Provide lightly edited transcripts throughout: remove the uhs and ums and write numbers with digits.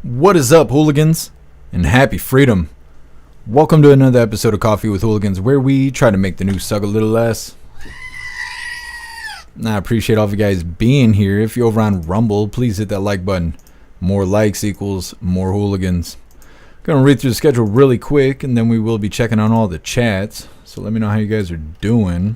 What is up, hooligans? And happy freedom. Welcome to another episode of Coffee with Hooligans, where we try to make the news suck a little less. I appreciate all of you guys being here. If you're over on Rumble, please hit that like button. More likes equals more hooligans. Gonna read through the schedule really quick, and then we will be checking on all the chats. So let me know how you guys are doing.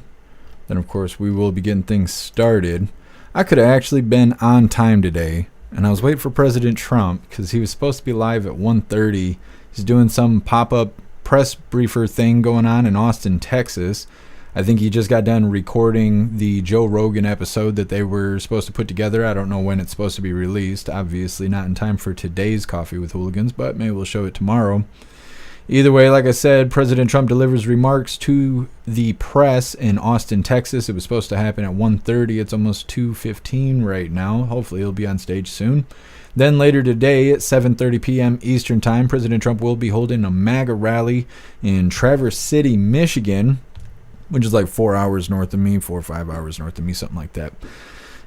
Then, of course, we will be getting things started. I could have actually been on time today, and I was waiting for President Trump because he was supposed to be live at 1:30. He's doing some pop-up press briefer thing going on in Austin, Texas. I think he just got done recording the Joe Rogan episode that they were supposed to put together. I don't know when it's supposed to be released. Obviously not in time for today's Coffee with Hooligans, but maybe we'll show it tomorrow. Either way, like I said, President Trump delivers remarks to the press in Austin, Texas. It was supposed to happen at 1:30. It's almost 2:15 right now. Hopefully he'll be on stage soon. Then later today at 7:30 p.m. Eastern Time, President Trump will be holding a MAGA rally in Traverse City, Michigan, which is like 4 hours north of me, 4 or 5 hours north of me, something like that.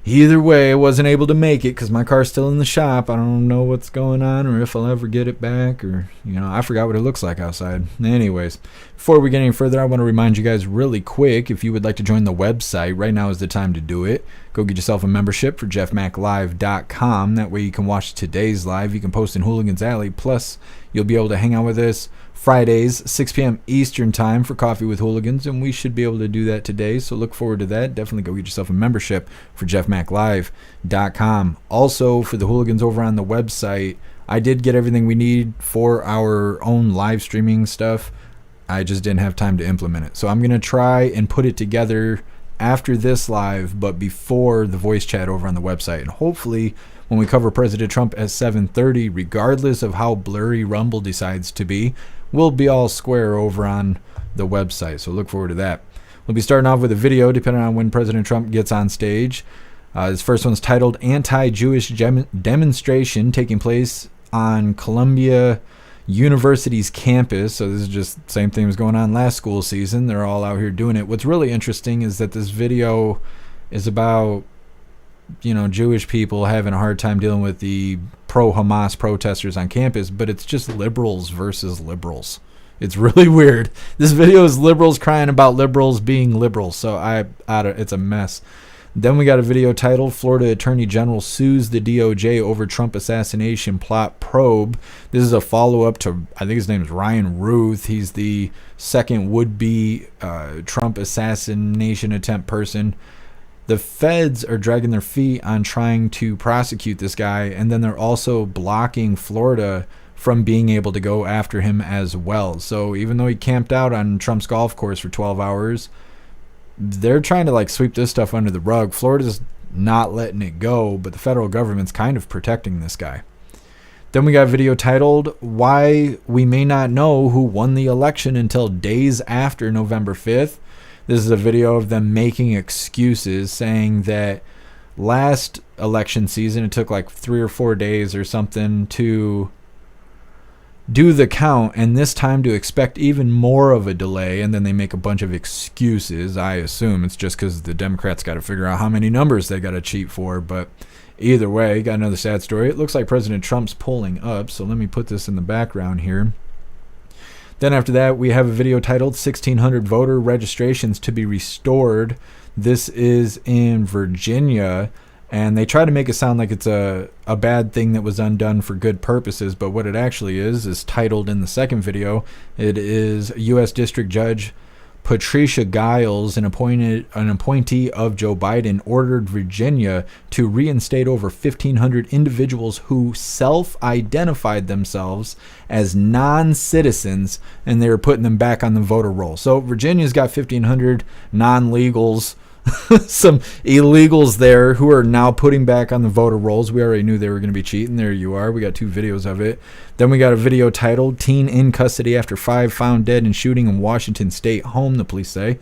Either way, I wasn't able to make it because my car's still in the shop. I don't know what's going on or if I'll ever get it back, or, I forgot what it looks like outside. Anyways, before we get any further, I want to remind you guys really quick, if you would like to join the website, right now is the time to do it. Go get yourself a membership for jeffmaclive.com. That way you can watch today's live. You can post in Hooligans Alley. Plus, you'll be able to hang out with us Fridays, 6 p.m. Eastern Time for Coffee with Hooligans, and we should be able to do that today, so look forward to that. Definitely go get yourself a membership for jeffmaclive.com. Also, for the hooligans over on the website, I did get everything we need for our own live streaming stuff. I just didn't have time to implement it. So I'm going to try and put it together after this live, but before the voice chat over on the website. And hopefully, when we cover President Trump at 7:30, regardless of how blurry Rumble decides to be, we'll be all square over on the website. So look forward to that. We'll be starting off with a video depending on when President Trump gets on stage. This first one's titled Anti-Jewish Demonstration Taking Place on Columbia University's campus. So this is just the same thing was going on last school season. They're all out here doing it. What's really interesting is that this video is about Jewish people having a hard time dealing with the pro-Hamas protesters on campus, but it's just liberals versus liberals. It's really weird. This video is liberals crying about liberals being liberals, so it's a mess. Then we got a video titled Florida Attorney General Sues the DOJ Over Trump Assassination Plot Probe. This is a follow-up to, I think his name is Ryan Ruth. He's the second would-be Trump assassination attempt person. The feds are dragging their feet on trying to prosecute this guy, and then they're also blocking Florida from being able to go after him as well. So even though he camped out on Trump's golf course for 12 hours, they're trying to sweep this stuff under the rug. Florida's not letting it go, but the federal government's kind of protecting this guy. Then we got a video titled Why We May Not Know Who Won the Election Until Days After November 5th. This is a video of them making excuses, saying that last election season it took 3 or 4 days or something to do the count, and this time to expect even more of a delay, and then they make a bunch of excuses. I assume it's just because the Democrats got to figure out how many numbers they got to cheat for, but either way, got another sad story. It looks like President Trump's pulling up, so let me put this in the background here. Then after that, we have a video titled 1,600 Voter Registrations to be Restored. This is in Virginia, and they try to make it sound like it's a bad thing that was undone for good purposes, but what it actually is titled in the second video. It is U.S. District Judge Patricia Giles, an appointee of Joe Biden, ordered Virginia to reinstate over 1,500 individuals who self-identified themselves as non-citizens, and they were putting them back on the voter roll. So Virginia's got 1,500 non-legals, some illegals there who are now putting back on the voter rolls. We already knew they were going to be cheating. There you are. We got 2 videos of it. Then we got a video titled Teen in Custody After 5 Found Dead in Shooting in Washington State Home, the police say.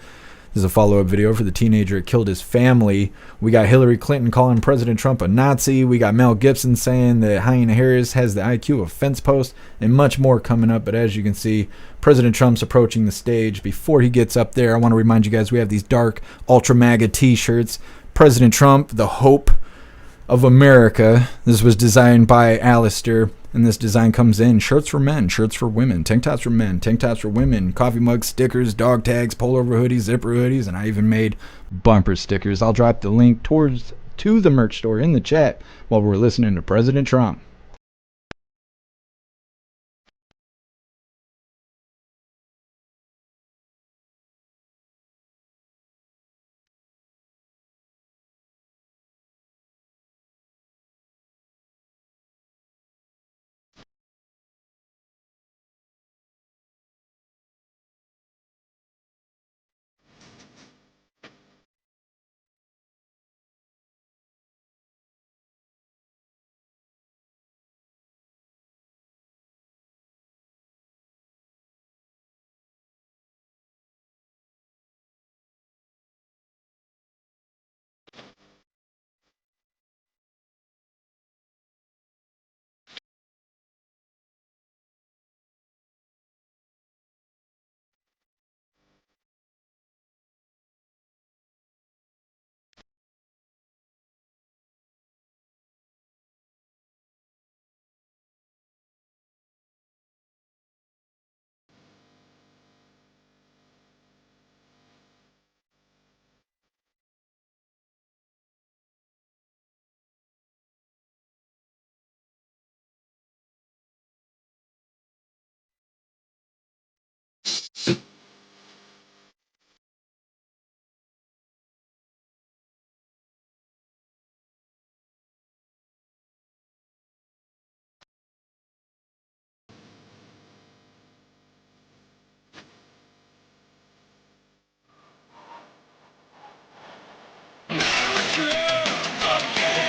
This is a follow-up video for the teenager that killed his family. We got Hillary Clinton calling President Trump a Nazi. We got Mel Gibson saying that Hyena Harris has the IQ of a fence post, and much more coming up. But as you can see, President Trump's approaching the stage. Before he gets up there, I want to remind you guys we have these dark Ultra MAGA t-shirts. President Trump, the hope of America. This was designed by Alistair, and this design comes in shirts for men, shirts for women, tank tops for men, tank tops for women, coffee mugs, stickers, dog tags, pullover hoodies, zipper hoodies, and I even made bumper stickers. I'll drop the link to the merch store in the chat while we're listening to President Trump.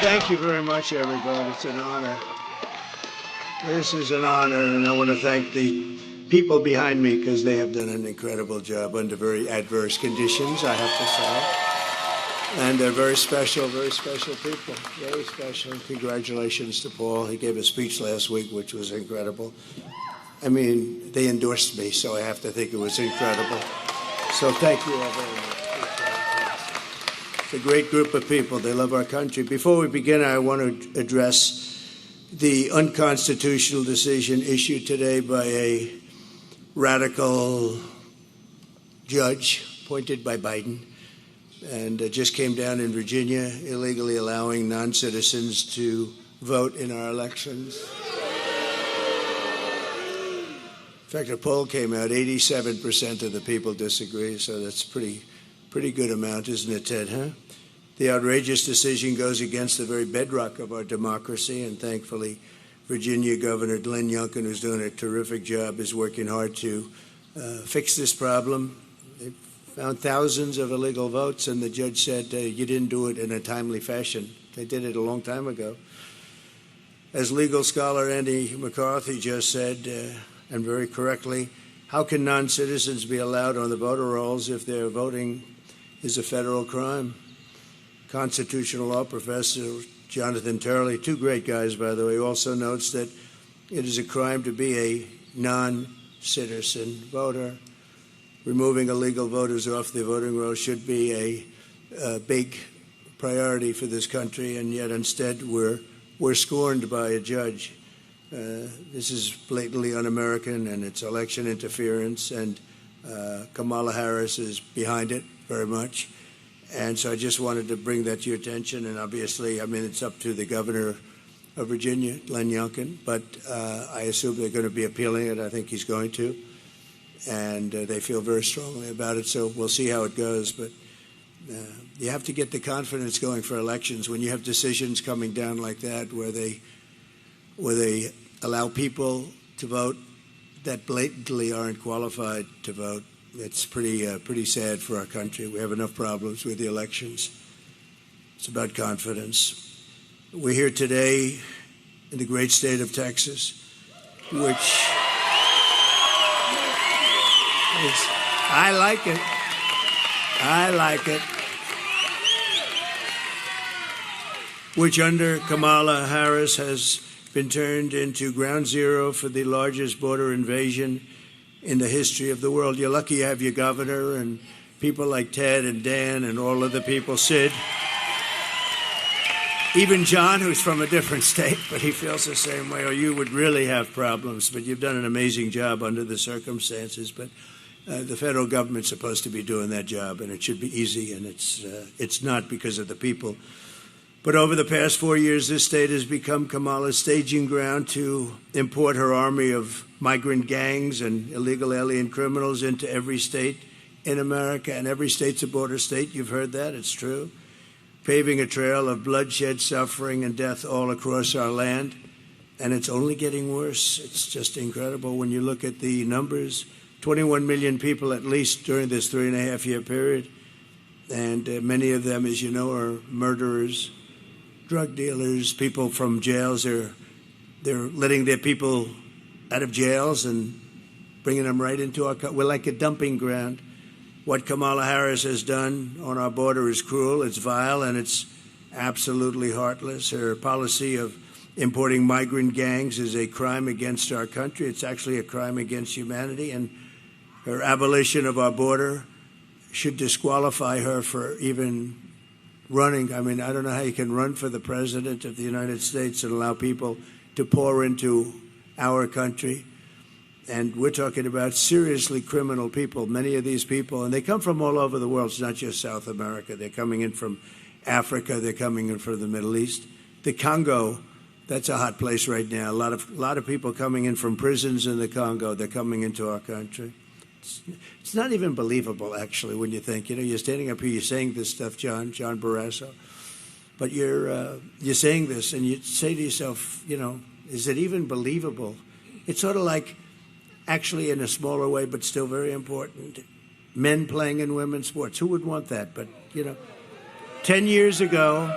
Thank you very much, everybody. It's an honor. This is an honor, and I want to thank the people behind me because they have done an incredible job under very adverse conditions, I have to say. And they're very special people. Very special. Congratulations to Paul. He gave a speech last week, which was incredible. I mean, they endorsed me, so I have to think it was incredible. So thank you all very much. It's a great group of people. They love our country. Before we begin, I want to address the unconstitutional decision issued today by a radical judge appointed by Biden, and it just came down in Virginia, illegally allowing non-citizens to vote in our elections. In fact, a poll came out, 87% of the people disagree, so that's pretty good amount, isn't it, Ted, huh? The outrageous decision goes against the very bedrock of our democracy, and thankfully, Virginia Governor Glenn Youngkin, who's doing a terrific job, is working hard to fix this problem. They found thousands of illegal votes, and the judge said, you didn't do it in a timely fashion. They did it a long time ago. As legal scholar Andy McCarthy just said, and very correctly, how can non-citizens be allowed on the voter rolls if their voting is a federal crime? Constitutional law professor Jonathan Turley, two great guys, by the way, also notes that it is a crime to be a non-citizen voter. Removing illegal voters off the voting roll should be a big priority for this country, and yet instead we're scorned by a judge. This is blatantly un-American, and it's election interference, and Kamala Harris is behind it very much. And so I just wanted to bring that to your attention. And obviously, I mean, it's up to the governor of Virginia, Glenn Youngkin, but I assume they're going to be appealing it. I think he's going to. And they feel very strongly about it. So we'll see how it goes. But you have to get the confidence going for elections when you have decisions coming down like that where they allow people to vote that blatantly aren't qualified to vote. It's pretty sad for our country. We have enough problems with the elections. It's about confidence. We're here today in the great state of Texas, which I like it. I like it. Which under Kamala Harris has been turned into ground zero for the largest border invasion in the history of the world. You're lucky you have your governor and people like Ted and Dan and all of the people, Sid. Even John, who's from a different state, but he feels the same way, or you would really have problems. But you've done an amazing job under the circumstances. But the federal government's supposed to be doing that job, and it should be easy, and it's not because of the people. But over the past 4 years, this state has become Kamala's staging ground to import her army of migrant gangs and illegal alien criminals into every state in America, and every state's a border state. You've heard that. It's true. Paving a trail of bloodshed, suffering, and death all across our land. And it's only getting worse. It's just incredible when you look at the numbers. 21 million people at least during this 3.5-year period. And many of them, as you know, are murderers, drug dealers, people from jails. They're letting their people out of jails and bringing them right into our country. We're like a dumping ground. What Kamala Harris has done on our border is cruel, it's vile, and it's absolutely heartless. Her policy of importing migrant gangs is a crime against our country. It's actually a crime against humanity, and her abolition of our border should disqualify her for even running. I mean, I don't know how you can run for the president of the United States and allow people to pour into our country. And we're talking about seriously criminal people, many of these people, and they come from all over the world. It's not just South America. They're coming in from Africa. They're coming in from the Middle East. The Congo, that's a hot place right now. A lot of people coming in from prisons in the Congo. They're coming into our country. It's not even believable, actually, when you think. You know, you're standing up here, you're saying this stuff, John Barrasso, but you're saying this, and you say to yourself, you know, is it even believable? It's sort of like, actually in a smaller way, but still very important, men playing in women's sports. Who would want that? But, you know, 10 years ago,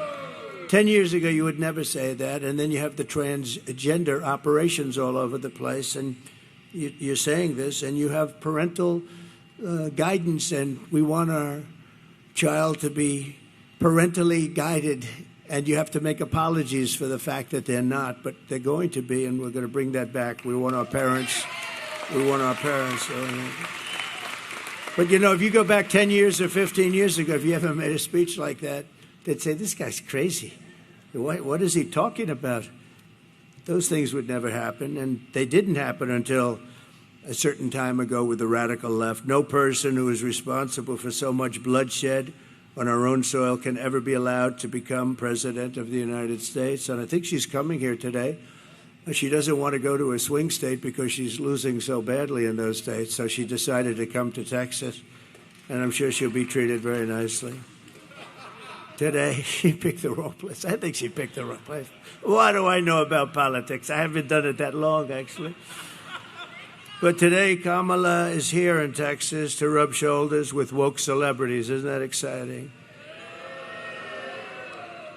you would never say that. And then you have the transgender operations all over the place. And you're saying this, and you have parental guidance. And we want our child to be parentally guided. And you have to make apologies for the fact that they're not. But they're going to be, and we're going to bring that back. We want our parents. But, you know, if you go back 10 years or 15 years ago, if you ever made a speech like that, they'd say, this guy's crazy. What is he talking about? Those things would never happen, and they didn't happen until a certain time ago with the radical left. No person who is responsible for so much bloodshed on our own soil can ever be allowed to become president of the United States. And I think she's coming here today. She doesn't want to go to a swing state because she's losing so badly in those states. So she decided to come to Texas, and I'm sure she'll be treated very nicely. Today, she picked the wrong place. I think she picked the wrong place. What do I know about politics? I haven't done it that long, actually. But today, Kamala is here in Texas to rub shoulders with woke celebrities. Isn't that exciting?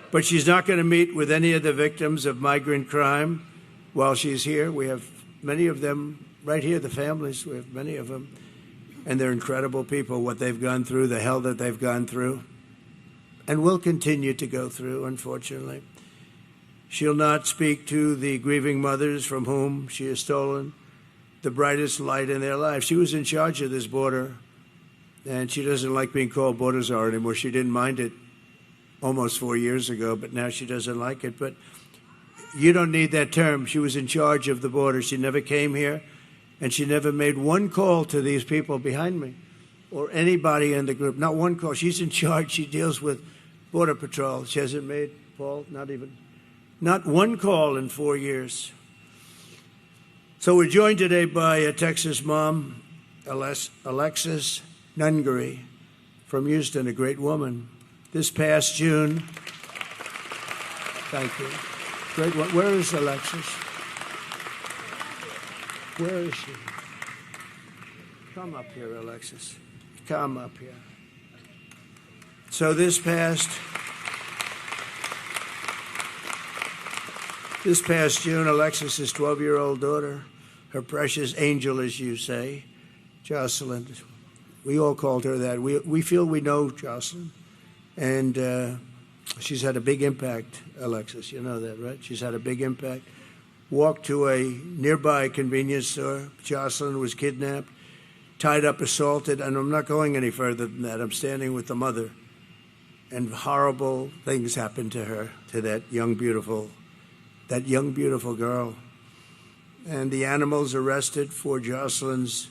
But she's not going to meet with any of the victims of migrant crime. While she's here, we have many of them right here, the families, we have many of them. And they're incredible people, what they've gone through, the hell that they've gone through, and will continue to go through, unfortunately. She'll not speak to the grieving mothers from whom she has stolen the brightest light in their lives. She was in charge of this border, and she doesn't like being called border czar anymore. She didn't mind it almost 4 years ago, but now she doesn't like it. But you don't need that term. She was in charge of the border. She never came here, and she never made one call to these people behind me or anybody in the group. Not one call. She's in charge. She deals with Border Patrol. She hasn't made, Paul, not one call in 4 years. So we're joined today by a Texas mom, Alexis Nungary from Houston, a great woman. This past June, thank you. Great one. Where is Alexis? Where is she? Come up here, Alexis. Come up here. So this past June, Alexis's 12-year-old daughter, her precious angel, as you say, Jocelyn. We all called her that. We feel we know Jocelyn. And she's had a big impact, Alexis. You know that, right? She's had a big impact. Walked to a nearby convenience store. Jocelyn was kidnapped, tied up, assaulted, and I'm not going any further than that. I'm standing with the mother. and horrible things happened to her, to that young, beautiful girl. And the animals arrested for Jocelyn's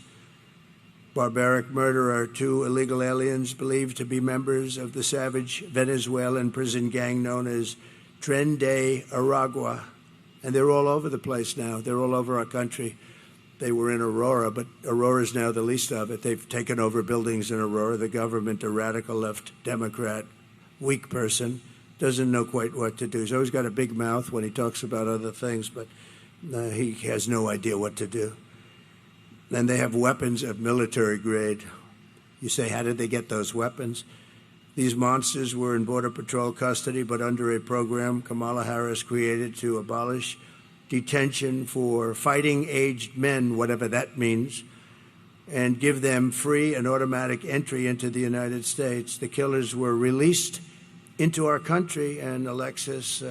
barbaric murder are 2 illegal aliens believed to be members of the savage Venezuelan prison gang known as Tren de Aragua. And they're all over the place now. They're all over our country. They were in Aurora, but Aurora's now the least of it. They've taken over buildings in Aurora. The government, a radical left Democrat, weak person, doesn't know quite what to do. He's always got a big mouth when he talks about other things, but he has no idea what to do. And they have weapons of military grade. You say, how did they get those weapons? These monsters were in Border Patrol custody, but under a program Kamala Harris created to abolish detention for fighting-aged men, whatever that means, and give them free and automatic entry into the United States. The killers were released into our country, and Alexis,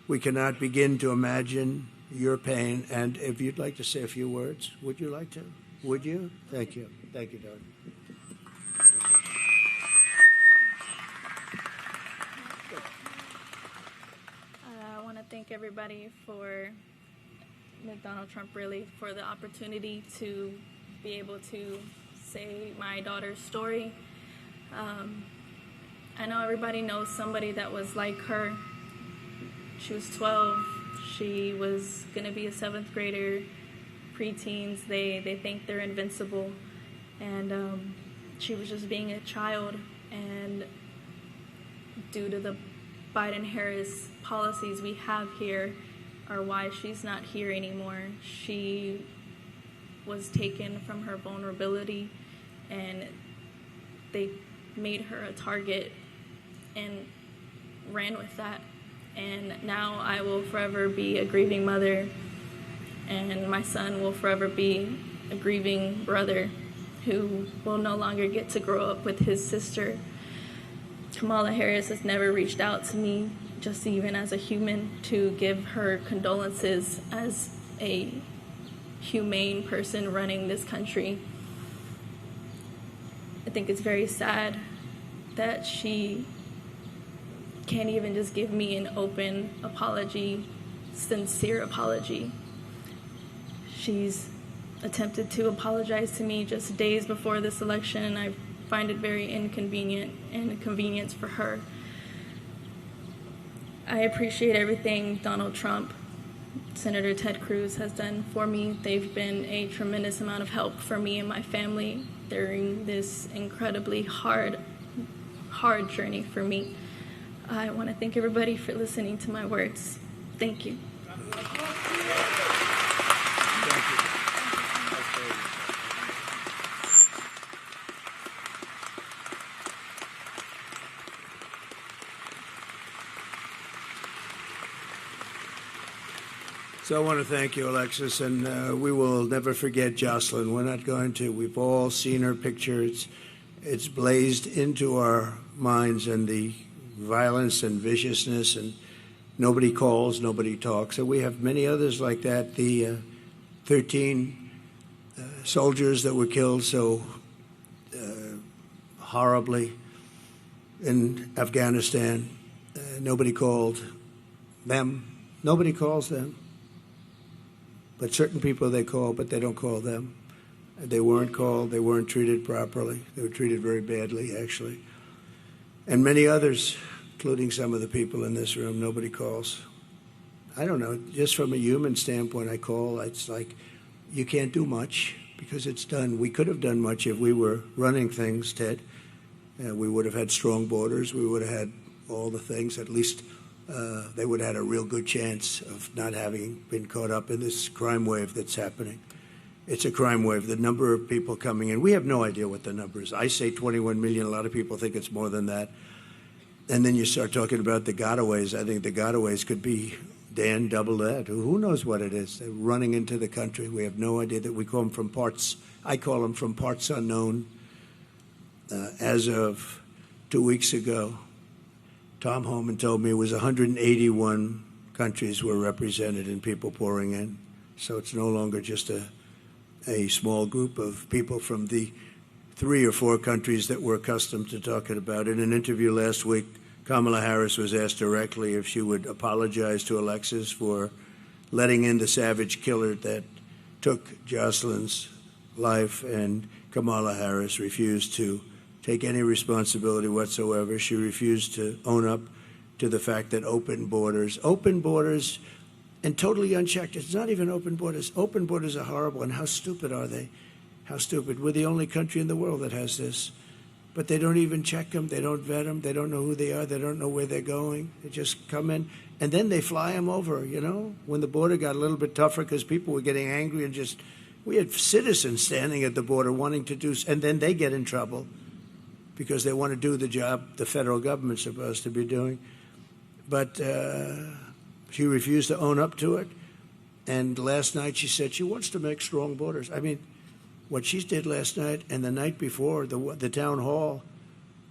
we cannot begin to imagine your pain. And if you'd like to say a few words, would you like to? Would you? Thank you. Thank you, Doug. I want to thank everybody for Donald Trump, really, for the opportunity to be able to say my daughter's story. I know everybody knows somebody that was like her. She was 12. She was going to be a 7th grader, preteens. They think they're invincible. And she was just being a child. And due to the Biden-Harris policies we have here are why she's not here anymore. She was taken from her vulnerability, and they made her a target and ran with that. And now I will forever be a grieving mother, and my son will forever be a grieving brother who will no longer get to grow up with his sister. Kamala Harris has never reached out to me, just even as a human, to give her condolences as a humane person running this country. I think it's very sad that she can't even just give me an open apology, sincere apology. She's attempted to apologize to me just days before this election, and I find it very inconvenient and a convenience for her. I appreciate everything Donald Trump, Senator Ted Cruz has done for me. They've been a tremendous amount of help for me and my family during this incredibly hard journey for me. I want to thank everybody for listening to my words. Thank you. So I want to thank you, Alexis, and we will never forget Jocelyn. We're not going to. We've all seen her picture. It's blazed into our minds, and the violence and viciousness, and nobody calls, nobody talks. And we have many others like that. The 13 soldiers that were killed so horribly in Afghanistan, nobody called them. Nobody calls them. But certain people they call, but they don't call them. They weren't called. They weren't treated properly. They were treated very badly, actually. And many others, including some of the people in this room, nobody calls. I don't know. Just from a human standpoint, I call. It's like you can't do much because it's done. We could have done much if we were running things, Ted. We would have had strong borders. We would have had all the things. At least they would have had a real good chance of not having been caught up in this crime wave that's happening. It's a crime wave. The number of people coming in, we have no idea what the number is. I say 21 million. A lot of people think it's more than that. And then you start talking about the gotaways. I think the gotaways could be, Dan, double that. Who knows what it is? They're running into the country. We have no idea. That we call them from parts. I call them from parts unknown. As of 2 weeks ago, Tom Homan told me it was 181 countries were represented and people pouring in. So it's no longer just a small group of people from the 3 or 4 countries that we're accustomed to talking about. In an interview last week, Kamala Harris was asked directly if she would apologize to Alexis for letting in the savage killer that took Jocelyn's life, and Kamala Harris refused to take any responsibility whatsoever. She refused to own up to the fact that open borders, and totally unchecked. It's not even open borders. Open borders are horrible, and how stupid are they? How stupid. We're the only country in the world that has this. But they don't even check them. They don't vet them. They don't know who they are. They don't know where they're going. They just come in, and then they fly them over, you know? When the border got a little bit tougher because people were getting angry and just, we had citizens standing at the border wanting to do, and then they get in trouble because they want to do the job the federal government's supposed to be doing. But she refused to own up to it. And last night she said she wants to make strong borders. I mean, what she did last night and the night before, the town hall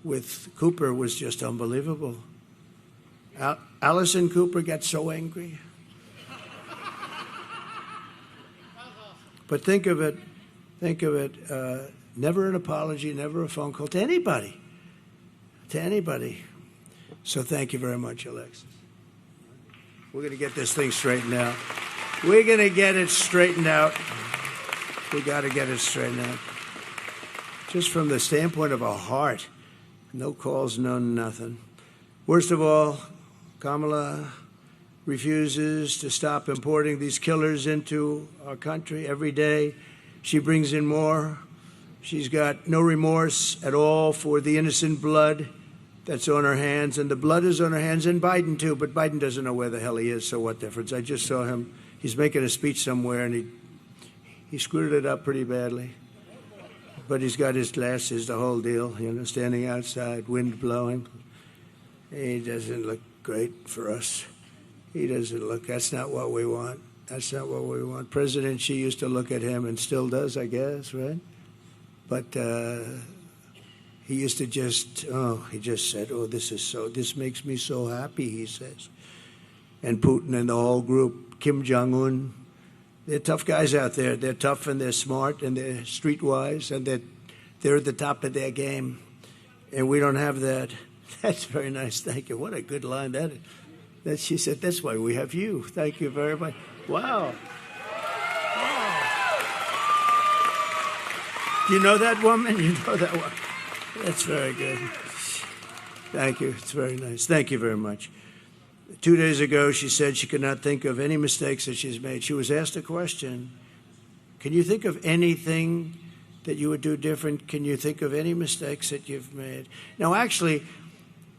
with Cooper was just unbelievable. Allison Cooper got so angry. But think of it, never an apology, never a phone call to anybody. So thank you very much, Alexis. We're going to get this thing straightened out. We're going to get it straightened out. We got to get it straightened out. Just from the standpoint of our heart. No calls, no nothing. Worst of all, Kamala refuses to stop importing these killers into our country every day. She brings in more. She's got no remorse at all for the innocent blood that's on her hands, and the blood is on her hands, and Biden too, but Biden doesn't know where the hell he is, so what difference? I just saw him. He's making a speech somewhere, and he screwed it up pretty badly. But he's got his glasses, the whole deal, you know, standing outside, wind blowing. He doesn't look great for us. He doesn't look, that's not what we want. That's not what we want. President Xi used to look at him and still does, I guess, right? But he used to he just said, this makes me so happy, he says. And Putin and the whole group, Kim Jong-un, they're tough guys out there. They're tough and they're smart and they're streetwise and they're at the top of their game. And we don't have that. That's very nice. Thank you. What a good line that is. That she said, that's why we have you. Thank you very much. Wow. Do you know that woman? You know that one. That's very good. Thank you. It's very nice. Thank you very much. 2 days ago, she said she could not think of any mistakes that she's made. She was asked a question. Can you think of anything that you would do different? Can you think of any mistakes that you've made? Now, actually,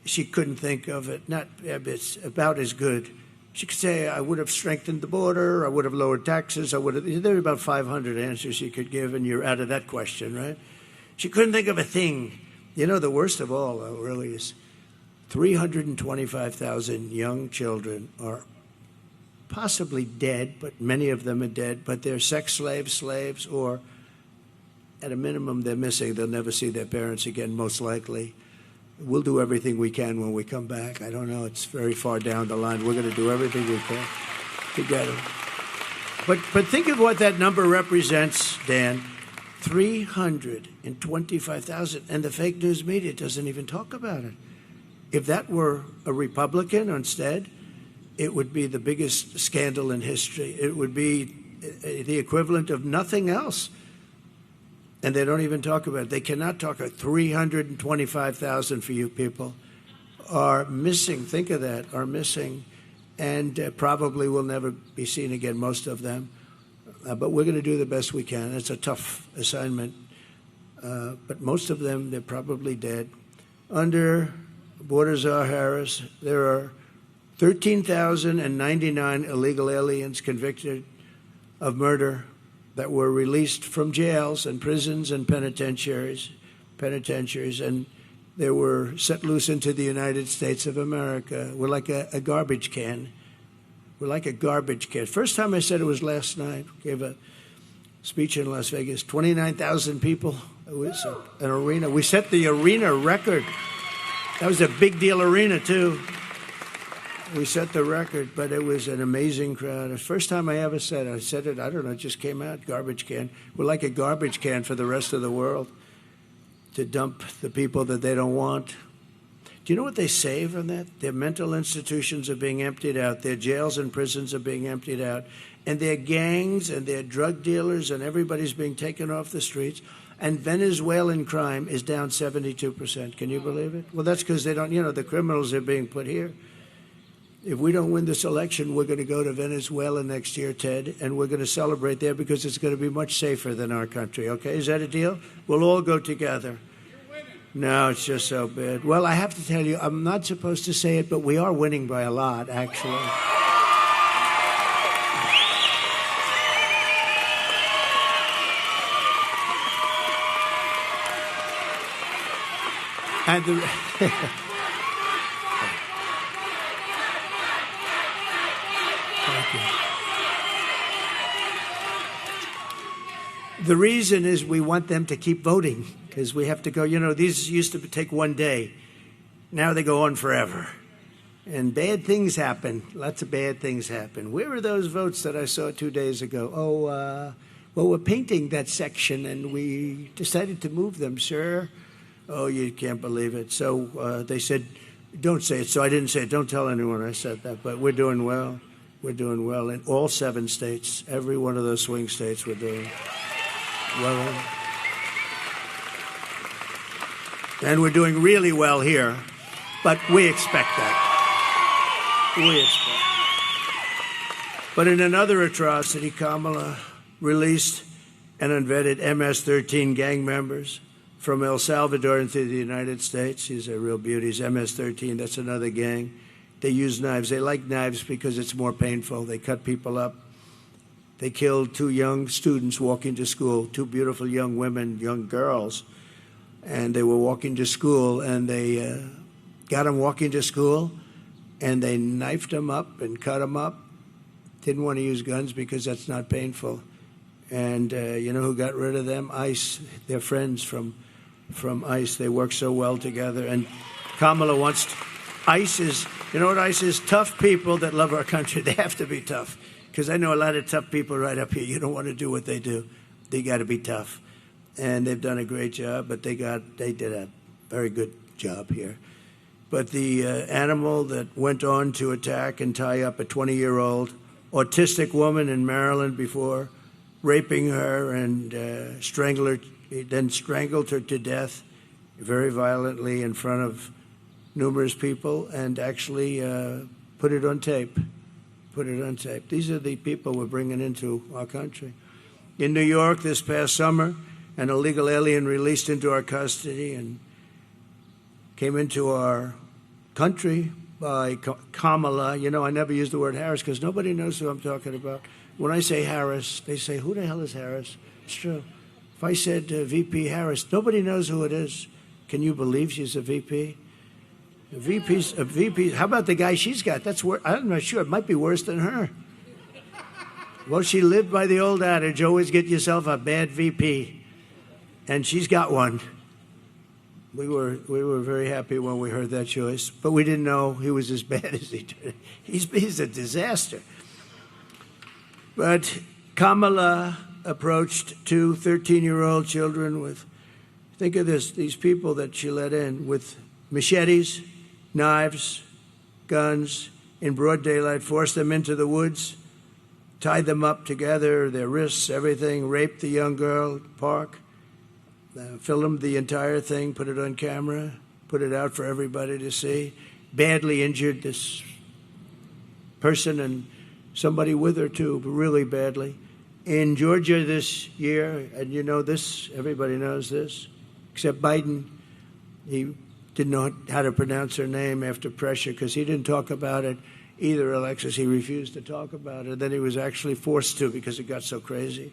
she couldn't think of it. It's about as good. She could say, I would have strengthened the border, I would have lowered taxes, there are about 500 answers she could give, and you're out of that question, right? She couldn't think of a thing. You know, the worst of all, though, really is 325,000 young children are possibly dead, but many of them are dead, but they're sex slaves, or at a minimum, they're missing. They'll never see their parents again, most likely. We'll do everything we can when we come back. I don't know. It's very far down the line. We're going to do everything we can to get them. But think of what that number represents, Dan. 325,000. And the fake news media doesn't even talk about it. If that were a Republican instead, it would be the biggest scandal in history. It would be the equivalent of nothing else. And they don't even talk about it. They cannot talk about 325,000 for you people are missing. Think of that, are missing, and probably will never be seen again, most of them. But we're going to do the best we can. It's a tough assignment. But most of them, they're probably dead. Under Czar Harris, there are 13,099 illegal aliens convicted of murder that were released from jails and prisons and penitentiaries, and they were set loose into the United States of America. We're like a garbage can. We're like a garbage can. First time I said it was last night. Gave a speech in Las Vegas. 29,000 people. It was an arena. We set the arena record. That was a big deal arena, too. We set the record, but it was an amazing crowd. The first time I ever said it, I don't know, it just came out, garbage can. We're like a garbage can for the rest of the world to dump the people that they don't want. Do Do you know what they save on that? Their mental institutions are being emptied out. Their jails and prisons are being emptied out. And their gangs and their drug dealers and everybody's being taken off the streets. And Venezuelan crime is down 72%. Can you believe it? Well, that's because they don't, the criminals are being put here. If we don't win this election, we're going to go to Venezuela next year, Ted, and we're going to celebrate there because it's going to be much safer than our country, okay? Is that a deal? We'll all go together. No, it's just so bad. Well, I have to tell you, I'm not supposed to say it, but we are winning by a lot, actually. And the reason is we want them to keep voting because we have to go, these used to take one day. Now they go on forever. And bad things happen. Lots of bad things happen. Where are those votes that I saw 2 days ago? Well, we're painting that section and we decided to move them, sir. Oh, you can't believe it. So they said, don't say it. So I didn't say it. Don't tell anyone I said that. But we're doing well. We're doing well in all 7 states. Every one of those swing states we're doing well. And we're doing really well here. But we expect that. We expect. But in another atrocity, Kamala released and unvetted MS-13 gang members from El Salvador into the United States. He's a real beauty. He's MS-13. That's another gang. They use knives. They like knives because it's more painful. They cut people up. They killed 2 young students walking to school, 2 beautiful young women, young girls. And they were walking to school, and they got them walking to school, and they knifed them up and cut them up. Didn't want to use guns because that's not painful. And you know who got rid of them? ICE. They're friends from ICE. They work so well together. And Kamala wants ICE is, you know what ICE is? Tough people that love our country. They have to be tough. Because I know a lot of tough people right up here. You don't want to do what they do. They got to be tough. And they've done a great job, but they did a very good job here. But the animal that went on to attack and tie up a 20-year-old autistic woman in Maryland before, raping her and strangled her to death very violently in front of numerous people and actually put it on tape. Put it on tape. These are the people we're bringing into our country. In New York this past summer, an illegal alien released into our custody and came into our country by Kamala. You know, I never use the word Harris because nobody knows who I'm talking about. When I say Harris, they say, who the hell is Harris? It's true. If I said VP Harris, nobody knows who it is. Can you believe she's a VP? A VP. How about the guy she's got? That's worse. I'm not sure. It might be worse than her. Well, she lived by the old adage, always get yourself a bad VP. And she's got one. We were very happy when we heard that choice, but we didn't know he was as bad as he did. He's a disaster. But Kamala approached 2 13-year-old children with, think of this, these people that she let in with machetes, knives, guns, in broad daylight, forced them into the woods, tied them up together, their wrists, everything, raped the young girl at the park, filmed the entire thing, put it on camera, put it out for everybody to see, badly injured this person and somebody with her too, really badly. In Georgia this year, and you know this, everybody knows this, except Biden, he didn't know how to pronounce her name after pressure because he didn't talk about it either, Alexis. He refused to talk about it. Then he was actually forced to because it got so crazy.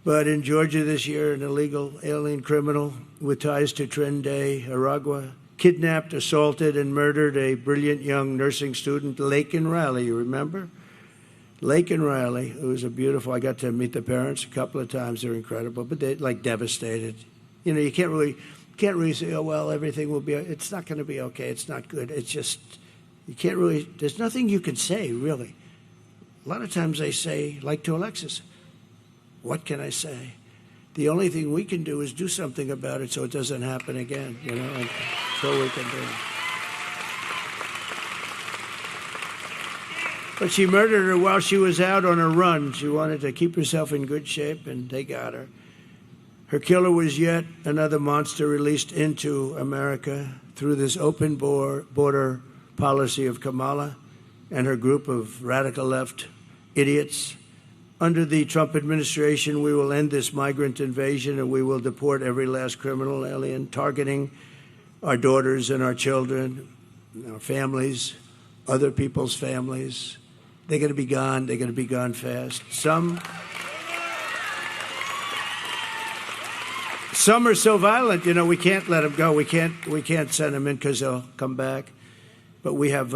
But in Georgia this year, an illegal alien criminal with ties to Trinidad, Aragua, kidnapped, assaulted, and murdered a brilliant young nursing student, Lake and Riley, you remember? Lake and Riley, who was a beautiful, I got to meet the parents a couple of times. They're incredible, but they're like devastated. You know, you can't really say, oh, well, everything will be, it's not going to be okay. It's not good. It's just, you can't really, there's nothing you can say, really. A lot of times they say, like to Alexis, what can I say? The only thing we can do is do something about it so it doesn't happen again, you know, and that's all we can do. But she murdered her while she was out on a run. She wanted to keep herself in good shape, and they got her. Her killer was yet another monster released into America through this open border policy of Kamala and her group of radical left idiots. Under the Trump administration, we will end this migrant invasion, and we will deport every last criminal alien targeting our daughters and our children, our families, other people's families. They're going to be gone. They're going to be gone fast. Some are so violent, you know, we can't let them go. We can't send them in because they'll come back. But we have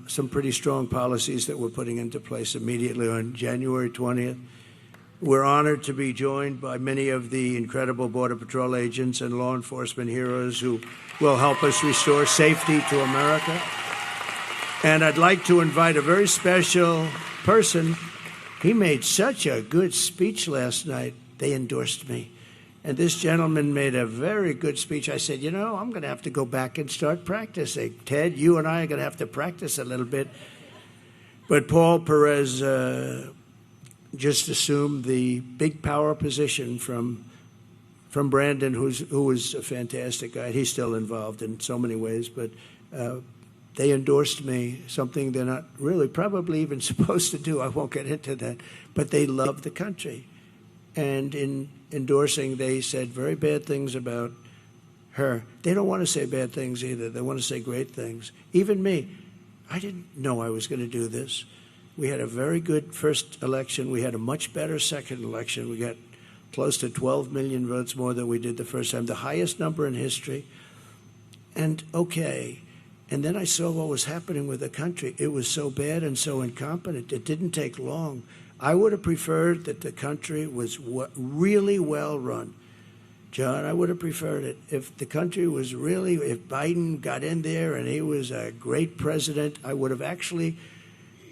some pretty strong policies that we're putting into place immediately on January 20th. We're honored to be joined by many of the incredible Border Patrol agents and law enforcement heroes who will help us restore safety to America. And I'd like to invite a very special person. He made such a good speech last night. They endorsed me. And this gentleman made a very good speech. I said, you know, I'm going to have to go back and start practicing. Ted, you and I are going to have to practice a little bit. But Paul Perez just assumed the big power position from Brandon, who was a fantastic guy. He's still involved in so many ways, but they endorsed me, something they're not really probably even supposed to do. I won't get into that. But they love the country. And in endorsing, they said very bad things about her. They don't want to say bad things either. They want to say great things. Even me, I didn't know I was going to do this. We had a very good first election. We had a much better second election. We got close to 12 million votes more than we did the first time, the highest number in history. And okay. And then I saw what was happening with the country. It was so bad and so incompetent. It didn't take long. I would have preferred that the country was really well run. John, I would have preferred it. If the country was really, if Biden got in there and he was a great president, I would have actually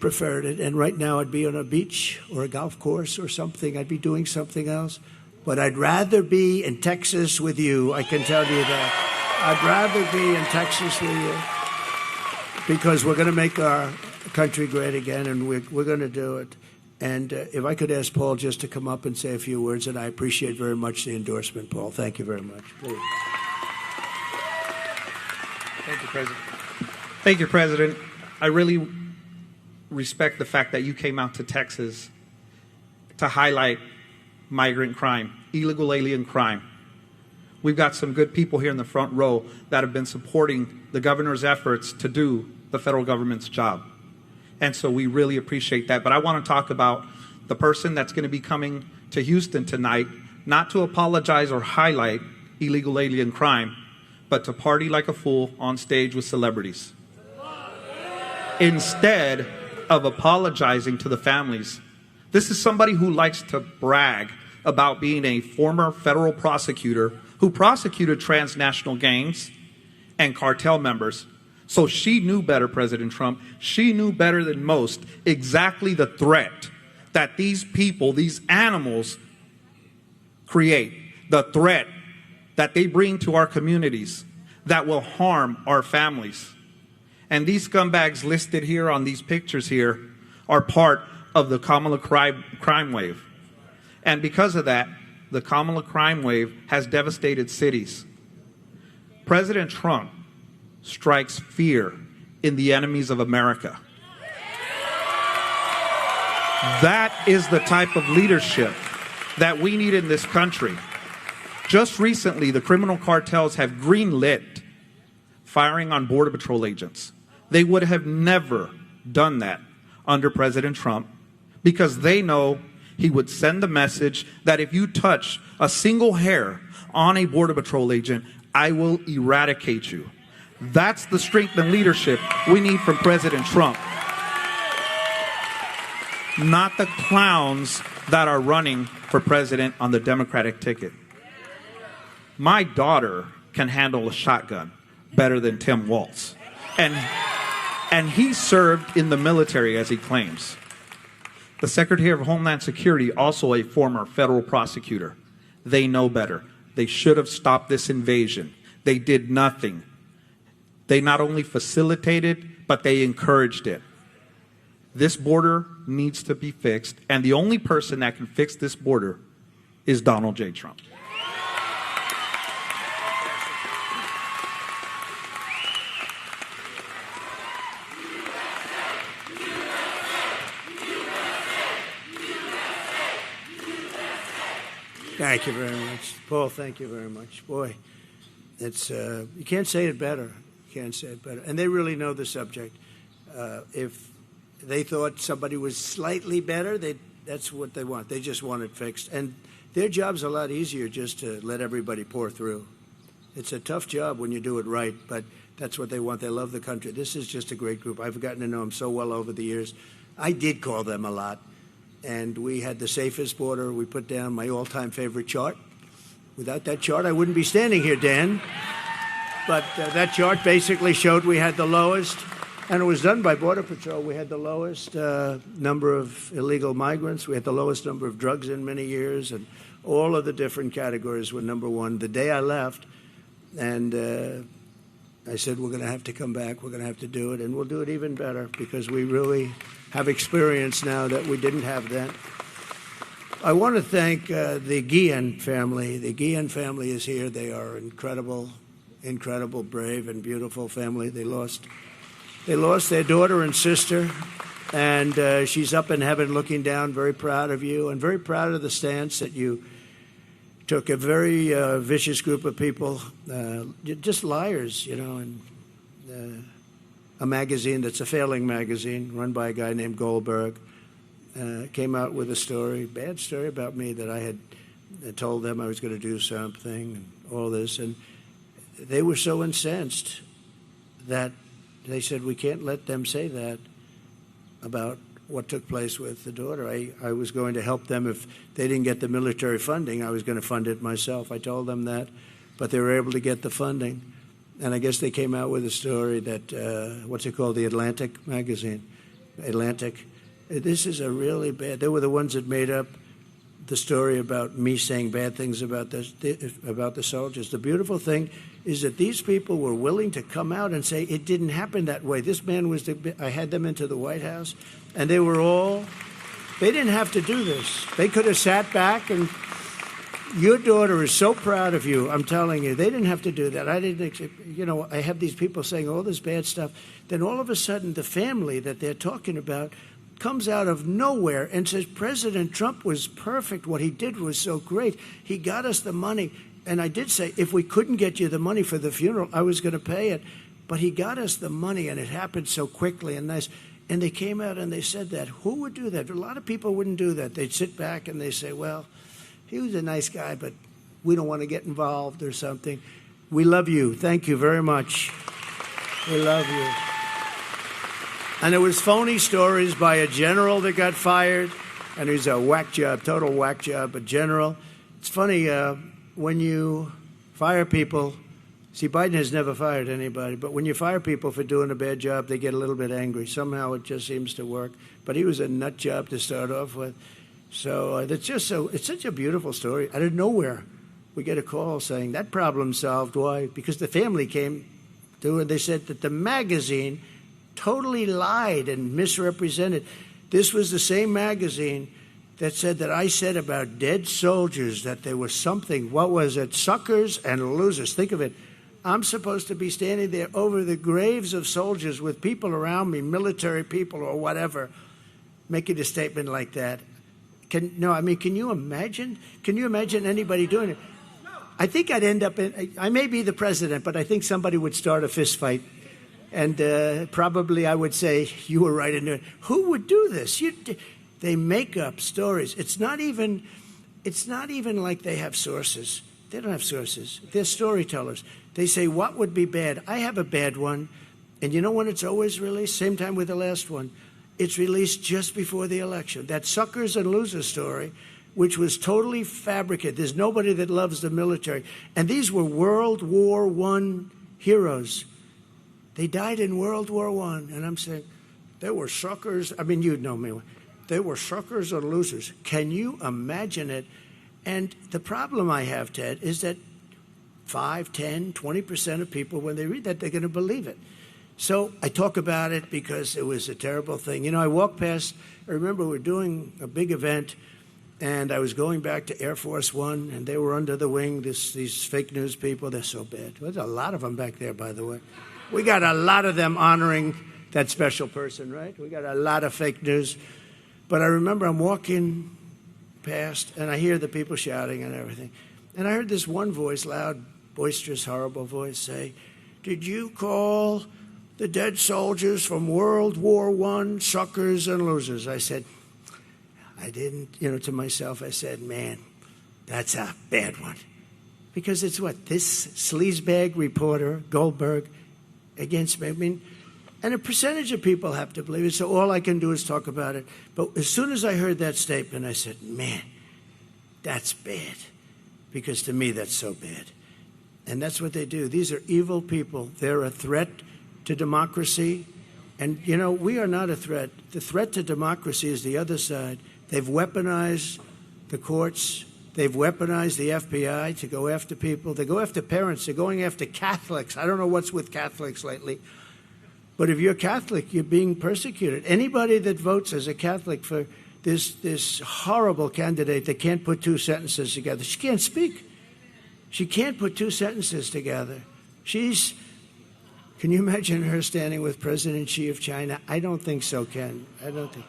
preferred it. And right now I'd be on a beach or a golf course or something. I'd be doing something else. But I'd rather be in Texas with you, I can tell you that. I'd rather be in Texas with you because we're going to make our country great again, and we're going to do it. And if I could ask Paul just to come up and say a few words, and I appreciate very much the endorsement, Paul. Thank you very much. Please. Thank you, President. Thank you, President. I really respect the fact that you came out to Texas to highlight migrant crime, illegal alien crime. We've got some good people here in the front row that have been supporting the governor's efforts to do the federal government's job. And so we really appreciate that. But I want to talk about the person that's going to be coming to Houston tonight, not to apologize or highlight illegal alien crime, but to party like a fool on stage with celebrities. Instead of apologizing to the families, this is somebody who likes to brag about being a former federal prosecutor who prosecuted transnational gangs and cartel members. So she knew better, President Trump. She knew better than most exactly the threat that these people, these animals, create, the threat that they bring to our communities that will harm our families. And these scumbags listed here on these pictures here are part of the Kamala crime wave. And because of that, the Kamala crime wave has devastated cities. President Trump strikes fear in the enemies of America. That is the type of leadership that we need in this country. Just recently, the criminal cartels have greenlit firing on Border Patrol agents. They would have never done that under President Trump because they know he would send the message that if you touch a single hair on a Border Patrol agent, I will eradicate you. That's the strength and leadership we need from President Trump. Not the clowns that are running for president on the Democratic ticket. My daughter can handle a shotgun better than Tim Walz. And he served in the military, as he claims. The Secretary of Homeland Security, also a former federal prosecutor. They know better. They should have stopped this invasion. They did nothing. They not only facilitated, but they encouraged it. This border needs to be fixed, and the only person that can fix this border is Donald J. Trump. Thank you very much, Paul. Thank you very much. Boy, it's you can't say it better. You can't say it better. And they really know the subject. If they thought somebody was slightly better, that's what they want. They just want it fixed. And their job's a lot easier just to let everybody pour through. It's a tough job when you do it right, but that's what they want. They love the country. This is just a great group. I've gotten to know them so well over the years. I did call them a lot. And we had the safest border. We put down my all-time favorite chart. Without that chart, I wouldn't be standing here, Dan. But that chart basically showed we had the lowest, and it was done by Border Patrol. We had the lowest number of illegal migrants. We had the lowest number of drugs in many years, and all of the different categories were number one. The day I left, and I said, we're going to have to come back. We're going to have to do it, and we'll do it even better because we really have experience now that we didn't have then. I want to thank the Guillen family. The Guillen family is here. They are incredible, incredible, brave, and beautiful family. They lost their daughter and sister, and she's up in heaven looking down, very proud of you, and very proud of the stance that you took. A very vicious group of people, just liars, you know, and a magazine that's a failing magazine run by a guy named Goldberg came out with a story, bad story about me, that I had told them I was going to do something and all this. And they were so incensed that they said, we can't let them say that about what took place with the daughter. I was going to help them. If they didn't get the military funding, I was going to fund it myself. I told them that, but they were able to get the funding. And I guess they came out with a story that, what's it called, the Atlantic magazine, Atlantic. This is a really bad, they were the ones that made up the story about me saying bad things about the soldiers. The beautiful thing is that these people were willing to come out and say it didn't happen that way. This man was, I had them into the White House, and they were all, they didn't have to do this. They could have sat back and, your daughter is so proud of you, I'm telling you. They didn't have to do that. I didn't, you know, I have these people saying all this bad stuff. Then all of a sudden, the family that they're talking about comes out of nowhere and says, President Trump was perfect. What he did was so great. He got us the money. And I did say, if we couldn't get you the money for the funeral, I was going to pay it. But he got us the money, and it happened so quickly and nice. And they came out and they said that. Who would do that? A lot of people wouldn't do that. They'd sit back and they say, well, he was a nice guy, but we don't want to get involved or something. We love you. Thank you very much. We love you. And it was phony stories by a general that got fired, and it was a whack job, total whack job, a general. It's funny, when you fire people, see, Biden has never fired anybody, but when you fire people for doing a bad job, they get a little bit angry. Somehow it just seems to work. But he was a nut job to start off with. So that's just so, it's such a beautiful story. Out of nowhere, we get a call saying that problem solved. Why? Because the family came to and they said that the magazine totally lied and misrepresented. This was the same magazine that said that I said about dead soldiers that there was something, what was it, suckers and losers. Think of it. I'm supposed to be standing there over the graves of soldiers with people around me, military people or whatever, making a statement like that. Can you imagine? Can you imagine anybody doing it? I think I'd end up I may be the president, but I think somebody would start a fist fight. And probably I would say, you were right in there. Who would do this? They make up stories. It's not even like they have sources. They don't have sources. They're storytellers. They say, what would be bad? I have a bad one. And you know when it's always released? Same time with the last one. It's released just before the election. That suckers and losers story, which was totally fabricated. There's nobody that loves the military. And these were World War I heroes. They died in World War I. And I'm saying, they were suckers. I mean, you'd know me. They were suckers and losers. Can you imagine it? And the problem I have, Ted, is that 5, 10, 20% of people, when they read that, they're going to believe it. So I talk about it because it was a terrible thing. You know, I walked past, I remember we were doing a big event, and I was going back to Air Force One, and they were under the wing, these fake news people. They're so bad. There's a lot of them back there, by the way. We got a lot of them honoring that special person, right? We got a lot of fake news. But I remember I'm walking past, and I hear the people shouting and everything. And I heard this one voice, loud, boisterous, horrible voice, say, "Did you call the dead soldiers from World War I suckers and losers?" I said, I didn't, to myself, I said, man, that's a bad one. Because it's what, this sleazebag reporter, Goldberg, against me. I mean, and a percentage of people have to believe it, so all I can do is talk about it. But as soon as I heard that statement, I said, man, that's bad. Because to me, that's so bad. And that's what they do. These are evil people. They're a threat to democracy. And, we are not a threat. The threat to democracy is the other side. They've weaponized the courts. They've weaponized the FBI to go after people. They go after parents. They're going after Catholics. I don't know what's with Catholics lately. But if you're Catholic, you're being persecuted. Anybody that votes as a Catholic for this horrible candidate that can't put two sentences together. She can't speak. She can't put two sentences together. Can you imagine her standing with President Xi of China? I don't think so, Ken. I don't think.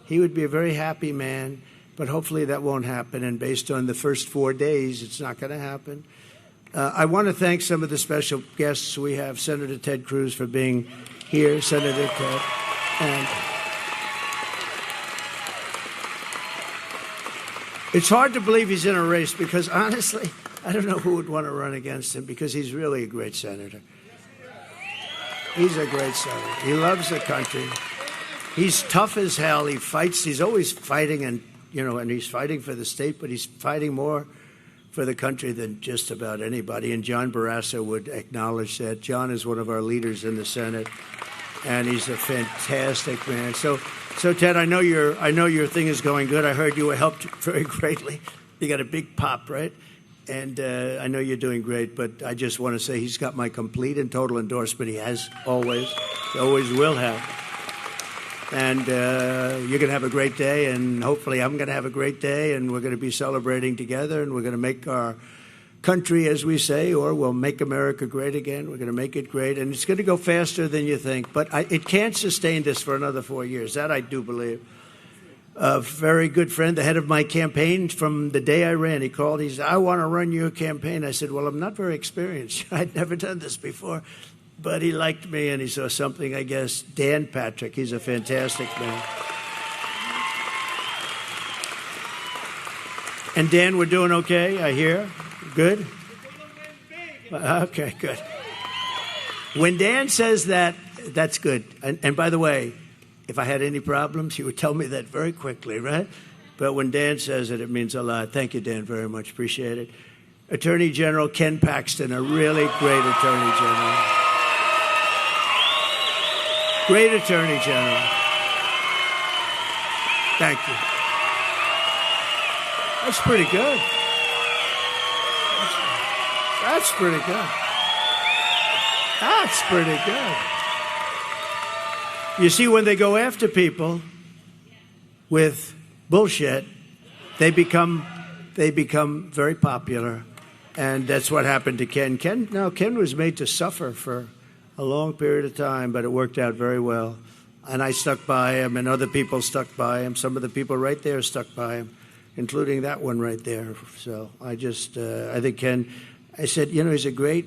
He would be a very happy man, but hopefully that won't happen. And based on the first 4 days, it's not going to happen. I want to thank some of the special guests we have. Senator Ted Cruz for being here, Senator Ted. And it's hard to believe he's in a race because, honestly, I don't know who would want to run against him because he's really a great senator. He's a great senator. He loves the country. He's tough as hell. He fights. He's always fighting, and he's fighting for the state, but he's fighting more for the country than just about anybody. And John Barrasso would acknowledge that. John is one of our leaders in the Senate, and he's a fantastic man. So Ted, I know your thing is going good. I heard you were helped very greatly. You got a big pop, right? And I know you're doing great, but I just want to say he's got my complete and total endorsement. He has always will have. And you're going to have a great day, and hopefully I'm going to have a great day, and we're going to be celebrating together, and we're going to make our country, as we say, or we'll make America great again. We're going to make it great, and it's going to go faster than you think. But it can't sustain this for another 4 years. That I do believe. A very good friend, the head of my campaign from the day I ran, he called. He said, "I want to run your campaign." I said, "Well, I'm not very experienced. I'd never done this before." But he liked me, and he saw something, I guess. Dan Patrick, he's a fantastic man. And Dan, we're doing okay, I hear. Good? Okay, good. When Dan says that, that's good. And by the way, if I had any problems, he would tell me that very quickly, right? But when Dan says it, it means a lot. Thank you, Dan, very much. Appreciate it. Attorney General Ken Paxton, a really great Attorney General. Great Attorney General. Thank you. That's pretty good. That's pretty good. That's pretty good. You see, when they go after people with bullshit, they become very popular. And that's what happened to Ken. Ken was made to suffer for a long period of time, but it worked out very well. And I stuck by him, and other people stuck by him. Some of the people right there stuck by him, including that one right there. So I think Ken, I said, he's a great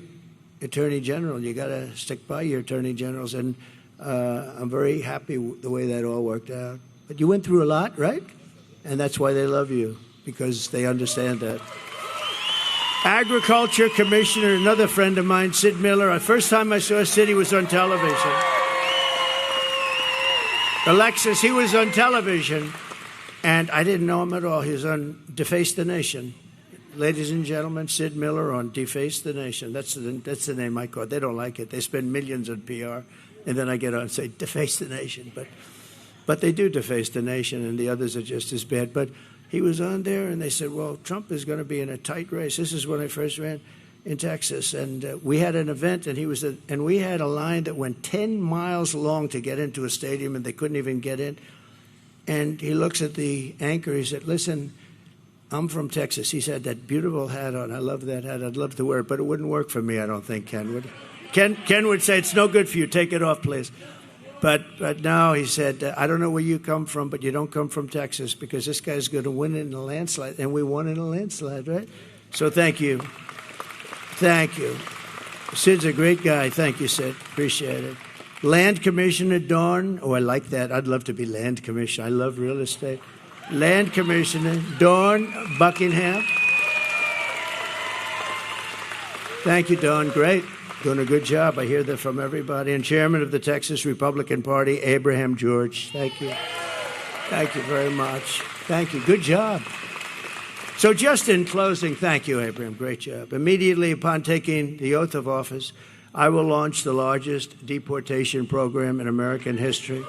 Attorney General. You got to stick by your Attorney Generals. And I'm very happy the way that all worked out. But you went through a lot, right? And that's why they love you, because they understand that. Agriculture Commissioner, another friend of mine, Sid Miller. The first time I saw Sid, he was on television. Alexis, he was on television, and I didn't know him at all. He was on Deface the Nation. Ladies and gentlemen, Sid Miller on Deface the Nation. That's the name I call it. They don't like it. They spend millions on PR, and then I get on and say, Deface the Nation. But they do deface the nation, and the others are just as bad. But he was on there, and they said, well, Trump is going to be in a tight race. This is when I first ran. in Texas, and we had an event, and and we had a line that went 10 miles long to get into a stadium, and they couldn't even get in. And he looks at the anchor. He said, "Listen, I'm from Texas." He said, "That beautiful hat on. I love that hat. I'd love to wear it, but it wouldn't work for me, I don't think, Ken would." Ken would say, "It's no good for you. Take it off, please." But now he said, "I don't know where you come from, but you don't come from Texas, because this guy's going to win in a landslide." And we won in a landslide, right? So thank you. Thank you. Sid's a great guy. Thank you, Sid. Appreciate it. Land Commissioner Dawn. Oh, I like that. I'd love to be Land Commissioner. I love real estate. Land Commissioner Dawn Buckingham. Thank you, Dawn. Great. Doing a good job. I hear that from everybody. And Chairman of the Texas Republican Party, Abraham George. Thank you. Thank you very much. Thank you. Good job. So just in closing, thank you, Abraham. Great job. Immediately upon taking the oath of office, I will launch the largest deportation program in American history.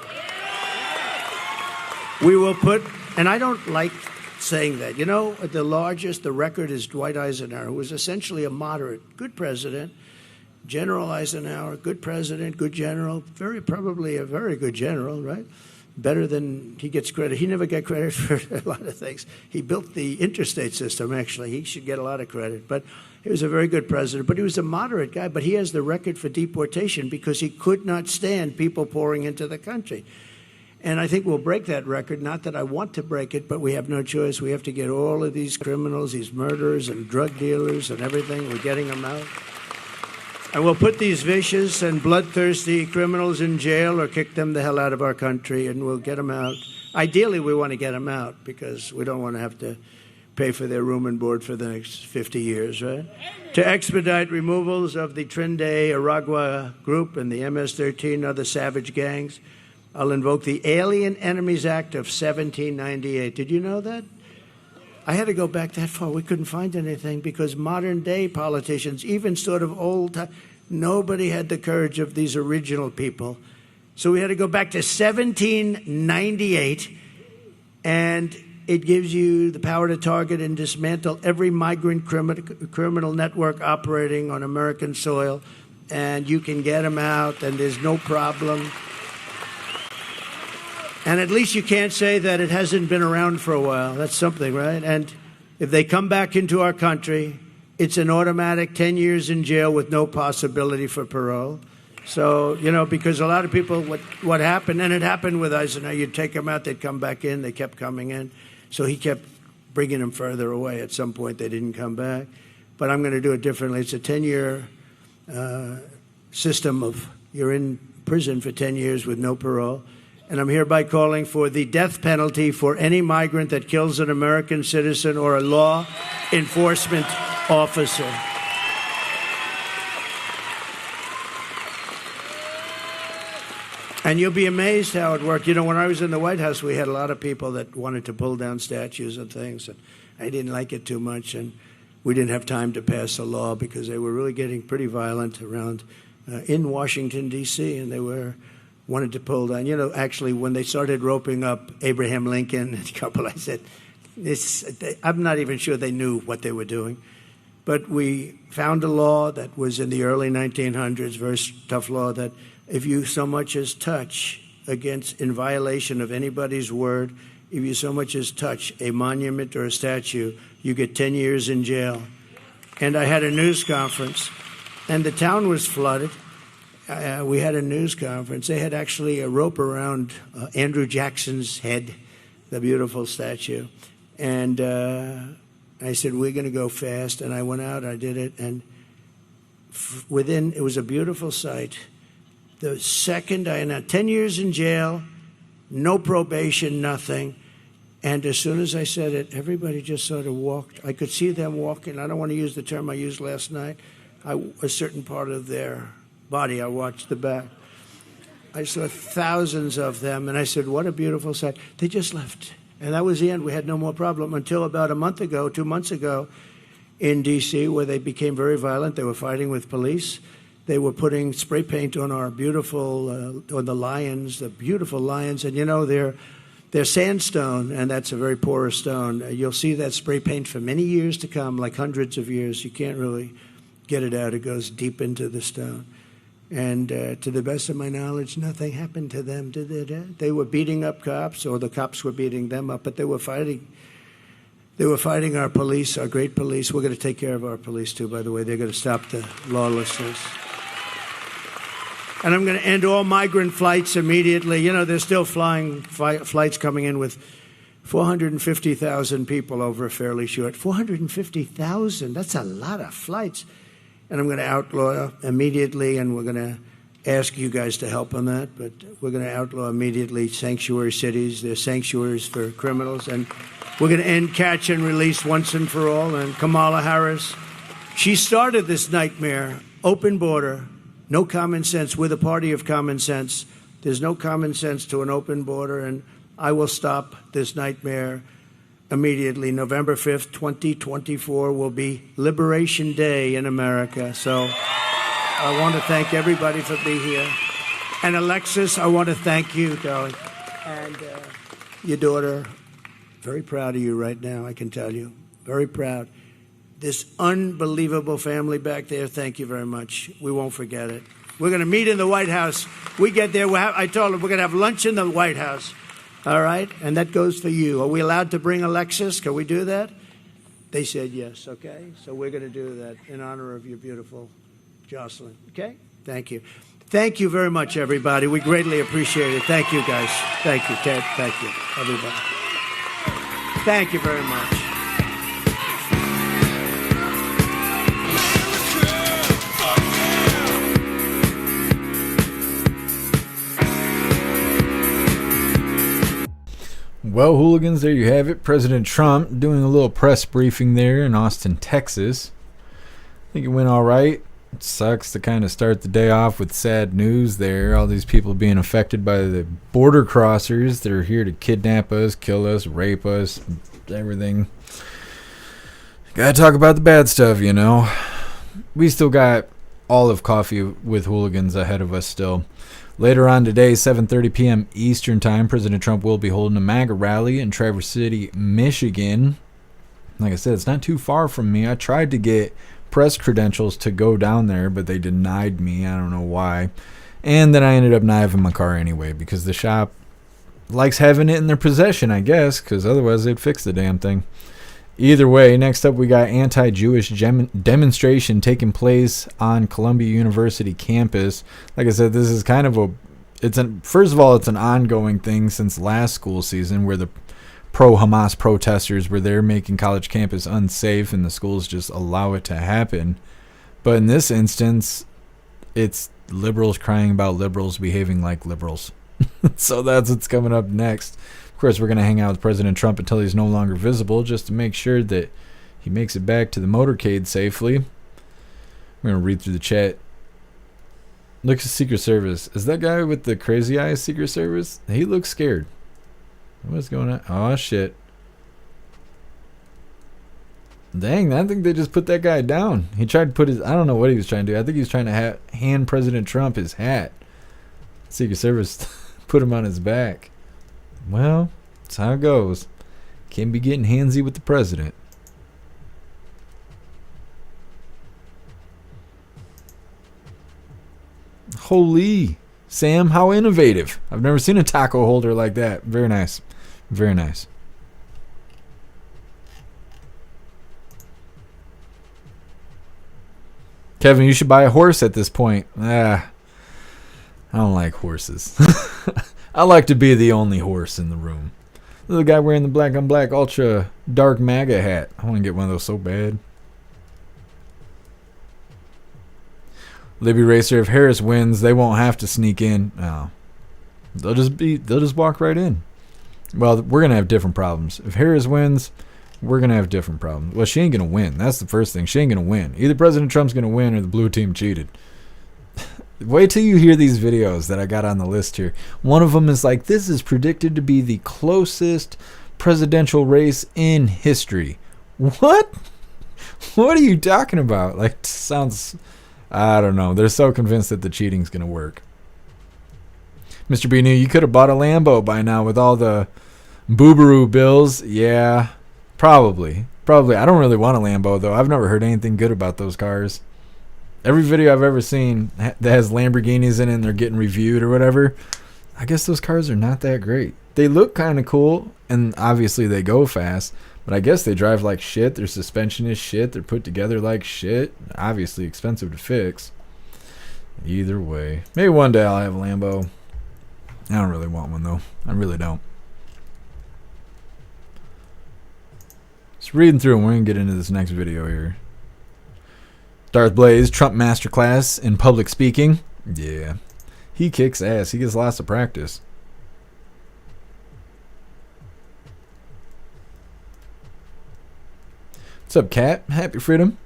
We will put, and I don't like saying that, the record is Dwight Eisenhower, who was essentially a moderate, good president. General Eisenhower, good president, good general, probably a very good general, right? Better than he gets credit. He never got credit for a lot of things. He built the interstate system, actually. He should get a lot of credit. But he was a very good president. But he was a moderate guy. But he has the record for deportation because he could not stand people pouring into the country. And I think we'll break that record. Not that I want to break it, but we have no choice. We have to get all of these criminals, these murderers and drug dealers and everything. We're getting them out. And we'll put these vicious and bloodthirsty criminals in jail or kick them the hell out of our country, and we'll get them out. Ideally, we want to get them out because we don't want to have to pay for their room and board for the next 50 years, right? To expedite removals of the Trinidad Aragua group and the MS-13 other savage gangs, I'll invoke the Alien Enemies Act of 1798. Did you know that? I had to go back that far. We couldn't find anything because modern-day politicians, even sort of old, nobody had the courage of these original people. So we had to go back to 1798, and it gives you the power to target and dismantle every migrant criminal network operating on American soil, and you can get them out, and there's no problem. And at least you can't say that it hasn't been around for a while. That's something, right? And if they come back into our country, it's an automatic 10 years in jail with no possibility for parole. So, because a lot of people, what happened, and it happened with Eisenhower, you'd take them out, they'd come back in, they kept coming in. So he kept bringing them further away. At some point, they didn't come back. But I'm going to do it differently. It's a 10-year system of you're in prison for 10 years with no parole. And I'm hereby calling for the death penalty for any migrant that kills an American citizen or a law enforcement officer. And you'll be amazed how it worked. When I was in the White House, we had a lot of people that wanted to pull down statues and things, and I didn't like it too much, and we didn't have time to pass a law because they were really getting pretty violent around in Washington, D.C., and they wanted to pull down. Actually, when they started roping up Abraham Lincoln and a couple, I said, I'm not even sure they knew what they were doing. But we found a law that was in the early 1900s, very tough law, that if you so much as touch in violation of anybody's word, if you so much as touch a monument or a statue, you get 10 years in jail. And I had a news conference, and the town was flooded. We had a news conference. They had actually a rope around Andrew Jackson's head, the beautiful statue. And I said, we're going to go fast. And I went out, I did it. And it was a beautiful sight. The second I announced, 10 years in jail, no probation, nothing. And as soon as I said it, everybody just sort of walked. I could see them walking. I don't want to use the term I used last night. A certain part of their body. I watched the back. I saw thousands of them, and I said, what a beautiful sight. They just left. And that was the end. We had no more problem until about 2 months ago, in D.C., where they became very violent. They were fighting with police. They were putting spray paint on our beautiful, on the lions, the beautiful lions. And, they're sandstone, and that's a very porous stone. You'll see that spray paint for many years to come, like hundreds of years. You can't really get it out. It goes deep into the stone. And to the best of my knowledge, nothing happened to them, did it? They were beating up cops, or the cops were beating them up, but they were fighting. They were fighting our police, our great police. We're going to take care of our police, too, by the way. They're going to stop the lawlessness. And I'm going to end all migrant flights immediately. You know, they're still flying flights coming in with 450,000 people over a fairly short. 450,000, that's a lot of flights. And I'm going to outlaw immediately, and we're going to ask you guys to help on that, but we're going to outlaw immediately sanctuary cities. They're sanctuaries for criminals, and we're going to end catch and release once and for all. And Kamala Harris, she started this nightmare, open border, no common sense. We're the party of common sense. There's no common sense to an open border, and I will stop this nightmare immediately. November 5th, 2024 will be Liberation Day in America. So I want to thank everybody for being here. And Alexis, I want to thank you, darling. And your daughter, very proud of you right now, I can tell you. Very proud. This unbelievable family back there, thank you very much. We won't forget it. We're going to meet in the White House. We get there, I told them we're going to have lunch in the White House. All right? And that goes for you. Are we allowed to bring Alexis? Can we do that? They said yes, okay? So we're going to do that in honor of your beautiful Jocelyn, okay? Thank you. Thank you very much, everybody. We greatly appreciate it. Thank you, guys. Thank you, Ted. Thank you, everybody. Thank you very much. Well, hooligans, there you have it. President Trump doing a little press briefing there in Austin, Texas. I think it went all right. It sucks to kind of start the day off with sad news there. All these people being affected by the border crossers that are here to kidnap us, kill us, rape us, everything. Gotta talk about the bad stuff, you know. We still got all of Coffee with Hooligans ahead of us still. Later on today, 7:30 p.m. Eastern Time, President Trump will be holding a MAGA rally in Traverse City, Michigan. Like I said, it's not too far from me. I tried to get press credentials to go down there, but they denied me. I don't know why. And then I ended up not having my car anyway because the shop likes having it in their possession, I guess, because otherwise they'd fix the damn thing. Either way, next up we got anti-Jewish demonstration taking place on Columbia University campus. Like I said, this is kind of first of all, it's an ongoing thing since last school season where the pro-Hamas protesters were there making college campus unsafe and the schools just allow it to happen. But in this instance, it's liberals crying about liberals behaving like liberals. So that's what's coming up next. Of course, we're going to hang out with President Trump until he's no longer visible just to make sure that he makes it back to the motorcade safely. We're going to read through the chat. Looks at Secret Service. Is that guy with the crazy eyes Secret Service? He looks scared. What's going on? Oh, shit. Dang, I think they just put that guy down. He tried to put his... I don't know what he was trying to do. I think he was trying to hand President Trump his hat. Secret Service put him on his back. Well, that's how it goes. Can't be getting handsy with the president. Holy, Sam, how innovative. I've never seen a taco holder like that. Very nice. Very nice. Kevin, you should buy a horse at this point. I don't like horses. I like to be the only horse in the room. The guy wearing the black on black ultra dark MAGA hat. I want to get one of those so bad. Libby Racer, if Harris wins, they won't have to sneak in. No. They'll just walk right in. Well, we're going to have different problems. If Harris wins, we're going to have different problems. Well, she ain't going to win. That's the first thing. She ain't going to win. Either President Trump's going to win or the blue team cheated. Wait till you hear these videos that I got on the list here. One of them is like, this is predicted to be the closest presidential race in history. What? What are you talking about? Like, sounds... I don't know. They're so convinced that the cheating's going to work. Mr. B. New, you could have bought a Lambo by now with all the boobaroo bills. Yeah, probably. I don't really want a Lambo, though. I've never heard anything good about those cars. Every video I've ever seen that has Lamborghinis in it and they're getting reviewed or whatever, I guess those cars are not that great. They look kind of cool, and obviously they go fast, but I guess they drive like shit. Their suspension is shit. They're put together like shit. Obviously expensive to fix. Either way. Maybe one day I'll have a Lambo. I don't really want one, though. I really don't. Just reading through, and we're going to get into this next video here. Darth Blaze, Trump masterclass in public speaking. Yeah. He kicks ass. He gets lots of practice. What's up, Cat? Happy freedom.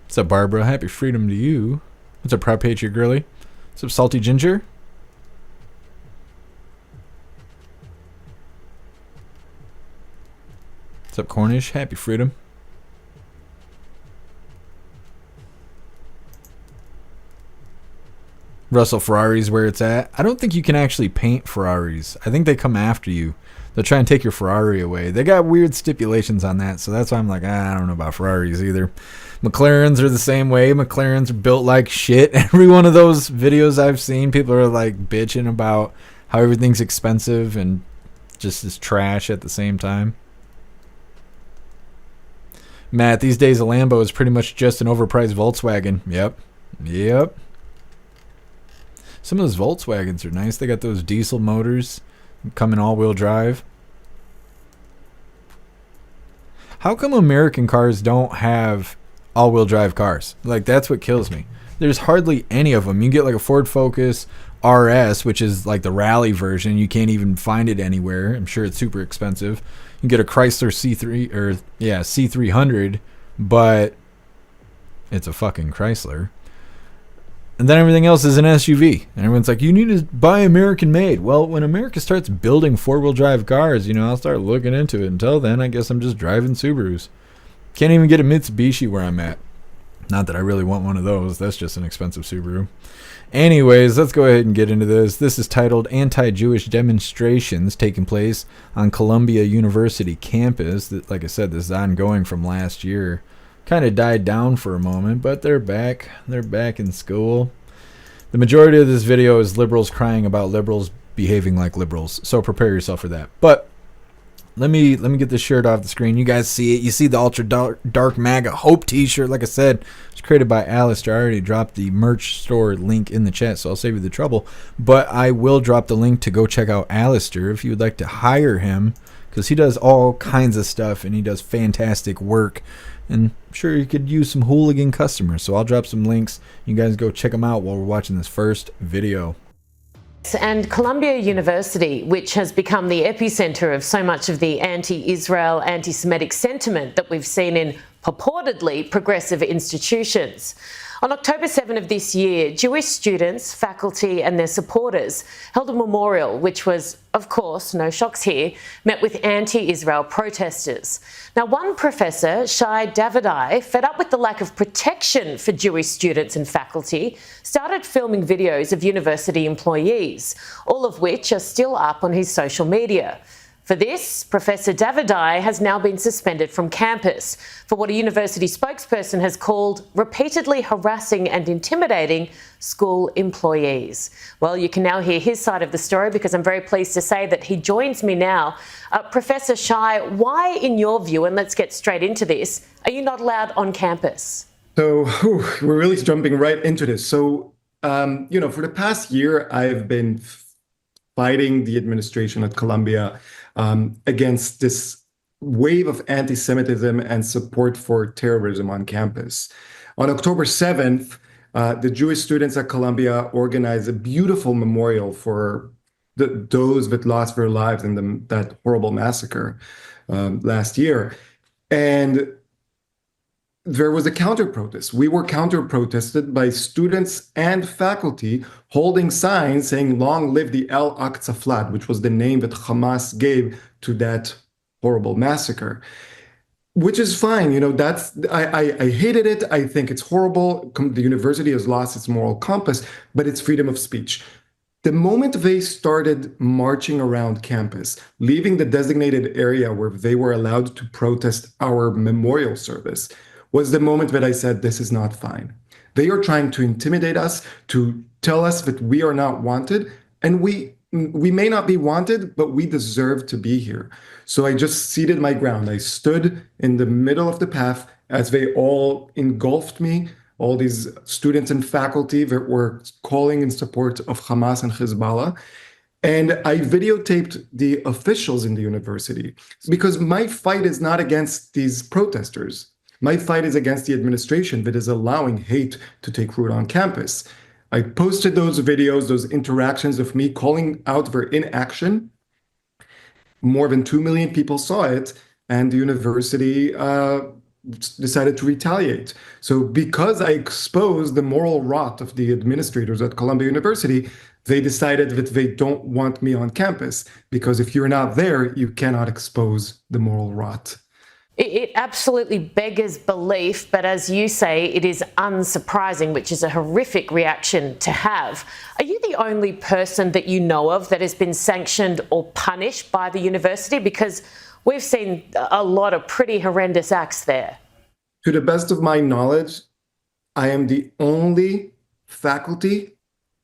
What's up, Barbara? Happy freedom to you. What's up, Proud Patriot Girly? What's up, Salty Ginger? What's up, Cornish? Happy freedom. Russell, Ferrari's where it's at. I don't think you can actually paint Ferraris. I think they come after you. They'll try and take your Ferrari away. They got weird stipulations on that, so that's why I'm like, I don't know about Ferraris either. McLarens are the same way. McLarens are built like shit. Every one of those videos I've seen, people are like bitching about how everything's expensive and just is trash at the same time. Matt, these days a Lambo is pretty much just an overpriced Volkswagen. Yep. Some of those Volkswagens are nice. They got those diesel motors, come in all-wheel drive. How come American cars don't have all-wheel drive cars? Like, that's what kills me. There's hardly any of them. You get like a Ford Focus RS, which is like the rally version. You can't even find it anywhere. I'm sure it's super expensive. You can get a Chrysler C300, but it's a fucking Chrysler. And then everything else is an SUV. And everyone's like, you need to buy American made. Well, when America starts building four-wheel drive cars, I'll start looking into it. Until then, I guess I'm just driving Subarus. Can't even get a Mitsubishi where I'm at. Not that I really want one of those. That's just an expensive Subaru. Anyways, let's go ahead and get into this. This is titled Anti-Jewish Demonstrations Taking Place on Columbia University Campus. Like I said, this is ongoing from last year. Kind of died down for a moment, but they're back. They're back in school. The majority of this video is liberals crying about liberals behaving like liberals, so prepare yourself for that. But let me get this shirt off the screen. You guys see it. You see the Ultra Dark MAGA Hope t-shirt. Like I said, it's created by Alistair. I already dropped the merch store link in the chat, so I'll save you the trouble. But I will drop the link to go check out Alistair if you would like to hire him, because he does all kinds of stuff and he does fantastic work. And I'm sure you could use some hooligan customers. So I'll drop some links. You guys go check them out while we're watching this first video. And Columbia University, which has become the epicenter of so much of the anti-Israel, anti-Semitic sentiment that we've seen in purportedly progressive institutions. On October 7 of this year, Jewish students, faculty and their supporters held a memorial which was, of course, no shocks here, met with anti-Israel protesters. Now, one professor, Shai Davidai, fed up with the lack of protection for Jewish students and faculty, started filming videos of university employees, all of which are still up on his social media. For this, Professor Davidai has now been suspended from campus for what a university spokesperson has called repeatedly harassing and intimidating school employees. Well, you can now hear his side of the story because I'm very pleased to say that he joins me now. Professor Shai, why, in your view, and let's get straight into this, are you not allowed on campus? So we're really jumping right into this. So, for the past year, I've been fighting the administration at Columbia against this wave of anti-Semitism and support for terrorism on campus. On October 7th, the Jewish students at Columbia organized a beautiful memorial for those that lost their lives in that horrible massacre last year. And there was a counter-protest. We were counter-protested by students and faculty holding signs saying, "Long live the Al-Aqsa flag," which was the name that Hamas gave to that horrible massacre. Which is fine, I hated it. I think it's horrible. The university has lost its moral compass, but it's freedom of speech. The moment they started marching around campus, leaving the designated area where they were allowed to protest our memorial service, was the moment that I said, this is not fine. They are trying to intimidate us, to tell us that we are not wanted, and we may not be wanted, but we deserve to be here. So I just ceded my ground. I stood in the middle of the path as they all engulfed me, all these students and faculty that were calling in support of Hamas and Hezbollah. And I videotaped the officials in the university because my fight is not against these protesters. My fight is against the administration that is allowing hate to take root on campus. I posted those videos, those interactions of me calling out for inaction. More than 2 million people saw it, and the university decided to retaliate. So because I exposed the moral rot of the administrators at Columbia University, they decided that they don't want me on campus, because if you're not there, you cannot expose the moral rot. It absolutely beggars belief, but as you say, it is unsurprising, which is a horrific reaction to have. Are you the only person that you know of that has been sanctioned or punished by the university? Because we've seen a lot of pretty horrendous acts there. To the best of my knowledge, I am the only faculty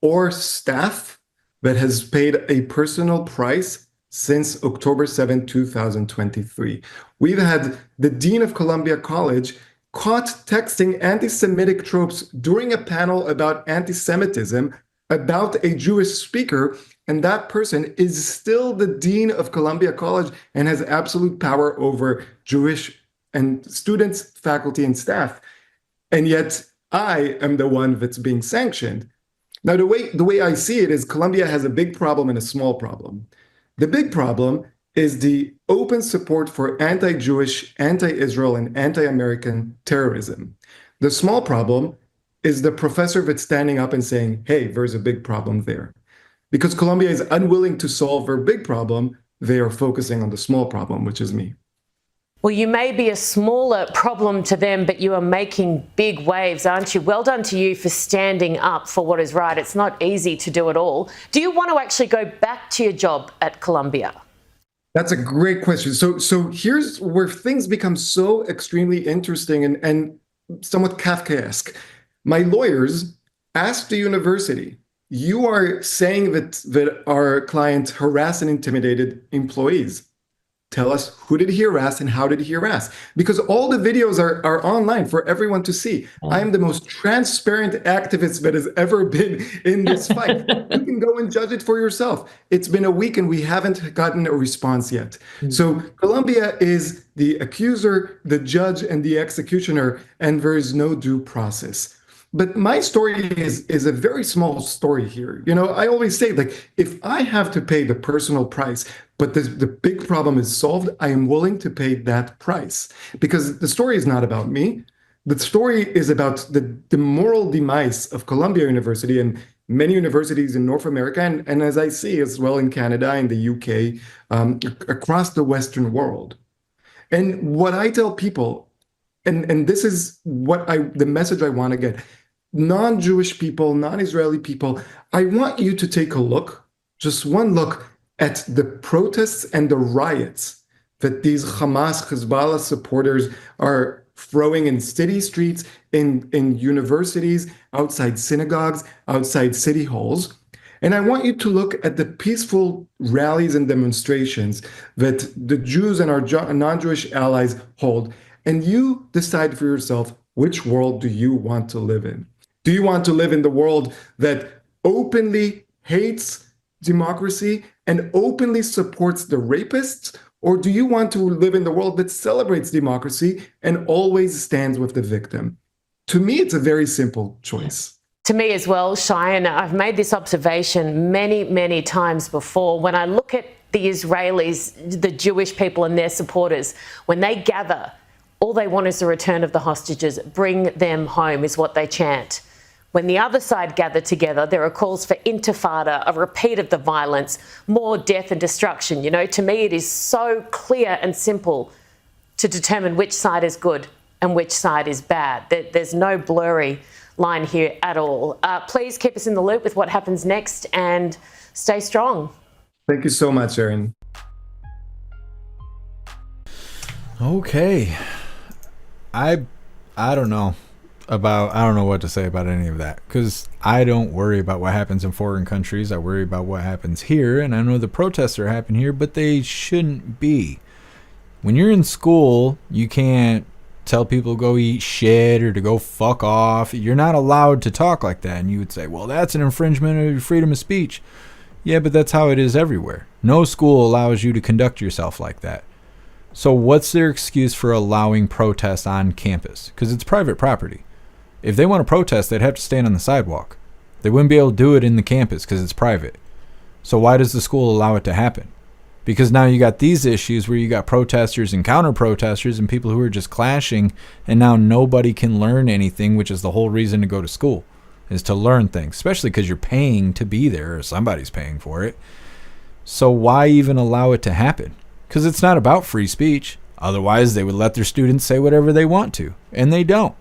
or staff that has paid a personal price since October 7, 2023. We've had the Dean of Columbia College caught texting anti-Semitic tropes during a panel about anti-Semitism about a Jewish speaker, and that person is still the Dean of Columbia College and has absolute power over Jewish and students, faculty, and staff. And yet I am the one that's being sanctioned. Now, the way I see it is Columbia has a big problem and a small problem. The big problem is the open support for anti-Jewish, anti-Israel, and anti-American terrorism. The small problem is the professor that's standing up and saying, hey, there's a big problem there. Because Columbia is unwilling to solve their big problem, they are focusing on the small problem, which is me. Well, you may be a smaller problem to them, but you are making big waves, aren't you? Well done to you for standing up for what is right. It's not easy to do it all. Do you want to actually go back to your job at Columbia? That's a great question. So here's where things become so extremely interesting and somewhat Kafkaesque. My lawyers asked the university, you are saying that our client harassed and intimidated employees. Tell us, who did he harass and how did he harass? Because all the videos are online for everyone to see. I am the most transparent activist that has ever been in this fight. You can go and judge it for yourself. It's been a week and we haven't gotten a response yet. So Columbia is the accuser, the judge, and the executioner, and there is no due process. But my story is a very small story here. You know, I always say, like, if I have to pay the personal price, but the big problem is solved, I am willing to pay that price. Because the story is not about me. The story is about the moral demise of Columbia University and many universities in North America, and as I see as well in Canada and the UK, across the Western world. And what I tell people, and this is the message I want to get, non-Jewish people, non-Israeli people, I want you to take a look, just one look, at the protests and the riots that these Hamas, Hezbollah supporters are throwing in city streets, in universities, outside synagogues, outside city halls. And I want you to look at the peaceful rallies and demonstrations that the Jews and our non-Jewish allies hold. And you decide for yourself, which world do you want to live in? Do you want to live in the world that openly hates democracy and openly supports the rapists? Or do you want to live in the world that celebrates democracy and always stands with the victim? To me, it's a very simple choice. To me as well, Cheyenne, I've made this observation many, many times before. When I look at the Israelis, the Jewish people and their supporters, when they gather, all they want is the return of the hostages. Bring them home is what they chant. When the other side gather together, there are calls for intifada, a repeat of the violence, more death and destruction. You know, to me, it is so clear and simple to determine which side is good and which side is bad. There's no blurry line here at all. Please keep us in the loop with what happens next and stay strong. Thank you so much, Erin. Okay. I don't know what to say about any of that, because I don't worry about what happens in foreign countries. I worry about what happens here, and I know the protests are happening here, but they shouldn't be. When you're in school, you can't tell people to go eat shit or to go fuck off. You're not allowed to talk like that. And you would say, well, that's an infringement of your freedom of speech. Yeah, but that's how it is everywhere. No school allows you to conduct yourself like that. So what's their excuse for allowing protests on campus? Because it's private property. If they want to protest, they'd have to stand on the sidewalk. They wouldn't be able to do it in the campus because it's private. So why does the school allow it to happen? Because now you got these issues where you got protesters and counter-protesters and people who are just clashing, and now nobody can learn anything, which is the whole reason to go to school, is to learn things, especially because you're paying to be there, or somebody's paying for it. So why even allow it to happen? Because it's not about free speech. Otherwise, they would let their students say whatever they want to, and they don't.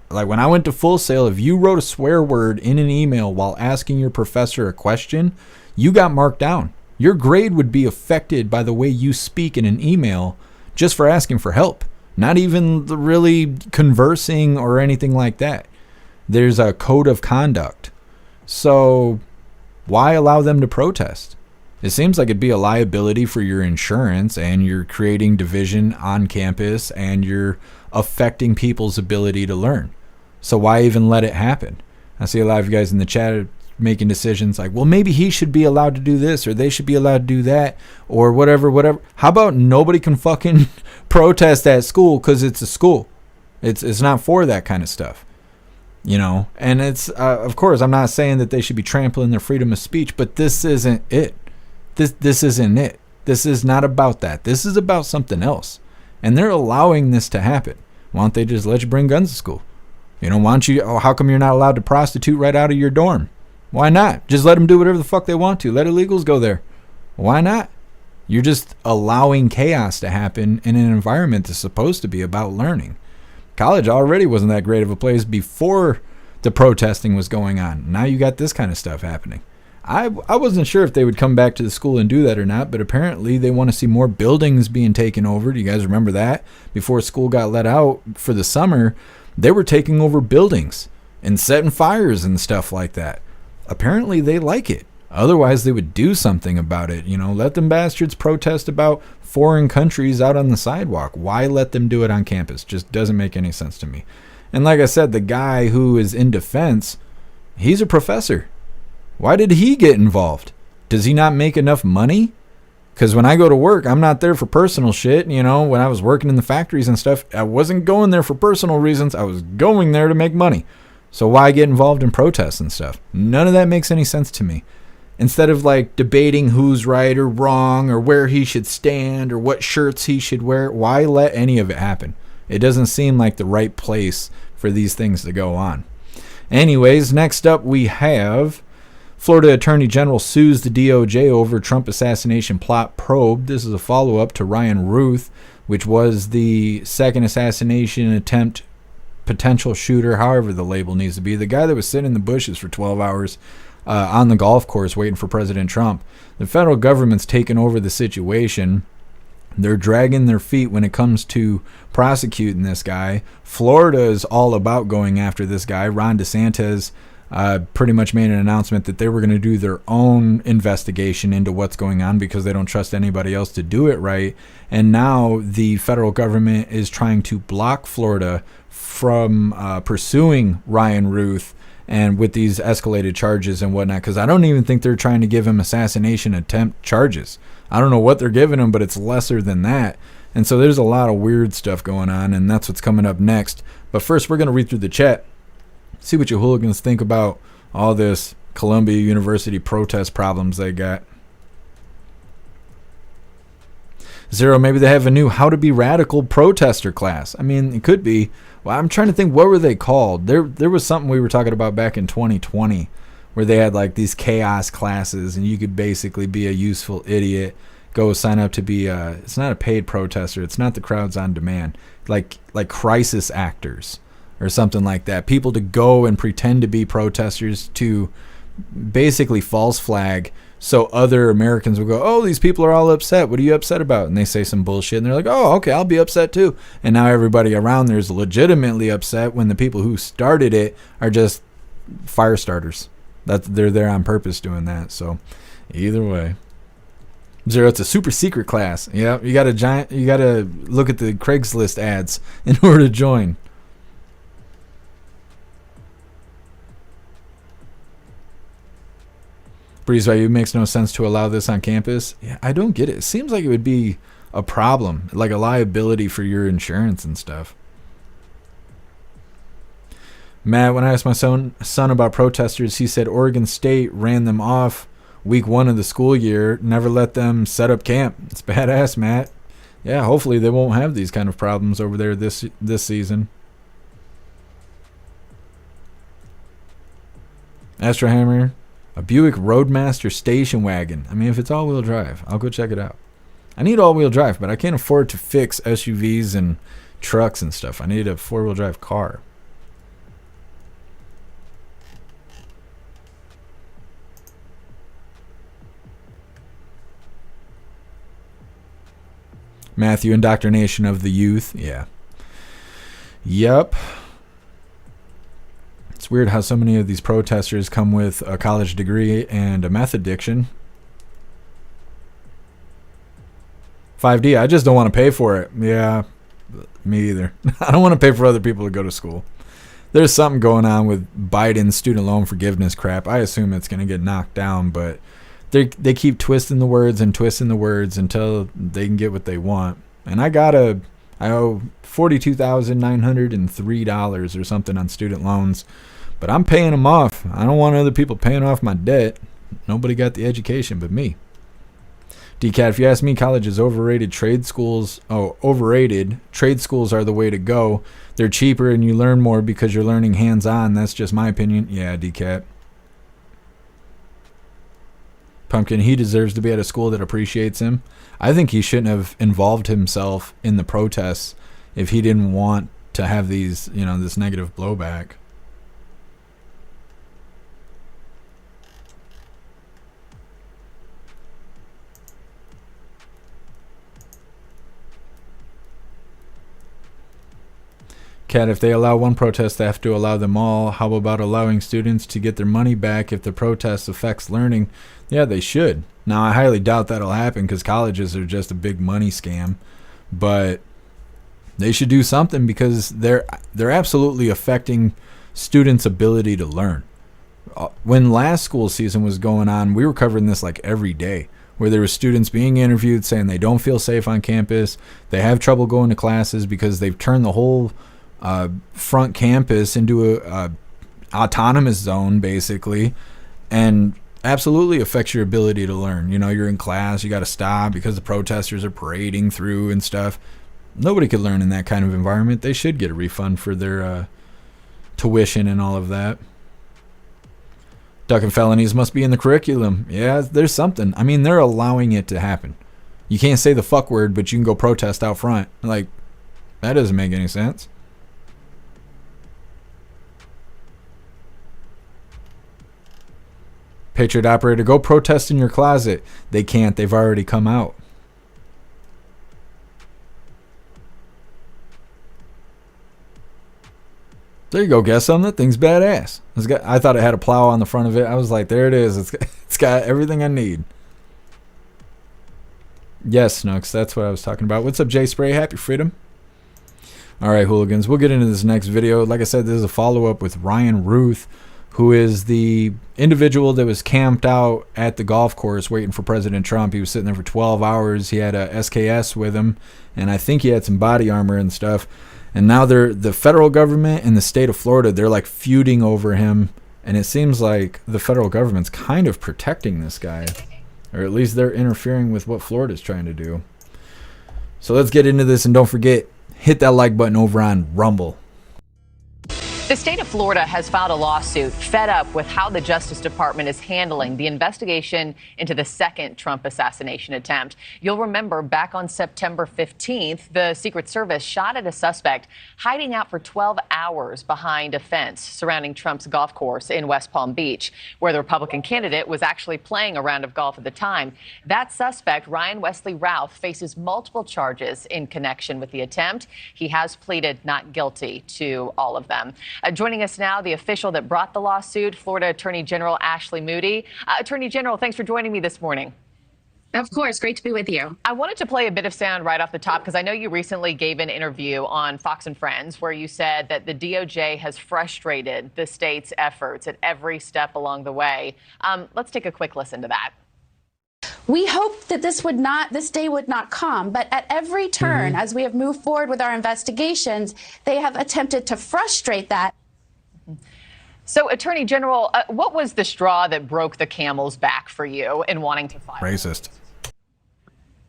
Like when I went to Full Sail, if you wrote a swear word in an email while asking your professor a question, you got marked down. Your grade would be affected by the way you speak in an email just for asking for help. Not even really conversing or anything like that. There's a code of conduct. So why allow them to protest? It seems like it'd be a liability for your insurance, and you're creating division on campus, and you're affecting people's ability to learn. So why even let it happen? I see a lot of you guys in the chat making decisions like, well, maybe he should be allowed to do this, or they should be allowed to do that, or whatever. How about nobody can fucking protest at school because it's a school? It's not for that kind of stuff, you know? And it's, of course, I'm not saying that they should be trampling their freedom of speech, but this isn't it. This isn't it. This is not about that. This is about something else. And they're allowing this to happen. Why don't they just let you bring guns to school? You know, how come you're not allowed to prostitute right out of your dorm? Why not? Just let them do whatever the fuck they want to. Let illegals go there. Why not? You're just allowing chaos to happen in an environment that's supposed to be about learning. College already wasn't that great of a place before the protesting was going on. Now you got this kind of stuff happening. I wasn't sure if they would come back to the school and do that or not, but apparently they want to see more buildings being taken over. Do you guys remember that? Before school got let out for the summer, they were taking over buildings and setting fires and stuff like that. Apparently they like it. Otherwise they would do something about it. You know, let them bastards protest about foreign countries out on the sidewalk. Why let them do it on campus? Just doesn't make any sense to me. And like I said, the guy who is in defense, he's a professor. Why did he get involved? Does he not make enough money? Because when I go to work, I'm not there for personal shit. You know, when I was working in the factories and stuff, I wasn't going there for personal reasons. I was going there to make money. So why get involved in protests and stuff? None of that makes any sense to me. Instead of like debating who's right or wrong or where he should stand or what shirts he should wear, why let any of it happen? It doesn't seem like the right place for these things to go on. Anyways, next up we have Florida Attorney General sues the DOJ over Trump assassination plot probe. This is a follow-up to Ryan Ruth, which was the second assassination attempt potential shooter, however the label needs to be. The guy that was sitting in the bushes for 12 hours on the golf course waiting for President Trump. The federal government's taken over the situation. They're dragging their feet when it comes to prosecuting this guy. Florida is all about going after this guy. Ron DeSantis pretty much made an announcement that they were going to do their own investigation into what's going on because they don't trust anybody else to do it right. And now the federal government is trying to block Florida from pursuing Ryan Ruth and with these escalated charges and whatnot, because I don't even think they're trying to give him assassination attempt charges. I don't know what they're giving him, but it's lesser than that. And so there's a lot of weird stuff going on, and that's what's coming up next. But first, we're going to read through the chat. See what you hooligans think about all this Columbia University protest problems they got. Zero, maybe they have a new How to Be Radical protester class. I mean, it could be. Well, I'm trying to think, what were they called? There was something we were talking about back in 2020 where they had like these chaos classes, and you could basically be a useful idiot, go sign up to be it's not a paid protester. It's not the crowds on demand. Like crisis actors or something like that. People to go and pretend to be protesters to basically false flag, so other Americans will go, oh, these people are all upset. What are you upset about? And they say some bullshit, and they're like, oh, okay, I'll be upset too. And now everybody around there is legitimately upset when the people who started it are just fire starters. They're there on purpose doing that. So either way. Zero, it's a super secret class. Yeah, you gotta look at the Craigslist ads in order to join. Breeze Value, makes no sense to allow this on campus. Yeah, I don't get it. It seems like it would be a problem, like a liability for your insurance and stuff. Matt, when I asked my son about protesters, he said Oregon State ran them off week 1 of the school year, never let them set up camp. It's badass, Matt. Yeah, hopefully they won't have these kind of problems over there this season. Astro Hammer, a Buick Roadmaster station wagon. I mean, if it's all-wheel drive, I'll go check it out. I need all-wheel drive, but I can't afford to fix SUVs and trucks and stuff. I need a 4-wheel drive car. Matthew, indoctrination of the youth. Yeah. Yep. It's weird how so many of these protesters come with a college degree and a meth addiction. 5D, I just don't want to pay for it. Yeah, me either. I don't want to pay for other people to go to school. There's something going on with Biden's student loan forgiveness crap. I assume it's going to get knocked down, but they keep twisting the words until they can get what they want. And I owe $42,903 or something on student loans, but I'm paying them off. I don't want other people paying off my debt. Nobody got the education but me. DCAT, if you ask me, college is overrated. Trade schools, overrated. Trade schools are the way to go. They're cheaper and you learn more because you're learning hands-on. That's just my opinion. Yeah, DCAT. Pumpkin, he deserves to be at a school that appreciates him. I think he shouldn't have involved himself in the protests if he didn't want to have these, this negative blowback. Cat, if they allow one protest, they have to allow them all. How about allowing students to get their money back if the protest affects learning? Yeah, they should. Now, I highly doubt that'll happen because colleges are just a big money scam. But they should do something because they're absolutely affecting students' ability to learn. When last school season was going on, we were covering this like every day, where there were students being interviewed saying they don't feel safe on campus. They have trouble going to classes because they've turned the whole front campus into a autonomous zone, basically, and absolutely affects your ability to learn. You're in class, you got to stop because the protesters are parading through and stuff. Nobody could learn in that kind of environment. They should get a refund for their tuition and all of that. Duck and felonies must be in the curriculum. Yeah, there's something. I mean, they're allowing it to happen. You can't say the fuck word, but you can go protest out front. Like, that doesn't make any sense. Patriot operator, go protest in your closet. They can't. They've already come out. There you go, guess something. That thing's badass. I thought it had a plow on the front of it. I was like, there it is. It's got everything I need. Yes, Snooks, that's what I was talking about. What's up, Jay Spray? Happy freedom. All right, hooligans. We'll get into this next video. Like I said, this is a follow-up with Ryan Ruth, who is the individual that was camped out at the golf course waiting for President Trump. He was sitting there for 12 hours. He had a SKS with him, and I think he had some body armor and stuff. And now the federal government and the state of Florida, they're like feuding over him, and it seems like the federal government's kind of protecting this guy, or at least they're interfering with what Florida's trying to do. So let's get into this, and don't forget, hit that like button over on Rumble. The state of Florida has filed a lawsuit fed up with how the Justice Department is handling the investigation into the second Trump assassination attempt. You'll remember back on September 15th, the Secret Service shot at a suspect hiding out for 12 hours behind a fence surrounding Trump's golf course in West Palm Beach, where the Republican candidate was actually playing a round of golf at the time. That suspect, Ryan Wesley Routh, faces multiple charges in connection with the attempt. He has pleaded not guilty to all of them. Joining us now, the official that brought the lawsuit, Florida Attorney General Ashley Moody. Attorney General, thanks for joining me this morning. Of course. Great to be with you. I wanted to play a bit of sound right off the top because I know you recently gave an interview on Fox and Friends where you said that the DOJ has frustrated the state's efforts at every step along the way. Let's take a quick listen to that. We hoped that this day would not come, but at every turn, as we have moved forward with our investigations, they have attempted to frustrate that. So, Attorney General, what was the straw that broke the camel's back for you in wanting to file? Racist.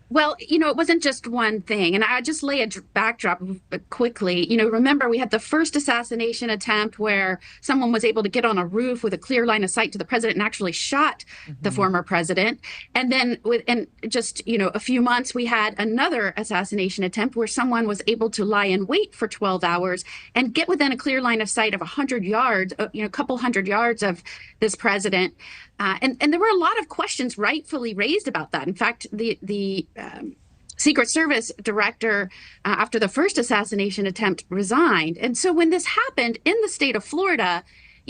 Well, it wasn't just one thing. And I just lay a backdrop quickly. Remember, we had the first assassination attempt where someone was able to get on a roof with a clear line of sight to the president and actually shot the former president. And then within just, a few months, we had another assassination attempt where someone was able to lie in wait for 12 hours and get within a clear line of sight of 100 yards, a couple hundred yards of this president. And there were a lot of questions rightfully raised about that. In fact, the Secret Service director, after the first assassination attempt, resigned. And so when this happened in the state of Florida,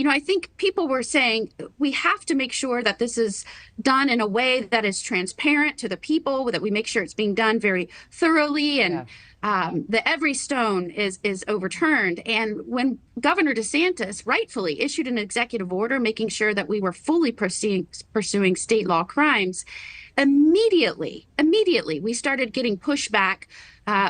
I think people were saying we have to make sure that this is done in a way that is transparent to the people, that we make sure it's being done very thoroughly and that every stone is overturned. And when Governor DeSantis rightfully issued an executive order making sure that we were fully pursuing state law crimes, immediately we started getting pushback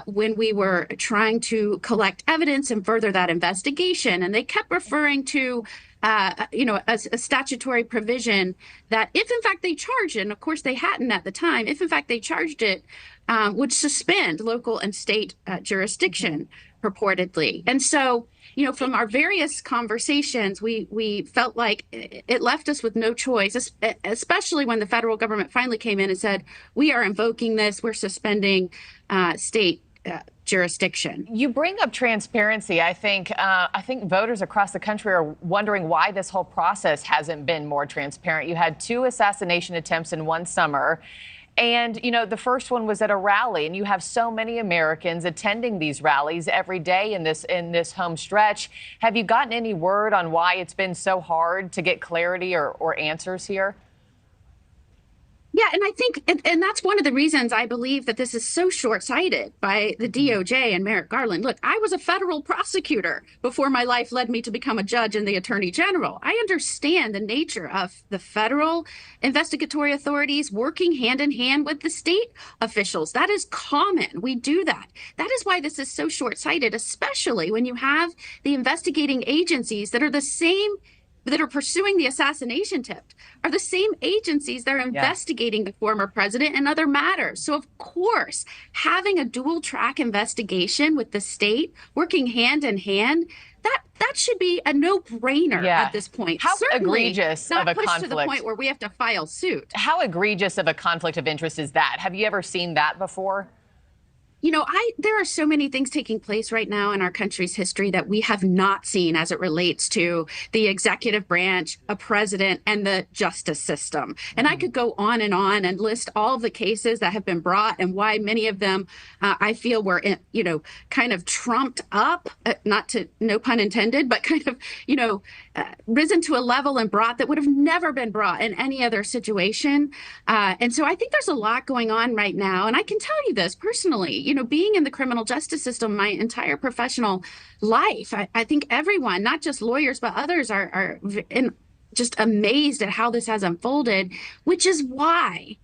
when we were trying to collect evidence and further that investigation. And they kept referring to a statutory provision that if in fact they charged it, and of course they hadn't at the time, if in fact they charged it, would suspend local and state jurisdiction purportedly. And so, from our various conversations, we felt like it left us with no choice, especially when the federal government finally came in and said, we are invoking this, we're suspending state jurisdiction. You bring up transparency. I think voters across the country are wondering why this whole process hasn't been more transparent. You had 2 assassination attempts in one summer. And, the first one was at a rally, and you have so many Americans attending these rallies every day in this home stretch. Have you gotten any word on why it's been so hard to get clarity or answers here? Yeah, and I think, and that's one of the reasons I believe that this is so short-sighted by the DOJ and Merrick Garland. Look, I was a federal prosecutor before my life led me to become a judge and the attorney general. I understand the nature of the federal investigatory authorities working hand in hand with the state officials. That is common. We do that. That is why this is so short-sighted, especially when you have the investigating agencies that are the same that are pursuing the assassination attempt are the same agencies that are investigating the former president and other matters. So, of course, having a dual track investigation with the state working hand in hand, that should be a no-brainer at this point. How Certainly egregious not of a pushed conflict. to the point where we have to file suit. How egregious of a conflict of interest is that? Have you ever seen that before? There are so many things taking place right now in our country's history that we have not seen as it relates to the executive branch, a president, and the justice system. And I could go on and list all of the cases that have been brought and why many of them I feel were, kind of trumped up, no pun intended, but kind of, risen to a level and brought that would have never been brought in any other situation. And so I think there's a lot going on right now. And I can tell you this personally, being in the criminal justice system my entire professional life, I think everyone, not just lawyers, but others are just amazed at how this has unfolded, which is why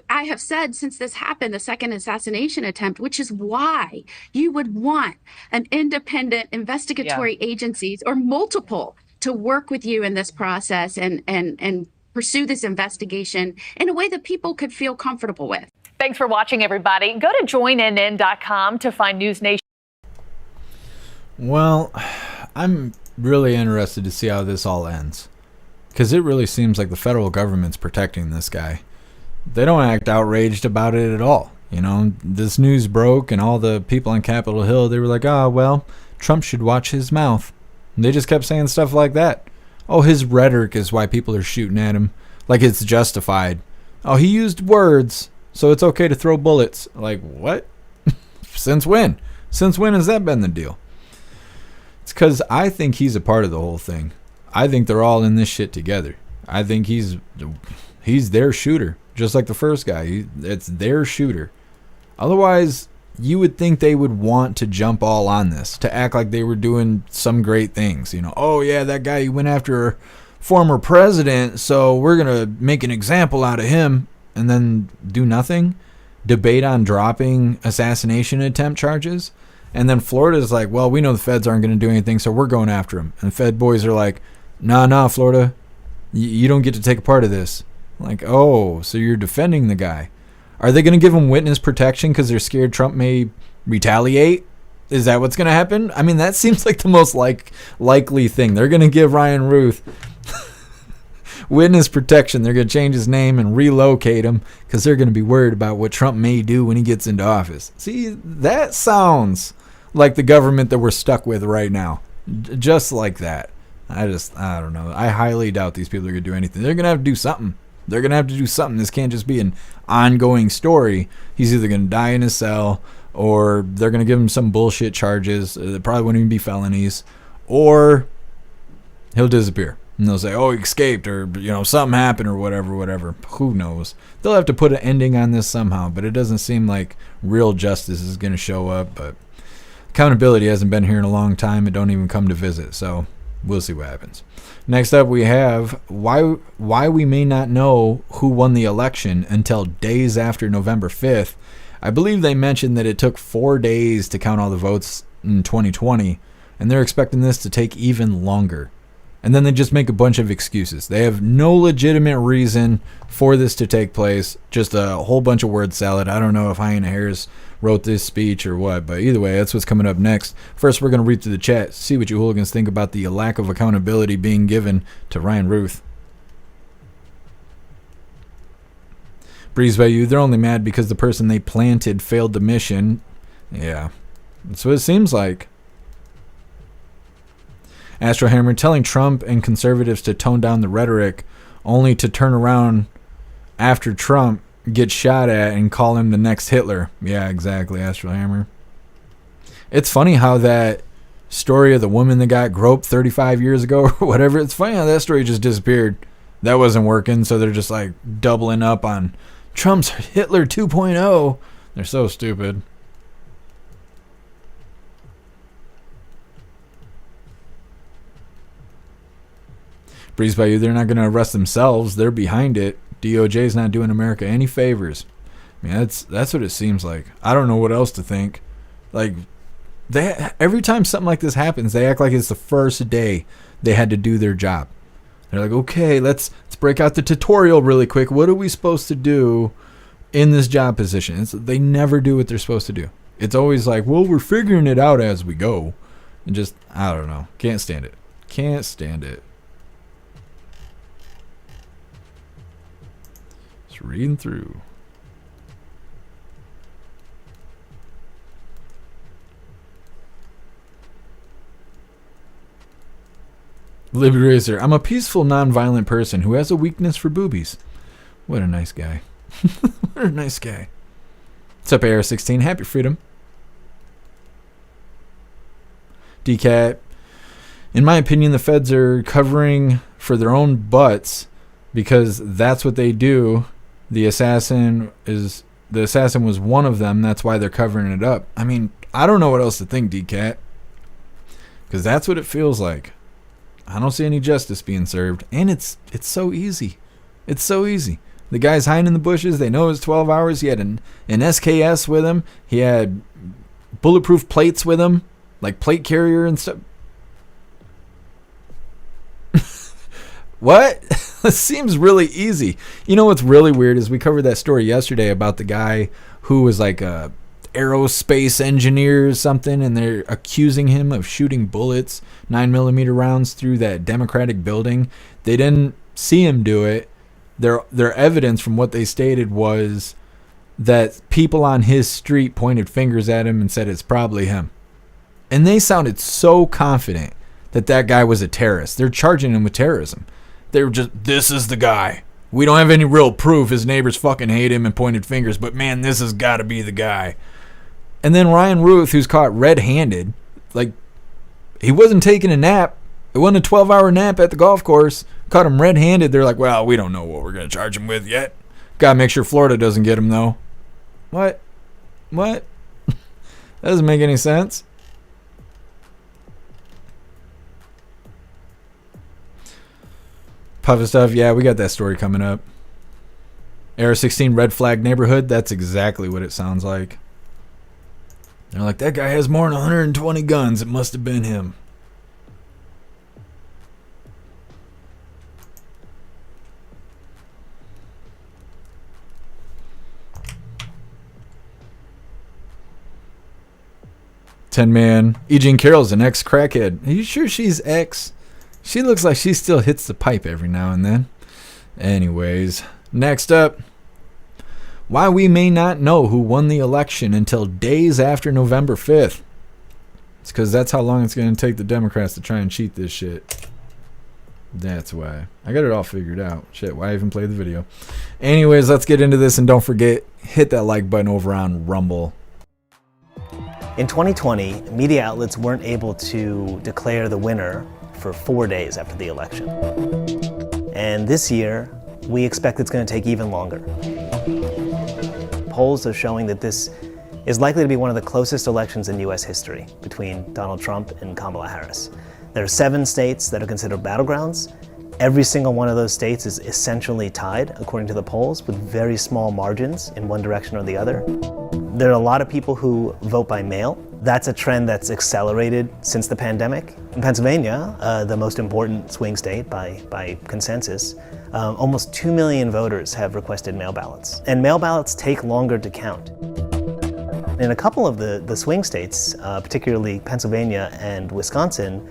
I have said since this happened, the second assassination attempt, which is why you would want an independent investigatory agencies or multiple to work with you in this process and pursue this investigation in a way that people could feel comfortable with. Thanks for watching, everybody. Go to joinnn.com to find News Nation. Well, I'm really interested to see how this all ends. Because it really seems like the federal government's protecting this guy. They don't act outraged about it at all. You know, this news broke and all the people on Capitol Hill, they were like, oh, well, Trump should watch his mouth. And they just kept saying stuff like that. Oh, his rhetoric is why people are shooting at him. Like it's justified. Oh, he used words, so it's okay to throw bullets. Like, what? Since when? Since when has that been the deal? It's because I think he's a part of the whole thing. I think they're all in this shit together. I think he's their shooter, just like the first guy. It's their shooter. Otherwise, you would think they would want to jump all on this, to act like they were doing some great things. You know, oh yeah, that guy, he went after a former president, so we're going to make an example out of him, and then do nothing. Debate on dropping assassination attempt charges. And then Florida's like, well, we know the feds aren't going to do anything, so we're going after him. And Fed boys are like, nah, Florida, you don't get to take a part of this. Like, oh, so you're defending the guy. Are they going to give him witness protection because they're scared Trump may retaliate? Is that what's going to happen? I mean, that seems like the most likely thing. They're going to give Ryan Ruth witness protection. They're going to change his name and relocate him because they're going to be worried about what Trump may do when he gets into office. See, that sounds like the government that we're stuck with right now. Just like that. I don't know. I highly doubt these people are going to do anything. They're going to have to do something. They're going to have to do something. This can't just be an ongoing story. He's either going to die in his cell, or they're going to give him some bullshit charges that probably wouldn't even be felonies, or he'll disappear. And they'll say, oh, he escaped, or, you know, something happened, or whatever. Who knows? They'll have to put an ending on this somehow, but it doesn't seem like real justice is going to show up. But accountability hasn't been here in a long time. It don't even come to visit, so we'll see what happens. Next up, we have why we may not know who won the election until days after November 5th. I believe they mentioned that it took 4 days to count all the votes in 2020, and they're expecting this to take even longer. And then they just make a bunch of excuses. They have no legitimate reason for this to take place. Just a whole bunch of word salad. I don't know if Hyena Harris wrote this speech or what, but either way, that's what's coming up next. First, we're going to read through the chat, see what you hooligans think about the lack of accountability being given to Ryan Ruth. Breeze by you, they're only mad because the person they planted failed the mission. Yeah, that's what it seems like. Astro Hammer telling Trump and conservatives to tone down the rhetoric, only to turn around after Trump gets shot at and call him the next Hitler. Yeah, exactly, Astro Hammer. It's funny how that story of the woman that got groped 35 years ago or whatever, it's funny how that story just disappeared. That wasn't working, so they're just like doubling up on Trump's Hitler 2.0. They're so stupid. Breeze by you, they're not going to arrest themselves. They're behind it. DOJ's not doing America any favors. I mean, that's what it seems like. I don't know what else to think. Like, every time something like this happens, they act like it's the first day they had to do their job. They're like, okay, let's break out the tutorial really quick. What are we supposed to do in this job position? They never do what they're supposed to do. It's always like, well, we're figuring it out as we go. And just, I don't know. Can't stand it. Can't stand it. Just reading through. Libby Racer, I'm a peaceful, non-violent person who has a weakness for boobies. What a nice guy. What a nice guy. What's up, AR16? Happy freedom. DCAT. In my opinion, the feds are covering for their own butts because that's what they do. The assassin was one of them. That's why they're covering it up. I mean, I don't know what else to think, DCAT. Because that's what it feels like. I don't see any justice being served. And it's so easy. It's so easy. The guy's hiding in the bushes. They know it was 12 hours. He had an SKS with him. He had bulletproof plates with him. Like plate carrier and stuff. What? It seems really easy. You know what's really weird is we covered that story yesterday about the guy who was like a aerospace engineer or something, and they're accusing him of shooting bullets, 9mm rounds through that Democratic building. They didn't see him do it. Their evidence from what they stated was that people on his street pointed fingers at him and said it's probably him. And they sounded so confident that that guy was a terrorist. They're charging him with terrorism. They were just, this is the guy. We don't have any real proof. His neighbors fucking hate him and pointed fingers, but man, this has got to be the guy. And then Ryan Ruth, who's caught red-handed, like, he wasn't taking a nap. It wasn't a 12-hour nap at the golf course. Caught him red-handed. They're like, well, we don't know what we're going to charge him with yet. Got to make sure Florida doesn't get him, though. What? That doesn't make any sense. Puff of stuff, yeah, we got that story coming up. Era 16 red flag neighborhood, that's exactly what it sounds like. They're like, that guy has more than 120 guns. It must have been him. Man, E. Jean Carroll's an ex-crackhead. Are you sure she's ex? She looks like she still hits the pipe every now and then. Anyways, next up. Why we may not know who won the election until days after November 5th. It's because that's how long it's going to take the Democrats to try and cheat this shit. That's why. I got it all figured out. Shit, why even play the video? Anyways, let's get into this, and don't forget, hit that like button over on Rumble. In 2020, media outlets weren't able to declare the winner for 4 days after the election. And this year, we expect it's going to take even longer. Polls are showing that this is likely to be one of the closest elections in U.S. history between Donald Trump and Kamala Harris. There are 7 states that are considered battlegrounds. Every single one of those states is essentially tied, according to the polls, with very small margins in one direction or the other. There are a lot of people who vote by mail. That's a trend that's accelerated since the pandemic. In Pennsylvania, the most important swing state by consensus, almost 2 million voters have requested mail ballots. And mail ballots take longer to count. In a couple of the swing states, particularly Pennsylvania and Wisconsin,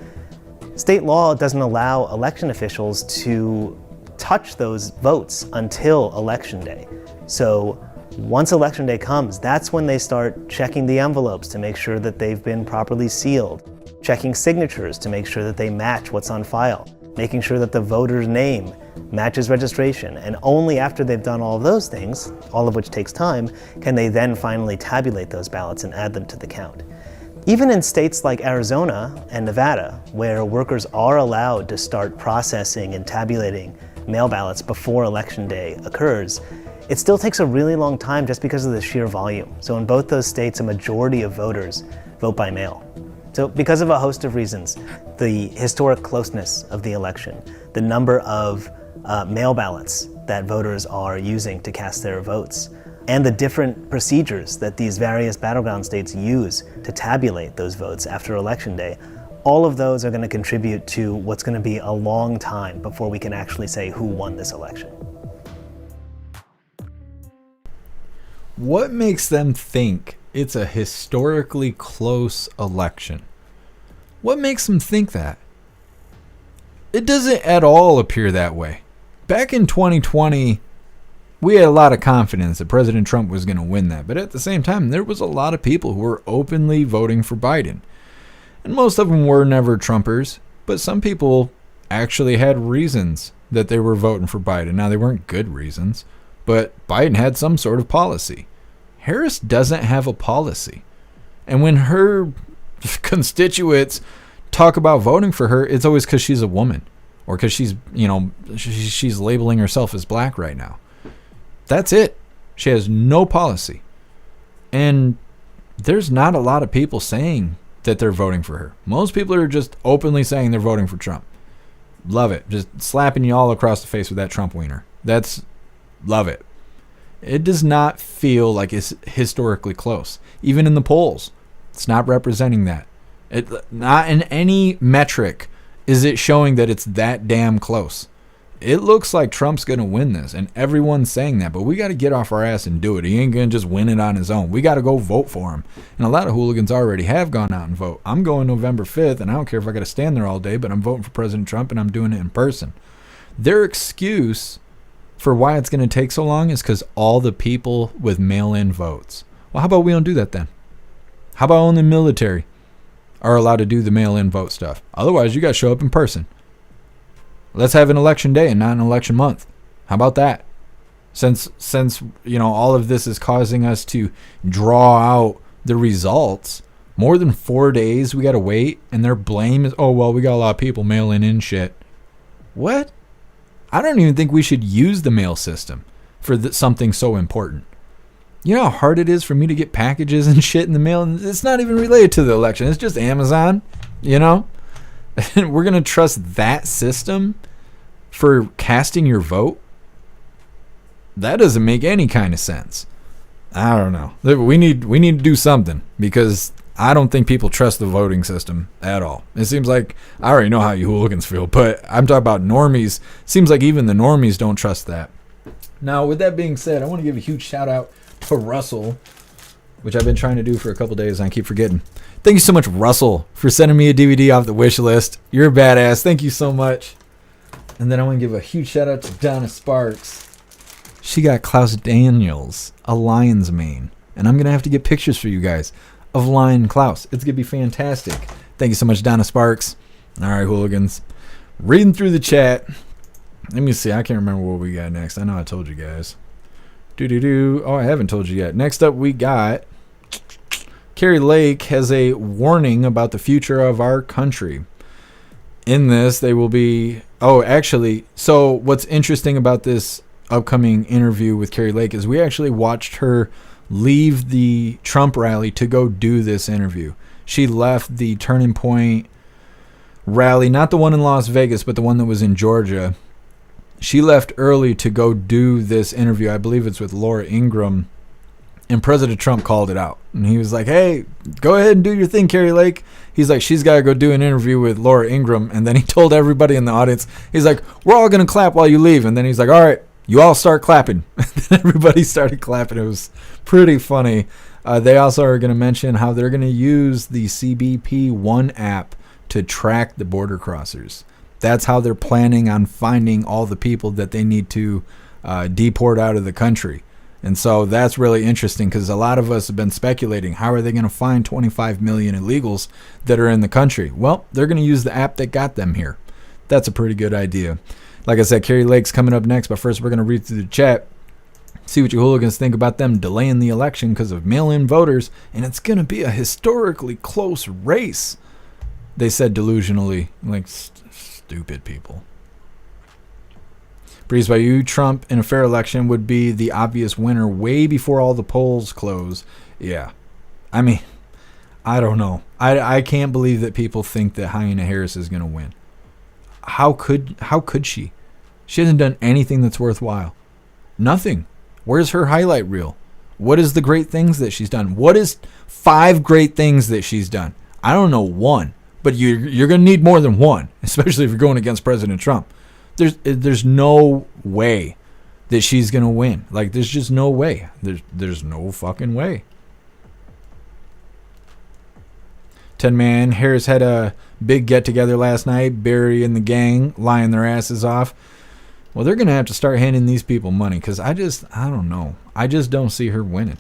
state law doesn't allow election officials to touch those votes until election day. So once election day comes, that's when they start checking the envelopes to make sure that they've been properly sealed, checking signatures to make sure that they match what's on file, making sure that the voter's name matches registration. And only after they've done all of those things, all of which takes time, can they then finally tabulate those ballots and add them to the count. Even in states like Arizona and Nevada, where workers are allowed to start processing and tabulating mail ballots before election day occurs, it still takes a really long time just because of the sheer volume. So in both those states, a majority of voters vote by mail. So because of a host of reasons, the historic closeness of the election, the number of mail ballots that voters are using to cast their votes, and the different procedures that these various battleground states use to tabulate those votes after Election Day, all of those are going to contribute to what's going to be a long time before we can actually say who won this election. What makes them think it's a historically close election? What makes them think that? It doesn't at all appear that way. Back in 2020, we had a lot of confidence that President Trump was going to win that. But at the same time, there was a lot of people who were openly voting for Biden. And most of them were never Trumpers. But some people actually had reasons that they were voting for Biden. Now, they weren't good reasons, but Biden had some sort of policy. Harris doesn't have a policy. And when her constituents talk about voting for her, it's always because she's a woman. Or because she's labeling herself as black right now. That's it. She has no policy. And there's not a lot of people saying that they're voting for her. Most people are just openly saying they're voting for Trump. Love it. Just slapping you all across the face with that Trump wiener. Love it. It does not feel like it's historically close. Even in the polls, it's not representing that. Not in any metric is it showing that it's that damn close. It looks like Trump's going to win this, and everyone's saying that, but we got to get off our ass and do it. He ain't going to just win it on his own. We got to go vote for him. And a lot of hooligans already have gone out and vote. I'm going November 5th, and I don't care if I got to stand there all day, but I'm voting for President Trump, and I'm doing it in person. Their excuse for why it's going to take so long is because all the people with mail-in votes. Well, how about we don't do that then? How about only the military are allowed to do the mail-in vote stuff? Otherwise, you got to show up in person. Let's have an election day and not an election month. How about that? Since all of this is causing us to draw out the results, more than 4 days we got to wait, and their blame is, oh, well, we got a lot of people mailing in shit. What? I don't even think we should use the mail system for something so important. You know how hard it is for me to get packages and shit in the mail? And it's not even related to the election. It's just Amazon, We're going to trust that system for casting your vote? That doesn't make any kind of sense. I don't know. We need to do something, because I don't think people trust the voting system at all. It seems like, I already know how you hooligans feel, but I'm talking about normies. Seems like even the normies don't trust that. Now, with that being said, I want to give a huge shout out to Russell, which I've been trying to do for a couple days and I keep forgetting. Thank you so much, Russell, for sending me a DVD off the wish list. You're a badass. Thank you so much. And then I want to give a huge shout out to Donna Sparks. She got Klaus Daniels, a lion's mane. And I'm going to have to get pictures for you guys of Lion Klaus. It's going to be fantastic. Thank you so much, Donna Sparks. All right, hooligans. Reading through the chat. Let me see. I can't remember what we got next. I know I told you guys. Oh, I haven't told you yet. Next up, we got Kari Lake has a warning about the future of our country. In this, they will be... Oh, actually, so what's interesting about this upcoming interview with Kari Lake is we actually watched her leave the Trump rally to go do this interview. She left the Turning Point rally, not the one in Las Vegas, but the one that was in Georgia. She left early to go do this interview. I believe it's with Laura Ingraham. And President Trump called it out. And he was like, hey, go ahead and do your thing, Kari Lake. He's like, she's got to go do an interview with Laura Ingraham. And then he told everybody in the audience, he's like, we're all going to clap while you leave. And then he's like, all right, you all start clapping. And then everybody started clapping. It was pretty funny. They also are going to mention how they're going to use the CBP One app to track the border crossers. That's how they're planning on finding all the people that they need to deport out of the country. And so that's really interesting, because a lot of us have been speculating, how are they going to find 25 million illegals that are in the country? Well, they're going to use the app that got them here. That's a pretty good idea. Like I said, Kari Lake's coming up next, but first we're going to read through the chat, see what you hooligans think about them delaying the election because of mail-in voters, and it's going to be a historically close race, they said delusionally. Like, stupid people. Breeze by you, Trump in a fair election would be the obvious winner way before all the polls close. Yeah. I mean, I don't know. I can't believe that people think that Hyena Harris is going to win. How could she? She hasn't done anything that's worthwhile. Nothing. Where's her highlight reel? What is the great things that she's done? What is 5 great things that she's done? I don't know one, but you're going to need more than one, especially if you're going against President Trump. There's no way that she's going to win. Like, there's just no way. There's no fucking way. 10-man, Harris had a big get-together last night. Barry and the gang lying their asses off. Well, they're going to have to start handing these people money, because I don't know. I just don't see her winning.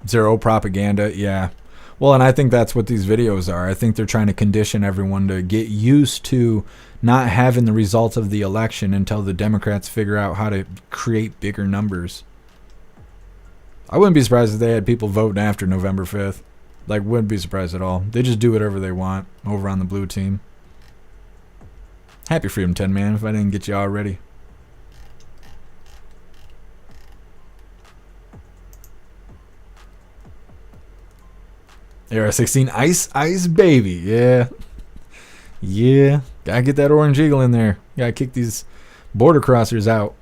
Zero propaganda, yeah. Well, and I think that's what these videos are. I think they're trying to condition everyone to get used to not having the results of the election until the Democrats figure out how to create bigger numbers. I wouldn't be surprised if they had people voting after November 5th. Like, wouldn't be surprised at all. They just do whatever they want over on the blue team. Happy Freedom 10, man, if I didn't get you already. AR-16 Ice Baby. Yeah. Yeah. Gotta get that orange eagle in there. Gotta kick these border crossers out.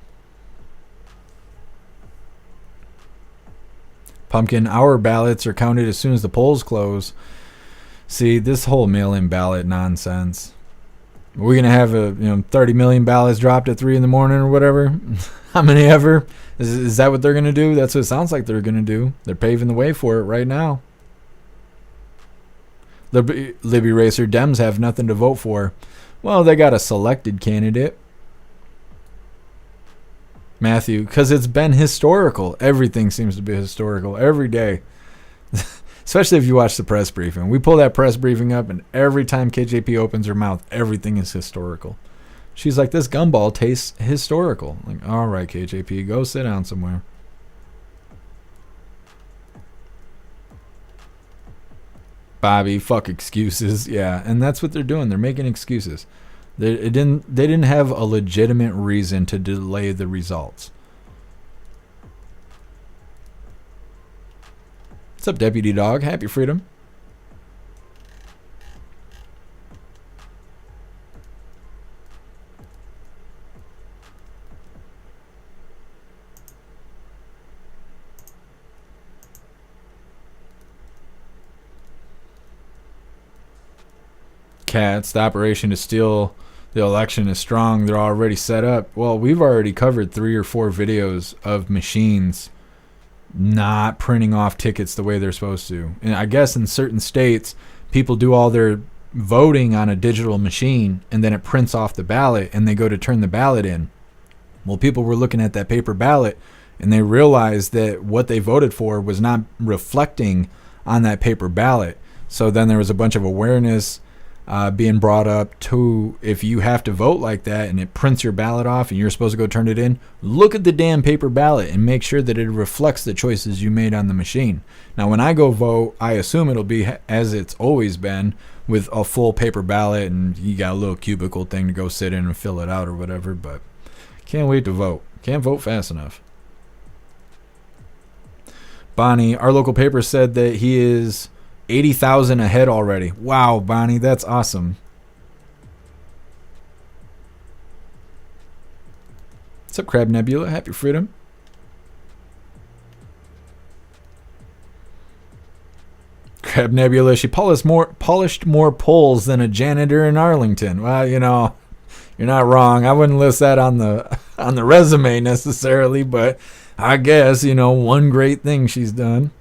Pumpkin, our ballots are counted as soon as the polls close. See, this whole mail-in ballot nonsense. Are we gonna have 30 million ballots dropped at 3 in the morning or whatever? How many ever? Is that what they're gonna do? That's what it sounds like they're gonna do. They're paving the way for it right now. Libby Racer Dems have nothing to vote for. Well, they got a selected candidate. Matthew, because it's been historical. Everything seems to be historical every day. Especially if you watch the press briefing. We pull that press briefing up, and every time KJP opens her mouth, everything is historical. She's like, this gumball tastes historical. Like, all right, KJP, go sit down somewhere. Bobby, fuck excuses. Yeah, and that's what they're doing. They're making excuses. They didn't have a legitimate reason to delay the results. What's up, Deputy Dog? Happy Freedom. Cats, the operation to steal the election is strong. They're already set up. Well, we've already covered 3 or 4 videos of machines not printing off tickets the way they're supposed to. And I guess in certain states, people do all their voting on a digital machine, and then it prints off the ballot, and they go to turn the ballot in. Well, people were looking at that paper ballot, and they realized that what they voted for was not reflecting on that paper ballot. So then there was a bunch of awareness being brought up to, if you have to vote like that and it prints your ballot off and you're supposed to go turn it in, look at the damn paper ballot and make sure that it reflects the choices you made on the machine. Now, when I go vote, I assume it'll be as it's always been, with a full paper ballot, and you got a little cubicle thing to go sit in and fill it out or whatever, but can't wait to vote. Can't vote fast enough. Bonnie, our local paper said that he is 80,000 ahead already. Wow, Bonnie, that's awesome. What's up, Crab Nebula? Happy Freedom. Crab Nebula, she polished more polls than a janitor in Arlington. Well, you're not wrong. I wouldn't list that on the resume necessarily, but I guess, one great thing she's done.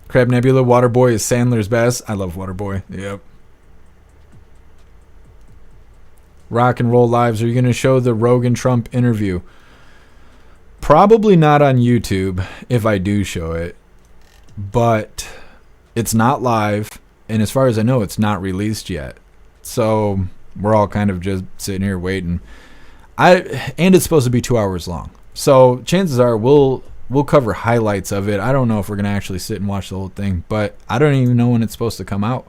Crab Nebula, Waterboy is Sandler's best. I love Waterboy. Yep. Rock and Roll Lives, are you going to show the Rogan-Trump interview? Probably not on YouTube if I do show it. But it's not live. And as far as I know, it's not released yet. So we're all kind of just sitting here waiting. And it's supposed to be 2 hours long. So chances are we'll cover highlights of it. I don't know if we're going to actually sit and watch the whole thing, but I don't even know when it's supposed to come out.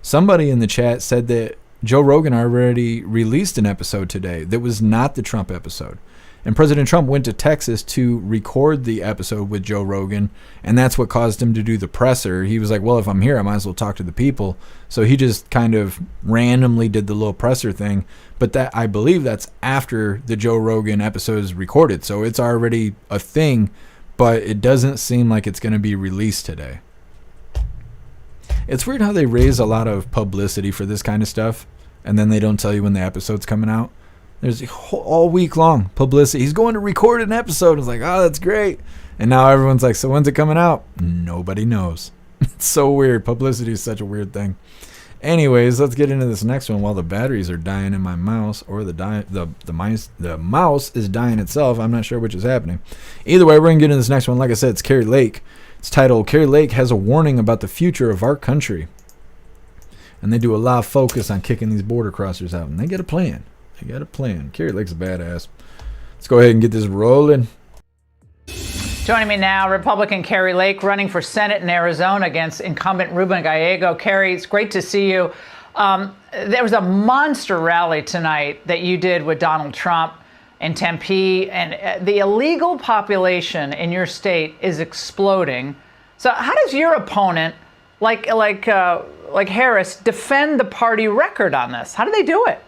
Somebody in the chat said that Joe Rogan already released an episode today that was not the Trump episode. And President Trump went to Texas to record the episode with Joe Rogan, and that's what caused him to do the presser. He was like, well, if I'm here, I might as well talk to the people. So he just kind of randomly did the little presser thing. But that, I believe that's after the Joe Rogan episode is recorded. So it's already a thing, but it doesn't seem like it's going to be released today. It's weird how they raise a lot of publicity for this kind of stuff, and then they don't tell you when the episode's coming out. There's all week long publicity. He's going to record an episode. It's like, oh, that's great. And now everyone's like, so when's it coming out? Nobody knows. It's so weird. Publicity is such a weird thing. Anyways, let's get into this next one while the batteries are dying in my mouse, or the mouse is dying itself. I'm not sure which is happening. Either way, we're going to get into this next one. Like I said, it's Kari Lake. It's titled, Kari Lake has a warning about the future of our country. And they do a lot of focus on kicking these border crossers out. And they got a plan. Kari Lake's a badass. Let's go ahead and get this rolling. Joining me now, Republican Kari Lake, running for Senate in Arizona against incumbent Ruben Gallego. Kari, it's great to see you. There was a monster rally tonight that you did with Donald Trump in Tempe, and the illegal population in your state is exploding. So how does your opponent, like Harris, defend the party record on this? How do they do it?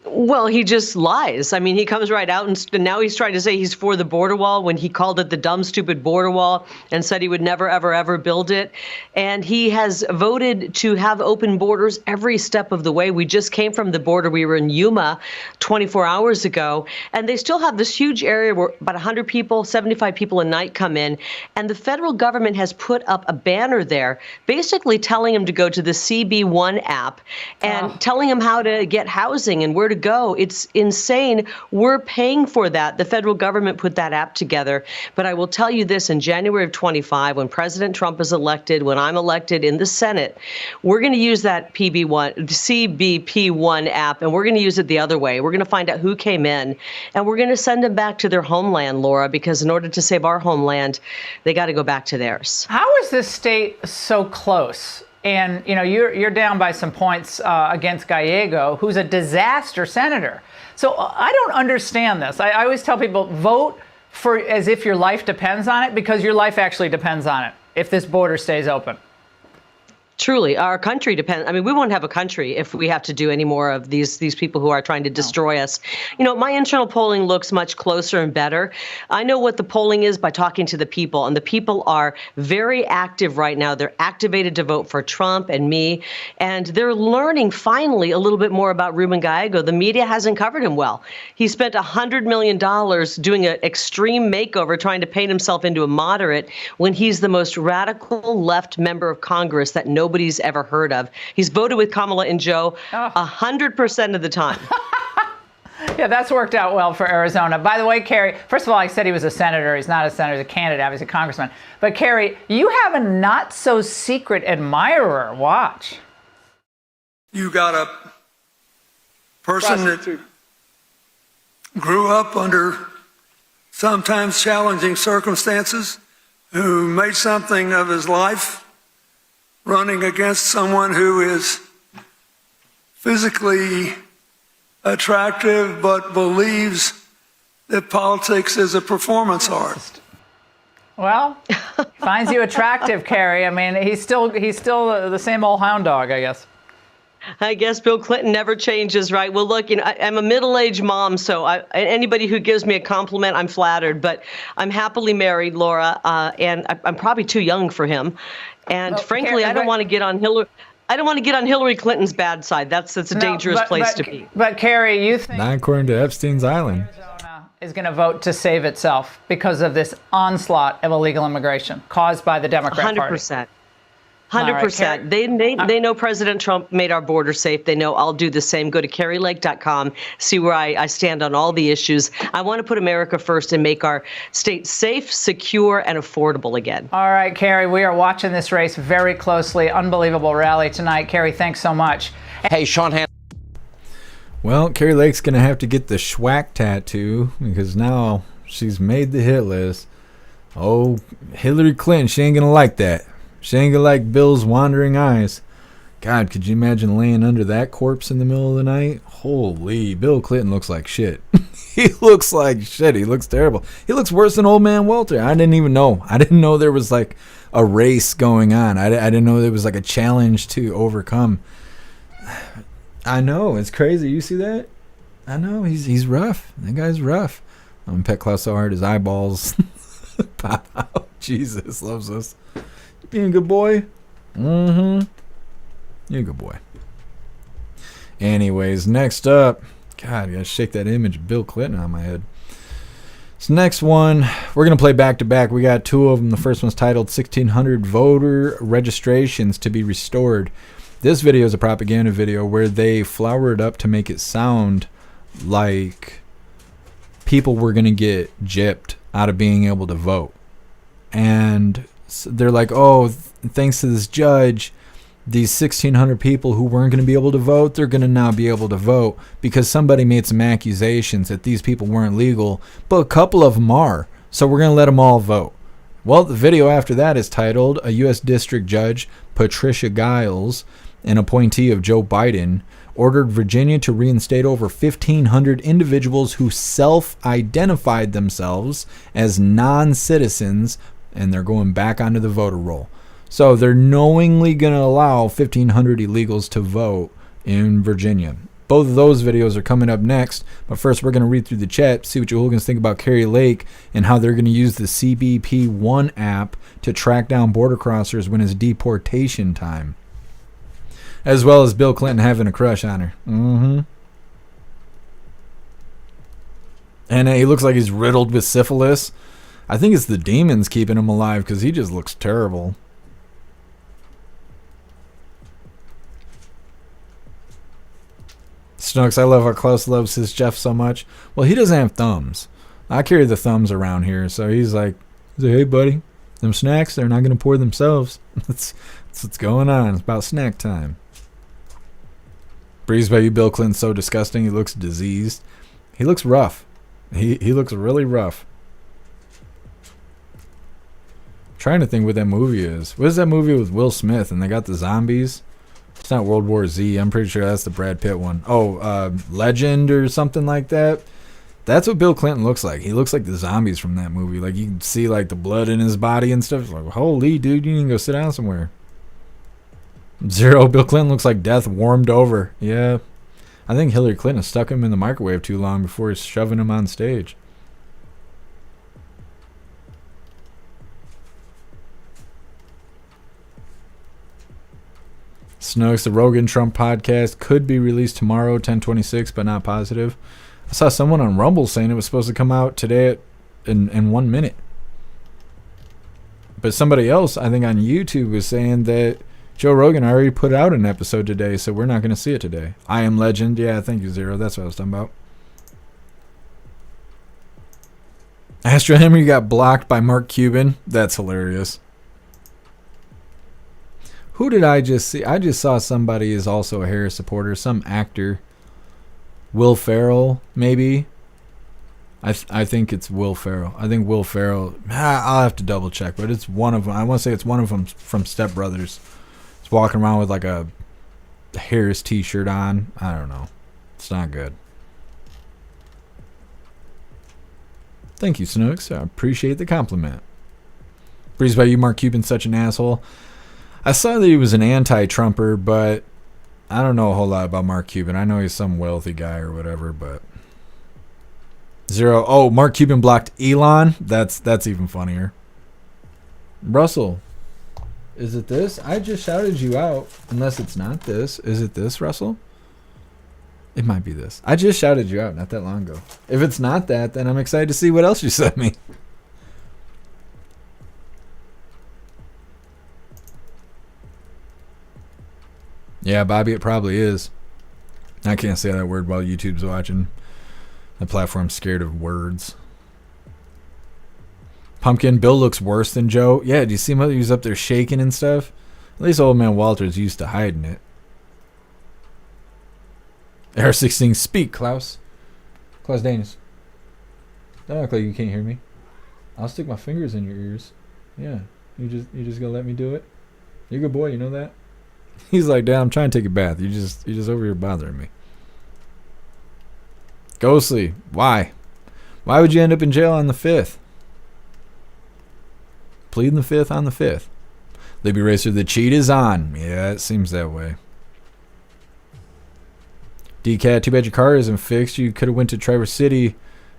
Well, he just lies. I mean, he comes right out and now he's trying to say he's for the border wall when he called it the dumb, stupid border wall and said he would never, ever, ever build it. And he has voted to have open borders every step of the way. We just came from the border. We were in Yuma 24 hours ago, and they still have this huge area where about 100 people, 75 people a night come in. And the federal government has put up a banner there basically telling him to go to the CB1 app and telling him how to get housing and where to go. It's insane. We're paying for that. The federal government put that app together. But I will tell you this, in January of 25, when President Trump is elected, when I'm elected in the Senate, we're going to use that CBP1 app, and we're going to use it the other way. We're going to find out who came in, and we're going to send them back to their homeland, Laura, because in order to save our homeland, they got to go back to theirs. How is this state so close? And, you know, you're down by some points against Gallego, who's a disaster senator. So I don't understand this. I always tell people, vote for as if your life depends on it, because your life actually depends on it if this border stays open. Truly, our country depends. I mean, we won't have a country if we have to do any more of these people who are trying to destroy us. You know, my internal polling looks much closer and better. I know what the polling is by talking to the people, and the people are very active right now. They're activated to vote for Trump and me, and they're learning finally a little bit more about Ruben Gallego. The media hasn't covered him well. He spent $100 million doing an extreme makeover, trying to paint himself into a moderate, when he's the most radical left member of Congress that nobody's ever heard of. He's voted with Kamala and Joe 100% of the time. Yeah, that's worked out well for Arizona. By the way, Kari, first of all, I said he was a senator. He's not a senator. He's a candidate. He's a congressman. But Kari, you have a not-so-secret admirer. Watch. You got a person that grew up under sometimes challenging circumstances, who made something of his life running against someone who is physically attractive but believes that politics is a performance art. Well, finds you attractive, Kari. I mean, he's still the same old hound dog, I guess. I guess Bill Clinton never changes, right? Well, look, you know, I'm a middle-aged mom, so anybody who gives me a compliment, I'm flattered. But I'm happily married, Laura, and I'm probably too young for him. And frankly, I don't want to get on Hillary. I don't want to get on Hillary Clinton's bad side. That's a dangerous place to be. But Kari, you think not according to Epstein's Island Arizona is going to vote to save itself because of this onslaught of illegal immigration caused by the Democrat Party? 100%. 100%. They know President Trump made our border safe. They know I'll do the same. Go to KariLake.com, see where I stand on all the issues. I want to put America first and make our state safe, secure, and affordable again. All right, Kari, we are watching this race very closely. Unbelievable rally tonight. Kari, thanks so much. Hey, Sean Well, Kari Lake's going to have to get the schwack tattoo because now she's made the hit list. Oh, Hillary Clinton, she ain't going to like that. She ain't gonna like Bill's wandering eyes. God, could you imagine laying under that corpse in the middle of the night? Holy, Bill Clinton looks like shit. He looks like shit. He looks terrible. He looks worse than old man Walter. I didn't even know. I didn't know there was like a race going on. I didn't know there was like a challenge to overcome. I know, it's crazy. You see that? I know, he's rough. That guy's rough. Pet Klaus so hard his eyeballs pop out. Jesus loves us. Being a good boy. You're a good boy. Anyways, next up. God, I gotta shake that image of Bill Clinton on my head. This next one, we're gonna play back to back. We got two of them. The first one's titled 1600 Voter Registrations to be Restored. This video is a propaganda video where they flowered up to make it sound like people were gonna get gypped out of being able to vote. And they're like, oh, thanks to this judge, these 1,600 people who weren't going to be able to vote, they're going to now be able to vote because somebody made some accusations that these people weren't legal, but a couple of them are, so we're going to let them all vote. Well, the video after that is titled, a U.S. District Judge, Patricia Giles, an appointee of Joe Biden, ordered Virginia to reinstate over 1,500 individuals who self-identified themselves as non-citizens, and they're going back onto the voter roll. So they're knowingly going to allow 1,500 illegals to vote in Virginia. Both of those videos are coming up next. But first, we're going to read through the chat, see what you hooligans think about Kari Lake and how they're going to use the CBP One app to track down border crossers when it's deportation time. As well as Bill Clinton having a crush on her. And he looks like he's riddled with syphilis. I think it's the demons keeping him alive because he just looks terrible. Snooks, I love how Klaus loves his Jeff so much. Well, he doesn't have thumbs. I carry the thumbs around here, so he's like, hey, buddy, them snacks, they're not going to pour themselves. That's what's going on. It's about snack time. Breeze by you, Bill Clinton's so disgusting. He looks diseased. He looks rough. He looks really rough. Trying to think what that movie is. What is that movie with Will Smith and they got the zombies? It's not World War Z. I'm pretty sure that's the Brad Pitt one. Oh, Legend or something like that. That's what Bill Clinton looks like. He looks like the zombies from that movie. Like you can see like the blood in his body and stuff. It's like, holy dude, you need to go sit down somewhere. Zero, Bill Clinton looks like death warmed over. Yeah. I think Hillary Clinton stuck him in the microwave too long before shoving him on stage. Snooks, the Rogan Trump podcast could be released tomorrow, 10/26, but not positive. I saw someone on Rumble saying it was supposed to come out today in 1 minute. But somebody else, I think on YouTube, was saying that Joe Rogan already put out an episode today, so we're not going to see it today. I Am Legend. Yeah, thank you, Zero. That's what I was talking about. Astro Henry got blocked by Mark Cuban. That's hilarious. Who did I just see? I just saw somebody is also a Harris supporter. Some actor. Will Ferrell, maybe. I think it's Will Ferrell. I think Will Ferrell. I'll have to double check, but it's one of them. I want to say it's one of them from Step Brothers. He's walking around with like a Harris t-shirt on. I don't know. It's not good. Thank you, Snooks. I appreciate the compliment. Breeze by you, Mark Cuban's such an asshole. I saw that he was an anti-Trumper, but I don't know a whole lot about Mark Cuban. I know he's some wealthy guy or whatever, but... Zero. Oh, Mark Cuban blocked Elon? That's even funnier. Russell, is it this? I just shouted you out. Unless it's not this. Is it this, Russell? It might be this. I just shouted you out not that long ago. If it's not that, then I'm excited to see what else you sent me. Yeah, Bobby, it probably is. I can't say that word while YouTube's watching. The platform's scared of words. Pumpkin, Bill looks worse than Joe. Yeah, do you see him? He was up there shaking and stuff. At least old man Walter's used to hiding it. R16, speak, Klaus. Klaus Danis. Don't act like you can't hear me. I'll stick my fingers in your ears. Yeah, you just gonna let me do it? You're a good boy, you know that? He's like, Dad, I'm trying to take a bath. You just over here bothering me. Ghostly, why? Why would you end up in jail on the 5th? Pleading the 5th on the 5th. Libby Racer, the cheat is on. Yeah, it seems that way. DCAT, too bad your car isn't fixed. You could have went to Traverse City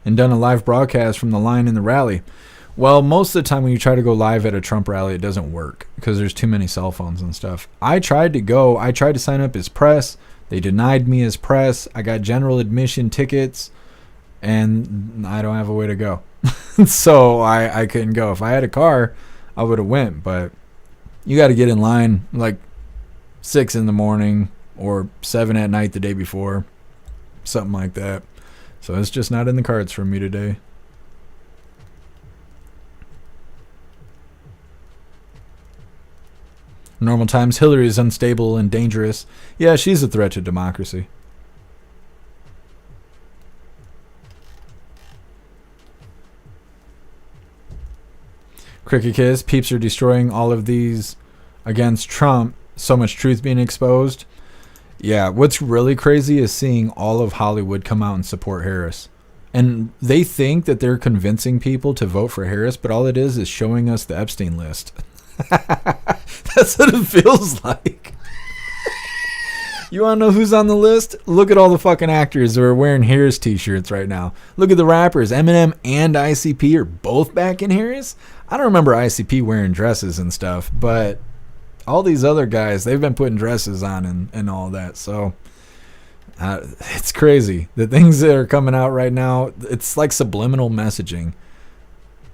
and done a live broadcast from the line in the rally. Well, most of the time when you try to go live at a Trump rally, it doesn't work because there's too many cell phones and stuff. I tried to go. I tried to sign up as press. They denied me as press. I got general admission tickets, and I don't have a way to go. So I couldn't go. If I had a car, I would have went. But you got to get in line like 6 in the morning or 7 at night the day before, something like that. So it's just not in the cards for me today. Normal times, Hillary is unstable and dangerous. Yeah, she's a threat to democracy. Cricket Kids, peeps are destroying all of these against Trump. So much truth being exposed. Yeah, what's really crazy is seeing all of Hollywood come out and support Harris. And they think that they're convincing people to vote for Harris, but all it is showing us the Epstein list. That's what it feels like. You want to know who's on the list? Look at all the fucking actors who are wearing Harris t-shirts right now. Look at the rappers. Eminem and ICP are both back in Harris. I don't remember ICP wearing dresses and stuff, but all these other guys, they've been putting dresses on and all that. So it's crazy. The things that are coming out right now, it's like subliminal messaging.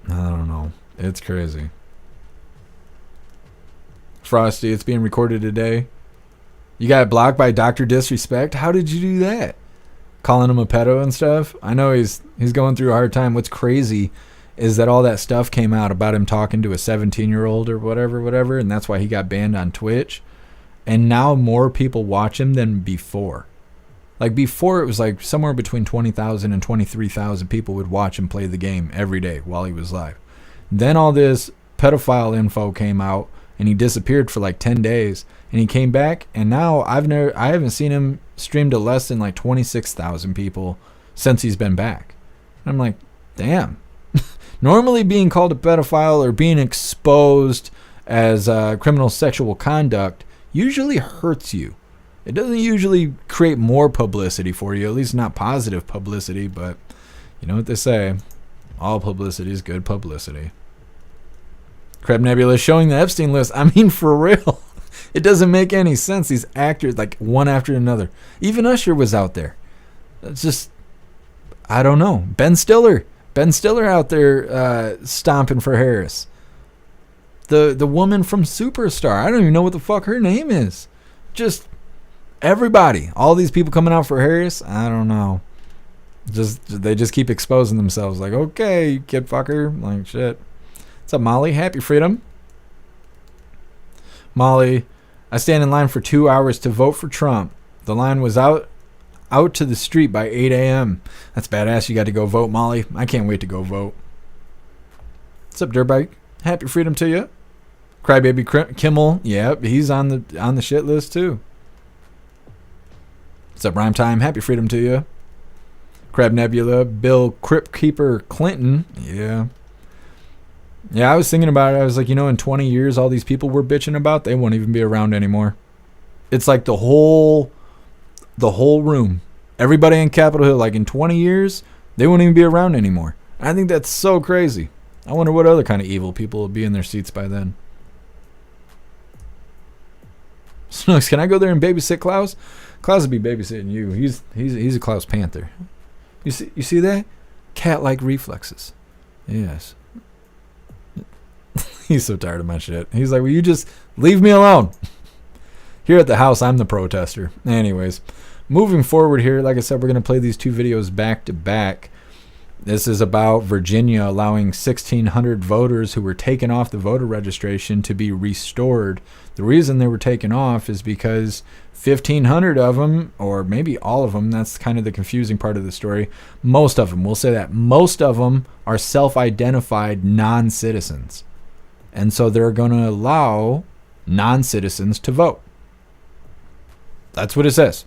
I don't know. It's crazy. Frosty, it's being recorded today. You got blocked by Dr. Disrespect? How did you do that? Calling him a pedo and stuff? I know he's going through a hard time. What's crazy is that all that stuff came out about him talking to a 17-year-old or whatever, and that's why he got banned on Twitch. And now more people watch him than before. Like before, it was like somewhere between 20,000 and 23,000 people would watch him play the game every day while he was live. Then all this pedophile info came out, and he disappeared for like 10 days, and he came back, and now I haven't seen him stream to less than like 26,000 people since he's been back. And I'm like, damn. Normally being called a pedophile or being exposed as criminal sexual conduct usually hurts you. It doesn't usually create more publicity for you, at least not positive publicity, but you know what they say, all publicity is good publicity. Crab Nebula showing the Epstein list. I mean, for real. It doesn't make any sense. These actors, like one after another. Even Usher was out there. It's just, I don't know. Ben Stiller out there stomping for Harris. The woman from Superstar. I don't even know what the fuck her name is. Just everybody. All these people coming out for Harris. I don't know. They just keep exposing themselves. Like, okay, you kid fucker. Like, shit. What's up, Molly? Happy freedom. Molly, I stand in line for 2 hours to vote for Trump. The line was out to the street by 8 a.m. That's badass. You got to go vote, Molly. I can't wait to go vote. What's up, Dirtbike? Happy freedom to you. Crybaby Kimmel. Yep, he's on the shit list too. What's up, Rhyme Time? Happy freedom to you. Crab Nebula. Bill Crypt Keeper Clinton. Yeah. Yeah, I was thinking about it. I was like, in 20 years, all these people we're bitching about, they won't even be around anymore. It's like the whole room. Everybody in Capitol Hill, like in 20 years, they won't even be around anymore. I think that's so crazy. I wonder what other kind of evil people will be in their seats by then. Snooks, can I go there and babysit Klaus? Klaus will be babysitting you. He's a Klaus Panther. You see that? Cat-like reflexes. Yes. He's so tired of my shit. He's like, will you just leave me alone? Here at the house, I'm the protester. Anyways, moving forward here, like I said, we're going to play these two videos back to back. This is about Virginia allowing 1,600 voters who were taken off the voter registration to be restored. The reason they were taken off is because 1,500 of them, or maybe all of them, that's kind of the confusing part of the story. Most of them, we'll say that. Most of them are self-identified non-citizens. And so they're going to allow non-citizens to vote. That's what it says.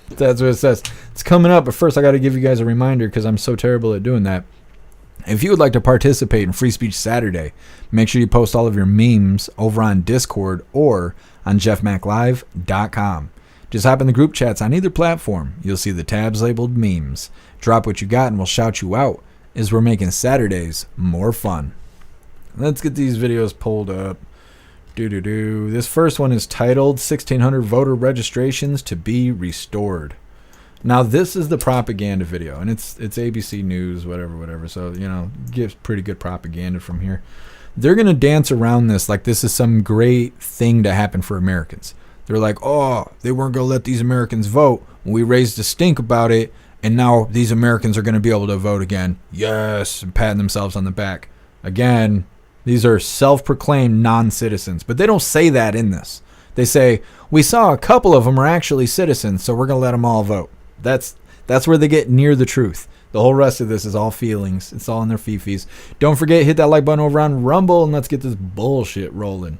That's what it says. It's coming up, but first I got to give you guys a reminder because I'm so terrible at doing that. If you would like to participate in Free Speech Saturday, make sure you post all of your memes over on Discord or on jeffmaclive.com. Just hop in the group chats on either platform. You'll see the tabs labeled memes. Drop what you got and we'll shout you out as we're making Saturdays more fun. Let's get these videos pulled up. This first one is titled 1,600 Voter Registrations to be Restored. Now, this is the propaganda video, and it's ABC News, whatever. So, gives pretty good propaganda from here. They're going to dance around this like this is some great thing to happen for Americans. They're like, oh, they weren't going to let these Americans vote. We raised a stink about it, and now these Americans are going to be able to vote again. Yes, and patting themselves on the back. Again, these are self-proclaimed non-citizens, but they don't say that in this. They say, we saw a couple of them are actually citizens, so we're going to let them all vote. That's where they get near the truth. The whole rest of this is all feelings. It's all in their fifis. Don't forget, hit that like button over on Rumble, and let's get this bullshit rolling.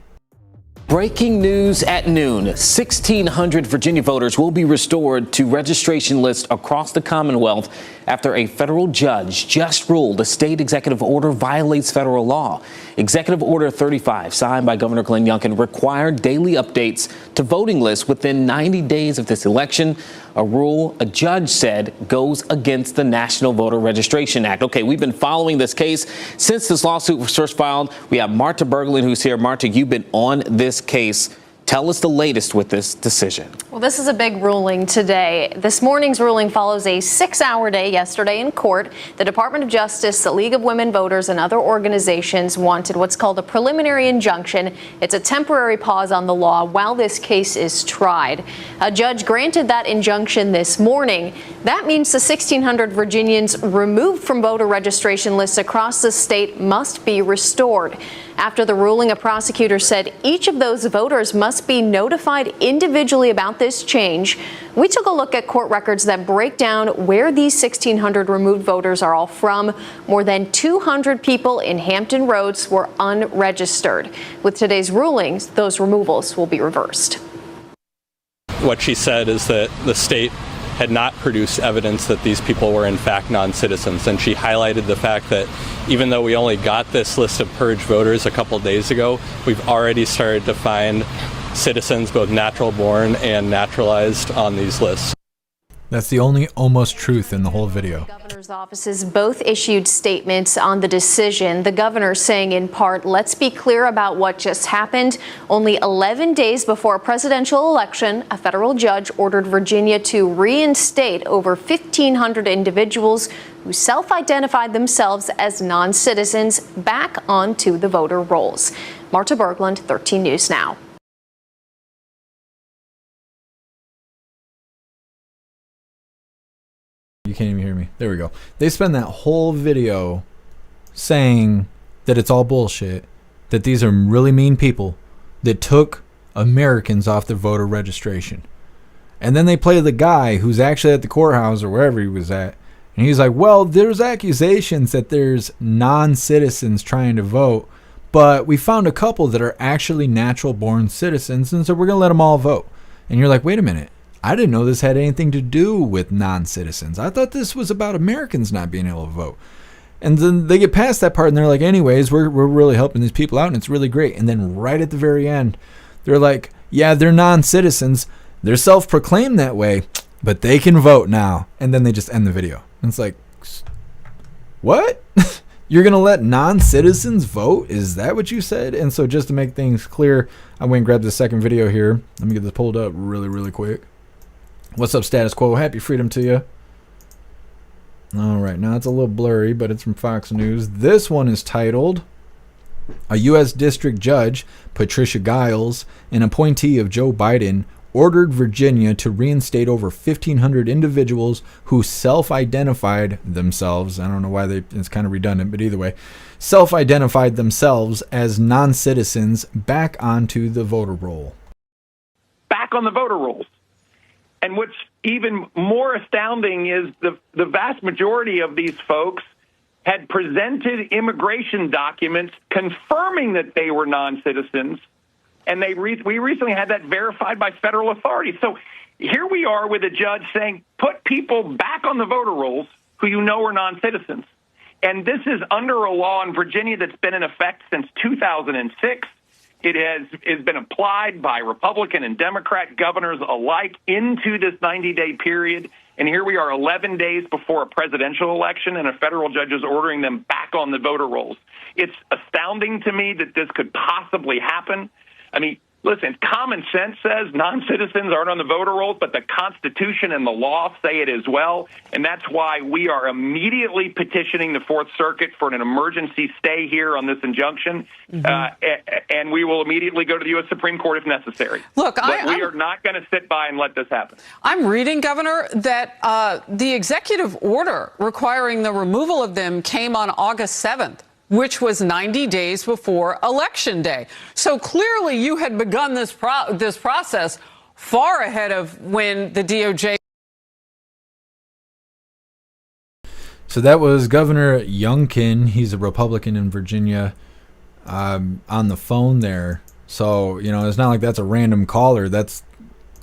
Breaking news at noon. 1,600 Virginia voters will be restored to registration lists across the Commonwealth after a federal judge just ruled a state executive order violates federal law. Executive Order 35, signed by Governor Glenn Youngkin, required daily updates to voting lists within 90 days of this election, a rule a judge said goes against the National Voter Registration Act. Okay, we've been following this case since this lawsuit was first filed. We have Marta Berglund, who's here. Marta, you've been on this case. Tell us the latest with this decision. Well, this is a big ruling today. This morning's ruling follows a 6-hour day yesterday in court. The Department of Justice, the League of Women Voters, and other organizations wanted what's called a preliminary injunction. It's a temporary pause on the law while this case is tried. A judge granted that injunction this morning. That means the 1,600 Virginians removed from voter registration lists across the state must be restored. After the ruling, a prosecutor said each of those voters must be notified individually about this change. We took a look at court records that break down where these 1,600 removed voters are all from. More than 200 people in Hampton Roads were unregistered. With today's rulings, those removals will be reversed. What she said is that the state had not produced evidence that these people were in fact non-citizens, and she highlighted the fact that even though we only got this list of purge voters a couple days ago, we've already started to find citizens, both natural born and naturalized, on these lists. That's the only almost truth in the whole video. Governor's offices both issued statements on the decision. The governor saying in part, let's be clear about what just happened. Only 11 days before a presidential election, a federal judge ordered Virginia to reinstate over 1,500 individuals who self-identified themselves as non-citizens back onto the voter rolls. Marta Berglund, 13 News Now. You can't even hear me. There we go. They spend that whole video saying that it's all bullshit, that these are really mean people that took Americans off the voter registration. And then they play the guy who's actually at the courthouse or wherever he was at. And he's like, well, there's accusations that there's non-citizens trying to vote, but we found a couple that are actually natural-born citizens, and so we're going to let them all vote. And you're like, wait a minute. I didn't know this had anything to do with non-citizens. I thought this was about Americans not being able to vote. And then they get past that part and they're like, anyways, we're really helping these people out and it's really great. And then right at the very end, they're like, yeah, they're non-citizens. They're self-proclaimed that way, but they can vote now. And then they just end the video. And it's like, what? You're going to let non-citizens vote? Is that what you said? And so just to make things clear, I went and grabbed the second video here. Let me get this pulled up really, really quick. What's up, Status Quo? Happy freedom to you. All right, now it's a little blurry, but it's from Fox News. This one is titled, A U.S. District Judge, Patricia Giles, an appointee of Joe Biden, ordered Virginia to reinstate over 1,500 individuals who self-identified themselves. I don't know why it's kind of redundant, but either way, self-identified themselves as non-citizens back onto the voter roll. Back on the voter rolls. And what's even more astounding is the vast majority of these folks had presented immigration documents confirming that they were non-citizens, and we recently had that verified by federal authorities. So here we are with a judge saying, put people back on the voter rolls who you know are non-citizens. And this is under a law in Virginia that's been in effect since 2006. It has been applied by Republican and Democrat governors alike into this 90-day period. And here we are 11 days before a presidential election, and a federal judge is ordering them back on the voter rolls. It's astounding to me that this could possibly happen. I mean, listen, common sense says non-citizens aren't on the voter rolls, but the Constitution and the law say it as well. And that's why we are immediately petitioning the Fourth Circuit for an emergency stay here on this injunction. And we will immediately go to the U.S. Supreme Court if necessary. Look, we are not going to sit by and let this happen. I'm reading, Governor, that the executive order requiring the removal of them came on August 7th. Which was 90 days before Election Day. So clearly you had begun this process far ahead of when the DOJ. So that was Governor Youngkin. He's a Republican in Virginia, on the phone there. So, it's not like that's a random caller. That's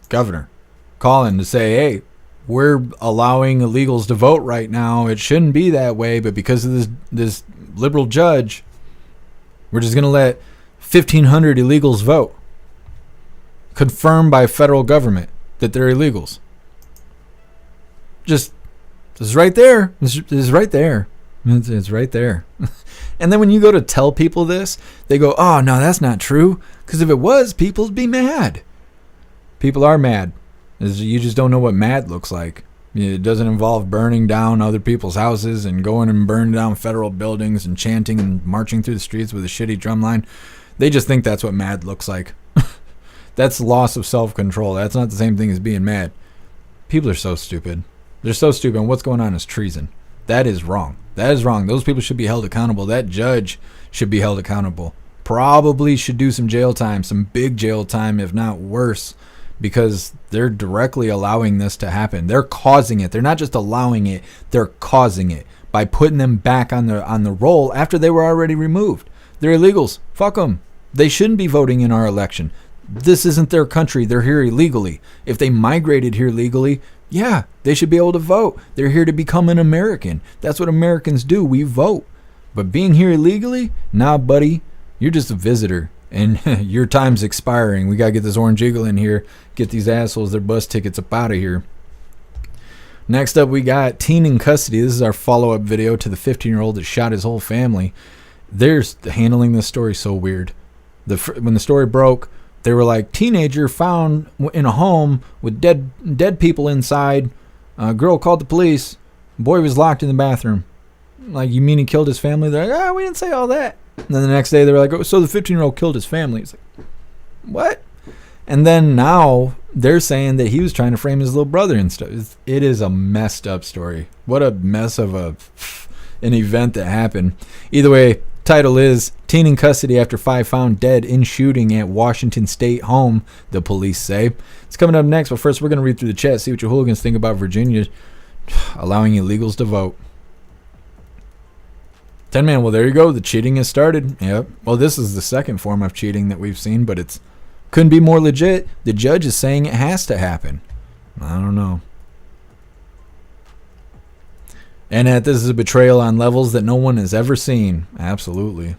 Governor calling to say, hey, we're allowing illegals to vote right now. It shouldn't be that way, but because of this liberal judge, we're just going to let 1,500 illegals vote. Confirmed by federal government that they're illegals. Just, it's right there. It's right there. It's right there. And then when you go to tell people this, they go, oh, no, that's not true. Because if it was, people'd be mad. People are mad. You just don't know what mad looks like. It doesn't involve burning down other people's houses and going and burning down federal buildings and chanting and marching through the streets with a shitty drum line. They just think that's what mad looks like. That's loss of self-control. That's not the same thing as being mad. People are so stupid. They're so stupid. And what's going on is treason. That is wrong. That is wrong. Those people should be held accountable. That judge should be held accountable. Probably should do some jail time, some big jail time, if not worse, because they're directly allowing this to happen. They're causing it. They're not just allowing it. They're causing it by putting them back on the roll after they were already removed. They're illegals. Fuck them. They shouldn't be voting in our election. This isn't their country. They're here illegally. If they migrated here legally, yeah, they should be able to vote. They're here to become an American. That's what Americans do. We vote. But being here illegally, nah, buddy, you're just a visitor. And your time's expiring. We got to get this orange eagle in here. Get these assholes their bus tickets up out of here. Next up, we got teen in custody. This is our follow-up video to the 15-year-old that shot his whole family. They're handling this story so weird. When the story broke, they were like, teenager found in a home with dead people inside. A girl called the police. Boy was locked in the bathroom. Like, you mean he killed his family? They're like, we didn't say all that. And then the next day they were like, oh, so the 15-year-old killed his family. It's like, what? And then now they're saying that he was trying to frame his little brother and stuff. It is a messed up story. What a mess of an event that happened. Either way, title is Teen in Custody After 5 Found Dead in Shooting at Washington State Home, the police say. It's coming up next, but first we're going to read through the chat, see what your hooligans think about Virginia allowing illegals to vote. 10-man, well, there you go. The cheating has started. Yep. Well, this is the second form of cheating that we've seen, but it's couldn't be more legit. The judge is saying it has to happen. I don't know. And that this is a betrayal on levels that no one has ever seen. Absolutely.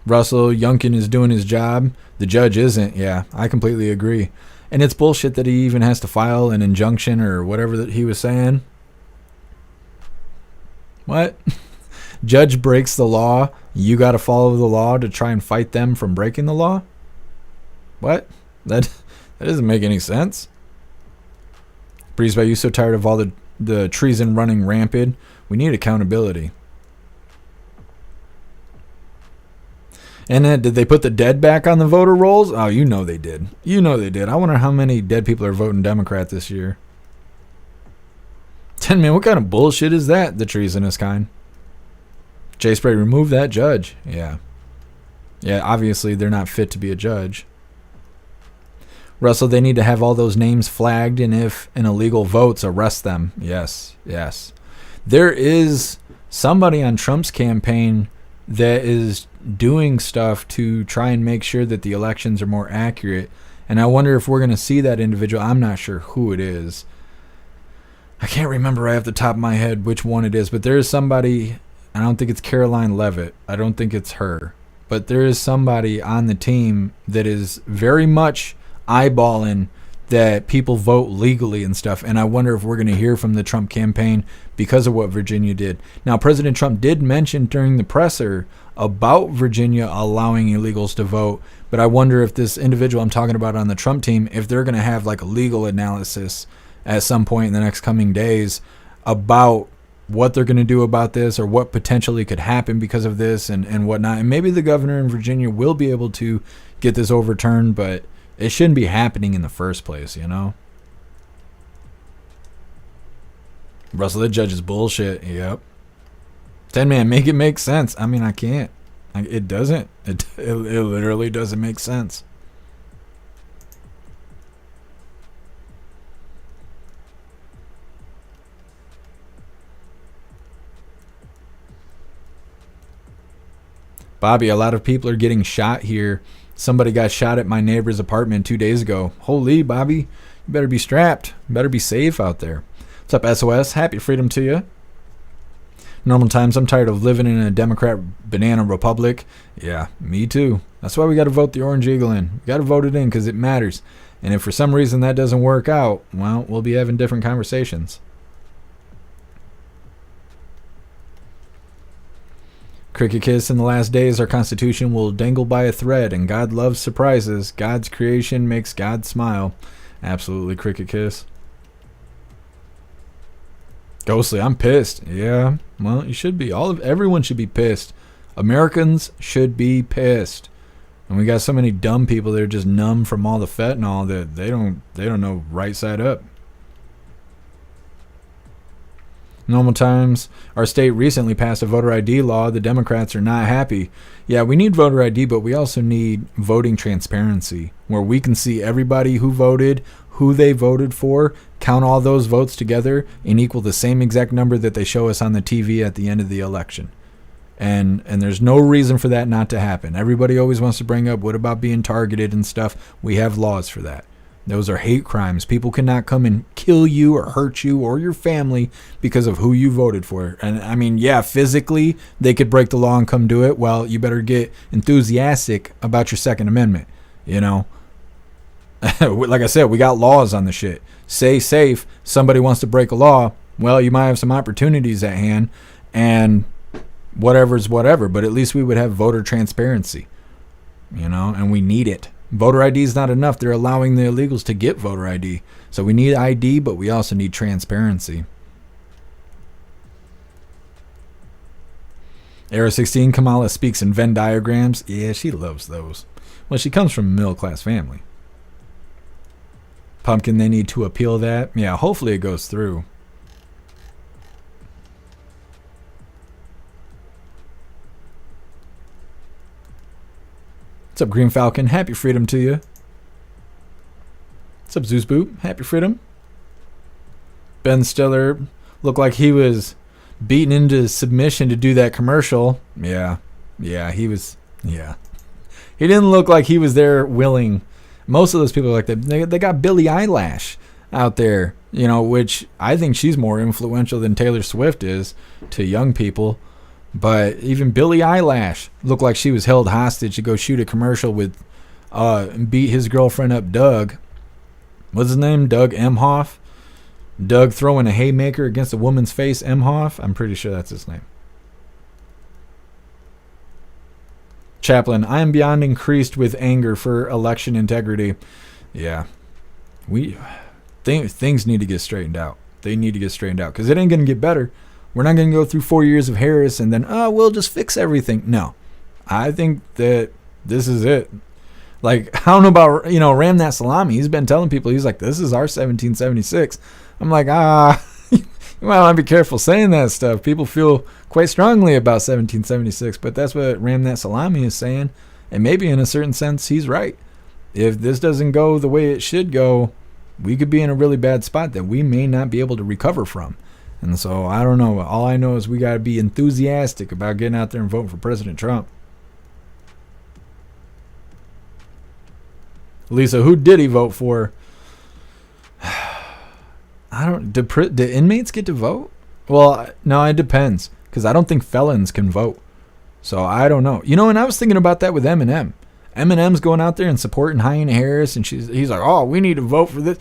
Russell Youngkin is doing his job. The judge isn't. Yeah, I completely agree. And it's bullshit that he even has to file an injunction or whatever that he was saying. What? Judge breaks the law. You got to follow the law to try and fight them from breaking the law? What? That doesn't make any sense. Breeze, are you so tired of all the treason running rampant? We need accountability. And then, did they put the dead back on the voter rolls? Oh, you know they did. You know they did. I wonder how many dead people are voting Democrat this year. 10 man, what kind of bullshit is that? The treasonous kind. Jay Spray, remove that judge. Yeah. Yeah, obviously they're not fit to be a judge. Russell, they need to have all those names flagged, and if an illegal votes, arrest them. Yes, yes. There is somebody on Trump's campaign that is doing stuff to try and make sure that the elections are more accurate. And I wonder if we're going to see that individual. I'm not sure who it is. I can't remember right off the top of my head which one it is, but there is somebody, I don't think it's Caroline Leavitt. I don't think it's her. But there is somebody on the team that is very much eyeballing that people vote legally and stuff. And I wonder if we're going to hear from the Trump campaign because of what Virginia did. Now, President Trump did mention during the presser about Virginia allowing illegals to vote. But I wonder if this individual I'm talking about on the Trump team, if they're going to have like a legal analysis at some point in the next coming days about what they're going to do about this or what potentially could happen because of this and whatnot. And maybe the governor in Virginia will be able to get this overturned, but it shouldn't be happening in the first place, you know? Russell, the judge is bullshit. Yep. 10 man, make it make sense. I mean, I can't. It doesn't. It literally doesn't make sense. Bobby, a lot of people are getting shot here. Somebody got shot at my neighbor's apartment 2 days ago. Holy, Bobby, You better be strapped. Better be safe out there. What's up, SOS? Happy freedom to you. Normal times, I'm tired of living in a Democrat banana republic. Yeah, me too. That's why we got to vote the Orange Eagle in. We got to vote it in because it matters. And if for some reason that doesn't work out, well, we'll be having different conversations. Cricket Kiss, in the last days, our Constitution will dangle by a thread, and God loves surprises. God's creation makes God smile. Absolutely, Cricket Kiss. Ghostly, I'm pissed. Yeah, well, you should be. Everyone should be pissed. Americans should be pissed. And we got so many dumb people that are just numb from all the fentanyl that they don't know right side up. Normal times, our state recently passed a voter ID law. The Democrats are not happy. Yeah, we need voter ID, but we also need voting transparency, where we can see everybody who voted, who they voted for, count all those votes together, and equal the same exact number that they show us on the TV at the end of the election. And there's no reason for that not to happen. Everybody always wants to bring up, what about being targeted and stuff? We have laws for that. Those are hate crimes. People cannot come and kill you or hurt you or your family because of who you voted for. And I mean, yeah, physically they could break the law and come do it. Well, you better get enthusiastic about your Second Amendment, you know. Like I said, we got laws on the shit. Stay safe. Somebody wants to break a law. Well, you might have some opportunities at hand, and whatever's whatever. But at least we would have voter transparency, you know, and we need it. Voter ID is not enough. They're allowing the illegals to get voter ID. So we need ID, but we also need transparency. Era 16, Kamala speaks in Venn diagrams. Yeah, she loves those. Well, she comes from a middle-class family. Pumpkin, they need to appeal that. Yeah, hopefully it goes through. What's up, Green Falcon? Happy freedom to you. What's up, Zeus Boot? Happy freedom. Ben Stiller looked like he was beaten into submission to do that commercial. Yeah, he was. Yeah, he didn't look like he was there willing. Most of those people are like that. They got Billie Eilish out there, you know, which I think she's more influential than Taylor Swift is to young people. But even Billie Eilish looked like she was held hostage to go shoot a commercial with, beat his girlfriend up, Doug. What's his name? Doug Emhoff. Doug throwing a haymaker against a woman's face, Emhoff. I'm pretty sure that's his name. Chaplain, I am beyond increased with anger for election integrity. Yeah. Things need to get straightened out. They need to get straightened out because it ain't going to get better. We're not going to go through 4 years of Harris and then, we'll just fix everything. No. I think that this is it. Like, I don't know about, Ram That Salami. He's been telling people, he's like, this is our 1776. I'm like, you might want to be careful saying that stuff. People feel quite strongly about 1776, but that's what Ram That Salami is saying. And maybe in a certain sense, he's right. If this doesn't go the way it should go, we could be in a really bad spot that we may not be able to recover from. And so, I don't know. All I know is we got to be enthusiastic about getting out there and voting for President Trump. Lisa, who did he vote for? Did inmates get to vote? Well, no, it depends. Because I don't think felons can vote. So, I don't know. And I was thinking about that with Eminem. Eminem's going out there and supporting Hyena Harris. And he's like, we need to vote for this.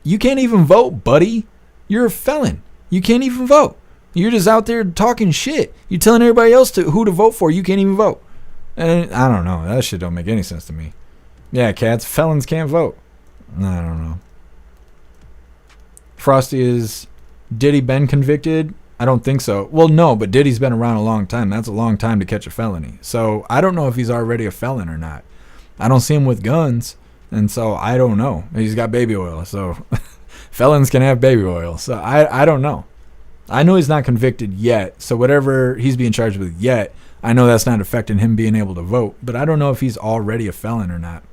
You can't even vote, buddy. You're a felon. You can't even vote. You're just out there talking shit. You're telling everybody else who to vote for. You can't even vote. And I don't know. That shit don't make any sense to me. Yeah, cats. Felons can't vote. I don't know. Frosty, is Diddy been convicted? I don't think so. Well, no, but Diddy's been around a long time. That's a long time to catch a felony. So I don't know if he's already a felon or not. I don't see him with guns. And so I don't know. He's got baby oil. So felons can have baby oil. So I don't know. I know he's not convicted yet. So whatever he's being charged with yet, I know that's not affecting him being able to vote. But I don't know if he's already a felon or not.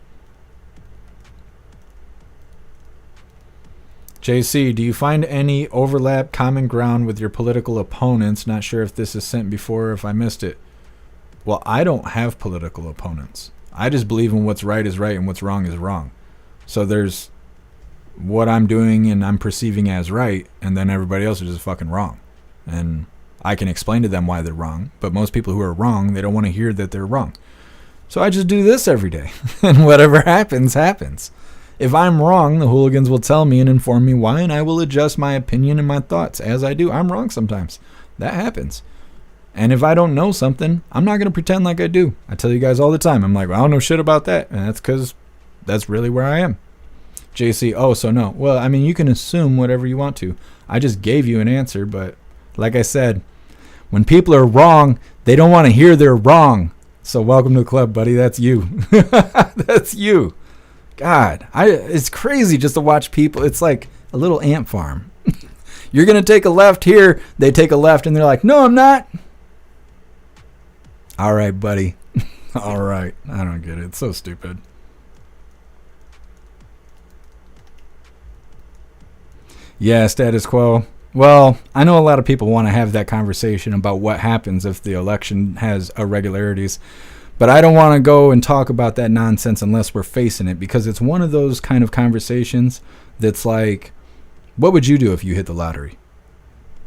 JC, do you find any overlap, common ground with your political opponents? Not sure if this is sent before or if I missed it. Well, I don't have political opponents. I just believe in what's right is right and what's wrong is wrong. So there's what I'm doing and I'm perceiving as right, and then everybody else is just fucking wrong. And I can explain to them why they're wrong, but most people who are wrong, they don't want to hear that they're wrong. So I just do this every day, and whatever happens, happens. If I'm wrong, the hooligans will tell me and inform me why, and I will adjust my opinion and my thoughts as I do. I'm wrong sometimes. That happens. And if I don't know something, I'm not going to pretend like I do. I tell you guys all the time, I'm like, well, I don't know shit about that, and that's because that's really where I am. JC, oh, so no. Well, I mean, you can assume whatever you want to. I just gave you an answer, but like I said, when people are wrong, they don't want to hear they're wrong. So welcome to the club, buddy. That's you. That's you. God, it's crazy just to watch people. It's like a little ant farm. You're going to take a left here. They take a left, and they're like, no, I'm not. All right, buddy. All right. I don't get it. It's so stupid. Yeah, status quo. Well, I know a lot of people want to have that conversation about what happens if the election has irregularities, but I don't want to go and talk about that nonsense unless we're facing it, because it's one of those kind of conversations that's like, what would you do if you hit the lottery?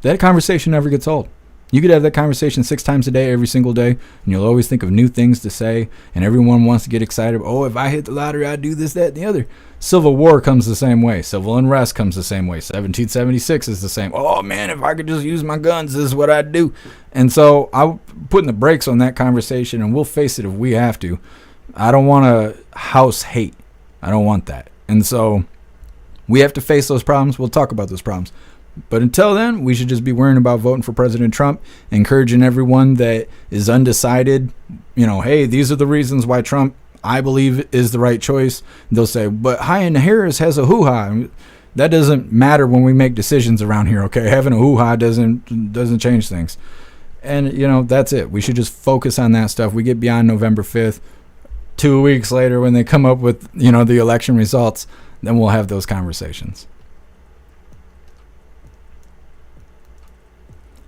That conversation never gets old. You could have that conversation 6 times a day, every single day, and you'll always think of new things to say, and everyone wants to get excited. Oh, if I hit the lottery, I'd do this, that, and the other. Civil War comes the same way. Civil unrest comes the same way. 1776 is the same. Oh, man, if I could just use my guns, this is what I'd do. And so I'm putting the brakes on that conversation, and we'll face it if we have to. I don't want to house hate. I don't want that. And so we have to face those problems. We'll talk about those problems. But until then, we should just be worrying about voting for President Trump, encouraging everyone that is undecided, hey, these are the reasons why Trump, I believe, is the right choice. They'll say, but Harris has a hoo-ha. That doesn't matter when we make decisions around here, okay? Having a hoo-ha doesn't change things. And, that's it. We should just focus on that stuff. We get beyond November 5th. 2 weeks later, when they come up with, the election results, then we'll have those conversations.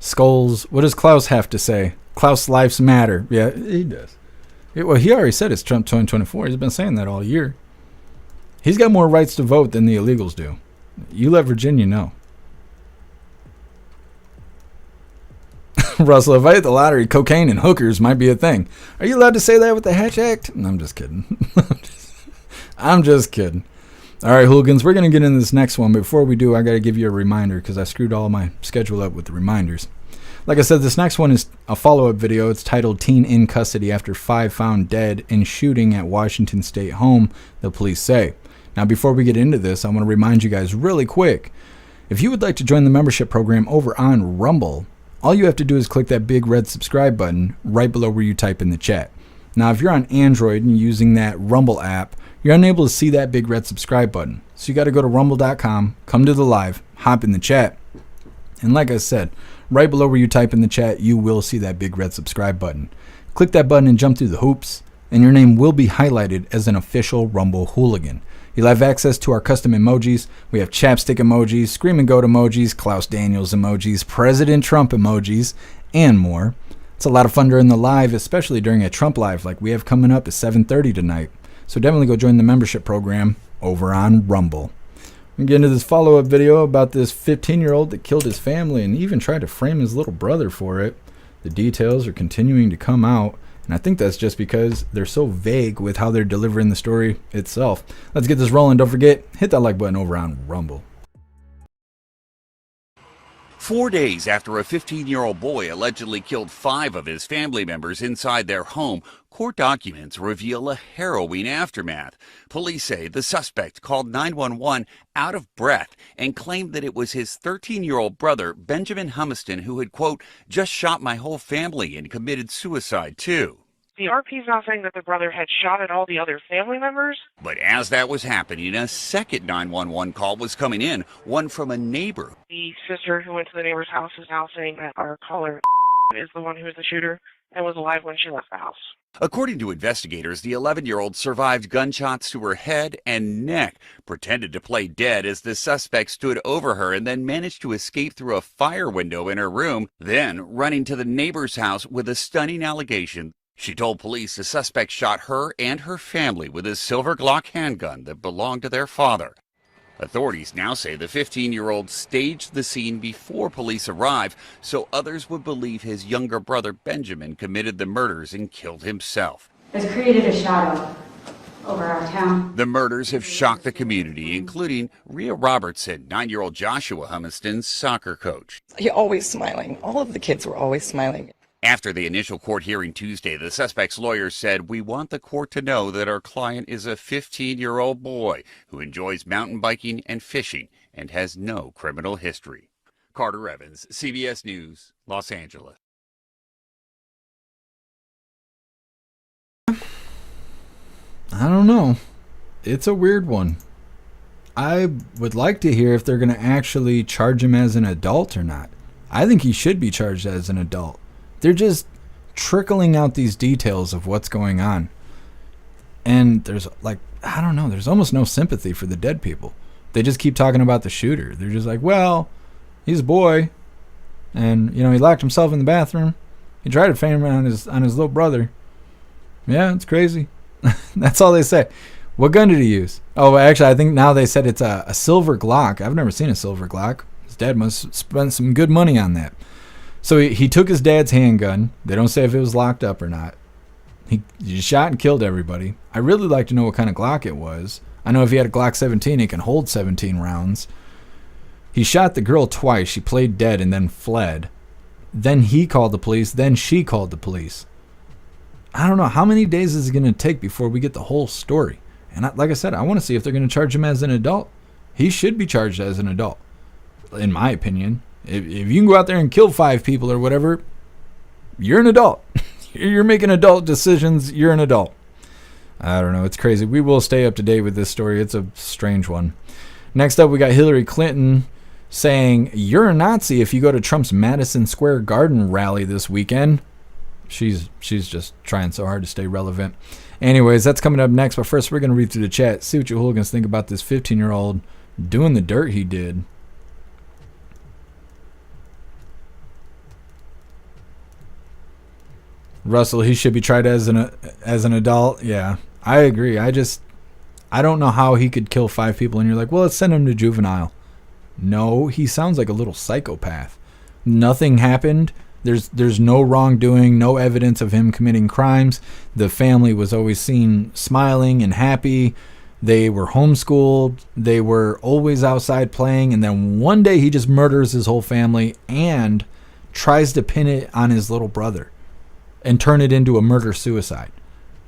Skulls, what does Klaus have to say? Klaus lives matter. Yeah, he does. Well, he already said it's Trump 2024. He's been saying that all year. He's got more rights to vote than the illegals do. You let Virginia know. Russell, if I hit the lottery, cocaine and hookers might be a thing. Are you allowed to say that with the Hatch Act? No, I'm just kidding. I'm just kidding. All right, hooligans, we're going to get into this next one. But before we do, I got to give you a reminder because I screwed all my schedule up with the reminders. Like I said, this next one is a follow-up video. It's titled Teen in Custody After 5 Found Dead in Shooting at Washington State Home, the police say. Now, before we get into this, I want to remind you guys really quick. If you would like to join the membership program over on Rumble, all you have to do is click that big red subscribe button right below where you type in the chat. Now, if you're on Android and using that Rumble app, you're unable to see that big red subscribe button. So you got to go to rumble.com, come to the live, hop in the chat. And like I said, right below where you type in the chat, you will see that big red subscribe button. Click that button and jump through the hoops, and your name will be highlighted as an official Rumble hooligan. You'll have access to our custom emojis. We have chapstick emojis, scream and goat emojis, Klaus Daniels emojis, President Trump emojis, and more. It's a lot of fun during the live, especially during a Trump live like we have coming up at 7:30 tonight. So definitely go join the membership program over on Rumble. We get into this follow-up video about this 15-year-old that killed his family and even tried to frame his little brother for it. The details are continuing to come out, and I think that's just because they're so vague with how they're delivering the story itself. Let's get this rolling. Don't forget, hit that like button over on Rumble. 4 days after a 15-year-old boy allegedly killed 5 of his family members inside their home, court documents reveal a harrowing aftermath. Police say the suspect called 911 out of breath and claimed that it was his 13-year-old brother, Benjamin Humiston, who had, quote, just shot my whole family and committed suicide too. The RP's not saying that the brother had shot at all the other family members. But as that was happening, a second 911 call was coming in, one from a neighbor. The sister who went to the neighbor's house is now saying that our caller is the one who was the shooter and was alive when she left the house. According to investigators, the 11-year-old survived gunshots to her head and neck, pretended to play dead as the suspect stood over her, and then managed to escape through a fire window in her room, then running to the neighbor's house with a stunning allegation. She told police the suspect shot her and her family with a silver Glock handgun that belonged to their father. Authorities now say the 15-year-old staged the scene before police arrived so others would believe his younger brother Benjamin committed the murders and killed himself. Has created a shadow over our town. The murders have shocked the community, including Rhea Robertson, 9-year-old Joshua Humiston's soccer coach. You're always smiling. All of the kids were always smiling. After the initial court hearing Tuesday, the suspect's lawyer said, "We want the court to know that our client is a 15-year-old boy who enjoys mountain biking and fishing and has no criminal history." Carter Evans, CBS News, Los Angeles. I don't know. It's a weird one. I would like to hear if they're going to actually charge him as an adult or not. I think he should be charged as an adult. They're just trickling out these details of what's going on. And there's I don't know, there's almost no sympathy for the dead people. They just keep talking about the shooter. They're just like, well, he's a boy. And, he locked himself in the bathroom. He tried to frame on his little brother. Yeah, it's crazy. That's all they say. What gun did he use? Oh, actually, I think now they said it's a silver Glock. I've never seen a silver Glock. His dad must have spent some good money on that. So he took his dad's handgun. They don't say if it was locked up or not. He shot and killed everybody. I really like to know what kind of Glock it was. I know if he had a Glock 17, it can hold 17 rounds. He shot the girl twice. She played dead and then fled. Then he called the police. Then she called the police. I don't know. How many days is it going to take before we get the whole story? And like I said, I want to see if they're going to charge him as an adult. He should be charged as an adult, in my opinion. If you can go out there and kill 5 people or whatever, you're an adult. You're making adult decisions. You're an adult. I don't know. It's crazy. We will stay up to date with this story. It's a strange one. Next up, we got Hillary Clinton saying, "You're a Nazi if you go to Trump's Madison Square Garden rally this weekend." She's just trying so hard to stay relevant. Anyways, that's coming up next. But first, we're going to read through the chat, see what you hooligans think about this 15-year-old doing the dirt he did. Russell, he should be tried as an adult. Yeah, I agree. I don't know how he could kill 5 people and you're like, well, let's send him to juvenile. No, he sounds like a little psychopath. Nothing happened. There's no wrongdoing, no evidence of him committing crimes. The family was always seen smiling and happy. They were homeschooled. They were always outside playing. And then one day he just murders his whole family and tries to pin it on his little brother and turn it into a murder-suicide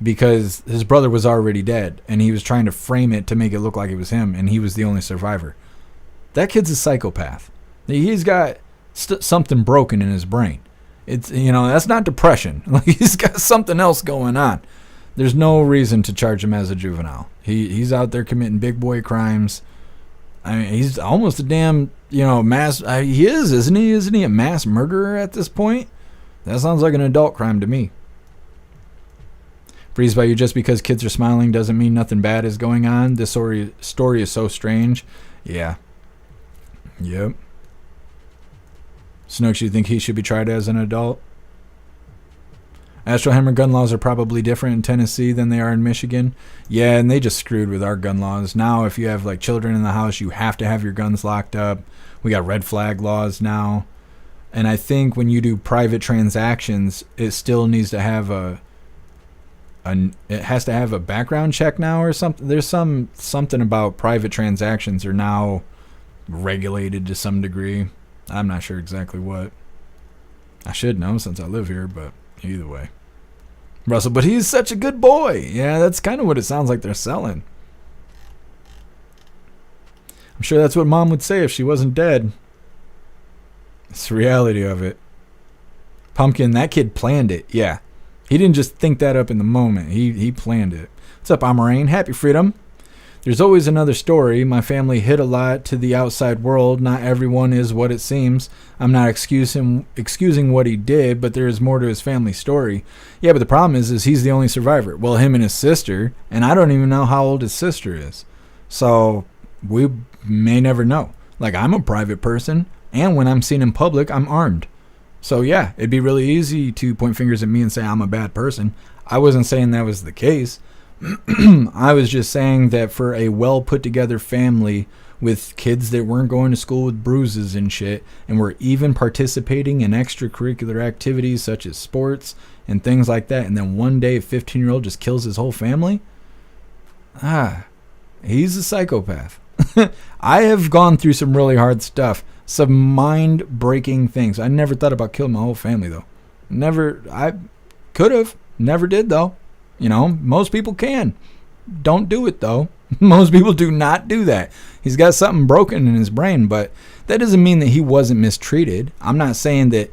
because his brother was already dead and he was trying to frame it to make it look like it was him and he was the only survivor. That kid's a psychopath. He's got something broken in his brain. It's that's not depression. Like, he's got something else going on. There's no reason to charge him as a juvenile. He's out there committing big boy crimes. I mean, he's almost a damn mass. He is, isn't he? Isn't he a mass murderer at this point? That sounds like an adult crime to me. Breeze by you, just because kids are smiling doesn't mean nothing bad is going on. This story is so strange. Yeah. Yep. Snooks, you think he should be tried as an adult? Astro Hammer gun laws are probably different in Tennessee than they are in Michigan. Yeah, and they just screwed with our gun laws. Now, if you have children in the house, you have to have your guns locked up. We got red flag laws now. And I think when you do private transactions, it still needs to have it has to have a background check now or something. There's something about private transactions are now regulated to some degree. I'm not sure exactly what. I should know since I live here, but either way. Russell, but he's such a good boy. Yeah, that's kind of what it sounds like they're selling. I'm sure that's what Mom would say if she wasn't dead. It's the reality of it. Pumpkin, that kid planned it. Yeah. He didn't just think that up in the moment. He planned it. What's up, Amarain? Happy freedom. There's always another story. My family hid a lot to the outside world. Not everyone is what it seems. I'm not excusing what he did, but there is more to his family story. Yeah, but the problem is he's the only survivor. Well, him and his sister, and I don't even know how old his sister is. So we may never know. Like, I'm a private person, and when I'm seen in public, I'm armed. So yeah, it'd be really easy to point fingers at me and say I'm a bad person. I wasn't saying that was the case. I was just saying that for a well put together family with kids that weren't going to school with bruises and shit, and were even participating in extracurricular activities such as sports and things like that, and then one day a 15-year-old just kills his whole family? He's a psychopath. I have gone through some really hard stuff, some mind-breaking things. I never thought about killing my whole family, though. I could have. Never did, though. You know, most people can. Don't do it, though. Most people do not do that. He's got something broken in his brain, but that doesn't mean that he wasn't mistreated. I'm not saying that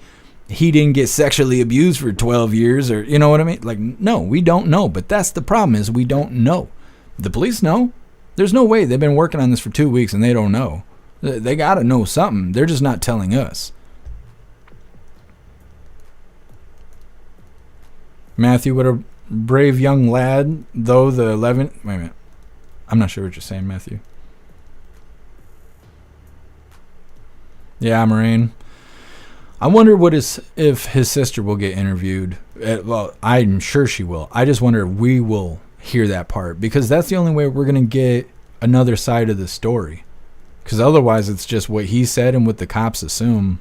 he didn't get sexually abused for 12 years or, you know what I mean? Like, no, we don't know. But that's the problem, is we don't know. The police know. There's no way. They've been working on this for 2 weeks and they don't know. They got to know something. They're just not telling us. Matthew, what a brave young lad, though the 11... Wait a minute. I'm not sure what you're saying, Matthew. Yeah, Moraine. I wonder if his sister will get interviewed. Well, I'm sure she will. I just wonder if we will hear that part, because that's the only way we're going to get another side of the story. Because otherwise it's just what he said and what the cops assume.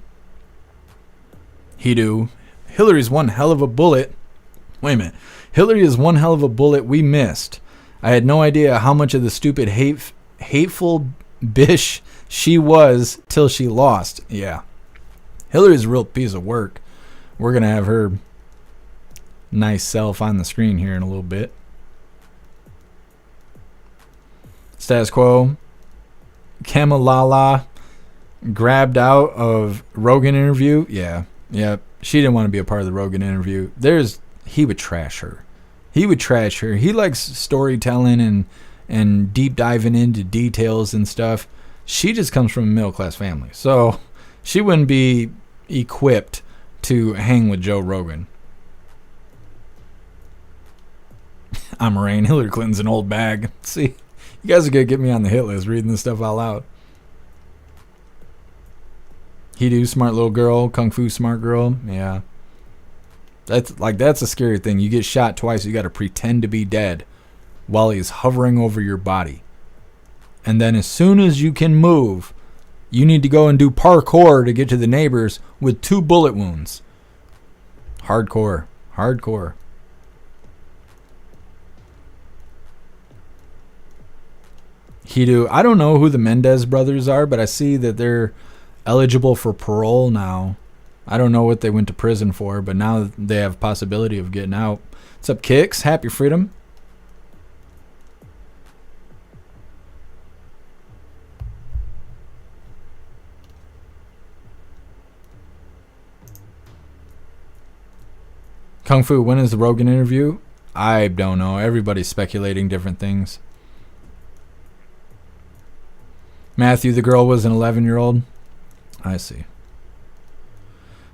He do. Hillary's one hell of a bullet. Wait a minute. Hillary is one hell of a bullet we missed. I had no idea how much of the stupid hateful bish she was till she lost. Yeah. Hillary's a real piece of work. We're going to have her nice self on the screen here in a little bit. Status quo. Kamalala grabbed out of Rogan interview. Yeah. She didn't want to be a part of the Rogan interview. He would trash her. He likes storytelling and deep diving into details and stuff. She just comes from a middle class family, so she wouldn't be equipped to hang with Joe Rogan. I'm Moraine. Hillary Clinton's an old bag. See, you guys are gonna get me on the hit list reading this stuff out loud. He do, smart little girl, kung fu smart girl. Yeah. That's a scary thing. You get shot twice, you got to pretend to be dead while he's hovering over your body. And then as soon as you can move, you need to go and do parkour to get to the neighbors with 2 bullet wounds. Hardcore. I don't know who the Mendez brothers are, but I see that they're eligible for parole now. I don't know what they went to prison for, but now they have possibility of getting out. What's up, Kicks? Happy freedom. Kung Fu, when is the Rogan interview? I don't know. Everybody's speculating different things. Matthew, the girl was an 11-year-old. I see.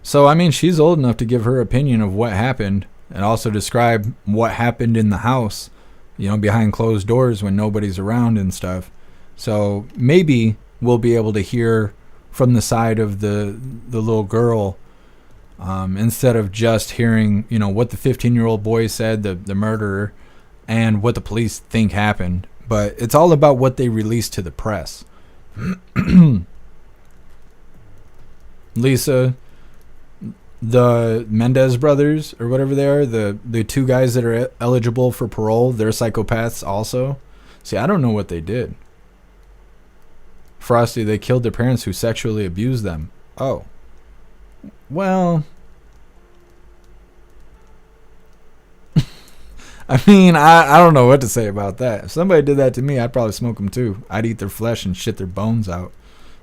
So, I mean, she's old enough to give her opinion of what happened and also describe what happened in the house, you know, behind closed doors when nobody's around and stuff. So maybe we'll be able to hear from the side of the little girl instead of just hearing, you know, what the 15-year-old boy said, the murderer, and what the police think happened. But it's all about what they release to the press. Lisa, the Mendez brothers, or whatever they are, the 2 guys that are eligible for parole, they're psychopaths also. See, I don't know what they did. Frosty, they killed their parents who sexually abused them. Oh. Well, I mean, I don't know what to say about that. If somebody did that to me, I'd probably smoke them too. I'd eat their flesh and shit their bones out.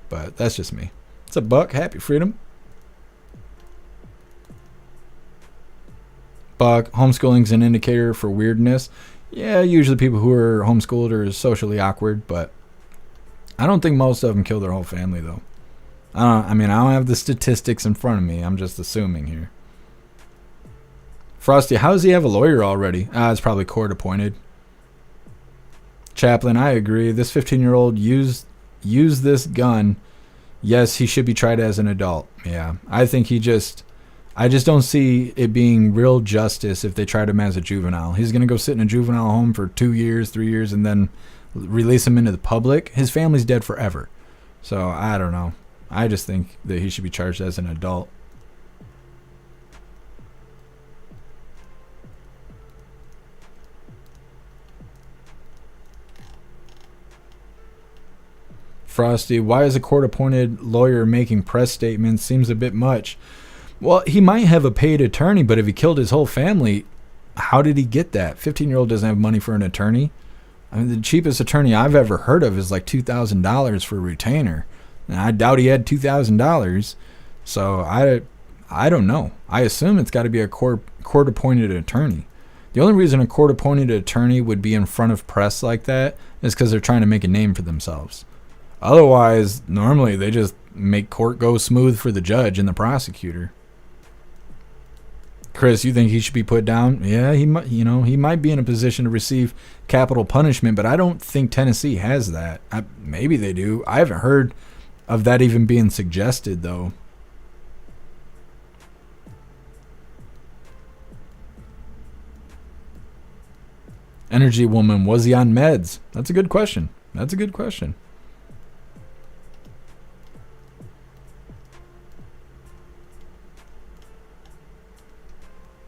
But that's just me. It's a buck. Happy freedom. Buck, homeschooling's an indicator for weirdness. Yeah, usually people who are homeschooled are socially awkward, but I don't think most of them kill their whole family, though. I don't have the statistics in front of me. I'm just assuming here. Frosty, how does he have a lawyer already? It's probably court appointed. Chaplain, I agree. This 15-year-old used this gun. Yes, he should be tried as an adult. Yeah, I think I just don't see it being real justice if they tried him as a juvenile. He's going to go sit in a juvenile home for 2 years, 3 years, and then release him into the public, his family's dead forever. So I don't know. I just think that he should be charged as an adult. Frosty, why is a court-appointed lawyer making press statements? Seems a bit much. Well, he might have a paid attorney, but if he killed his whole family, how did he get that? 15-year-old doesn't have money for an attorney. I mean, the cheapest attorney I've ever heard of is like $2,000 for a retainer. And I doubt he had $2,000. So I don't know. I assume it's got to be a court-appointed attorney. The only reason a court-appointed attorney would be in front of press like that is because they're trying to make a name for themselves. Otherwise, normally they just make court go smooth for the judge and the prosecutor. Chris, you think he should be put down? Yeah, he might be in a position to receive capital punishment, but I don't think Tennessee has that. Maybe they do. I haven't heard of that even being suggested, though. Energy Woman, was he on meds? That's a good question. That's a good question.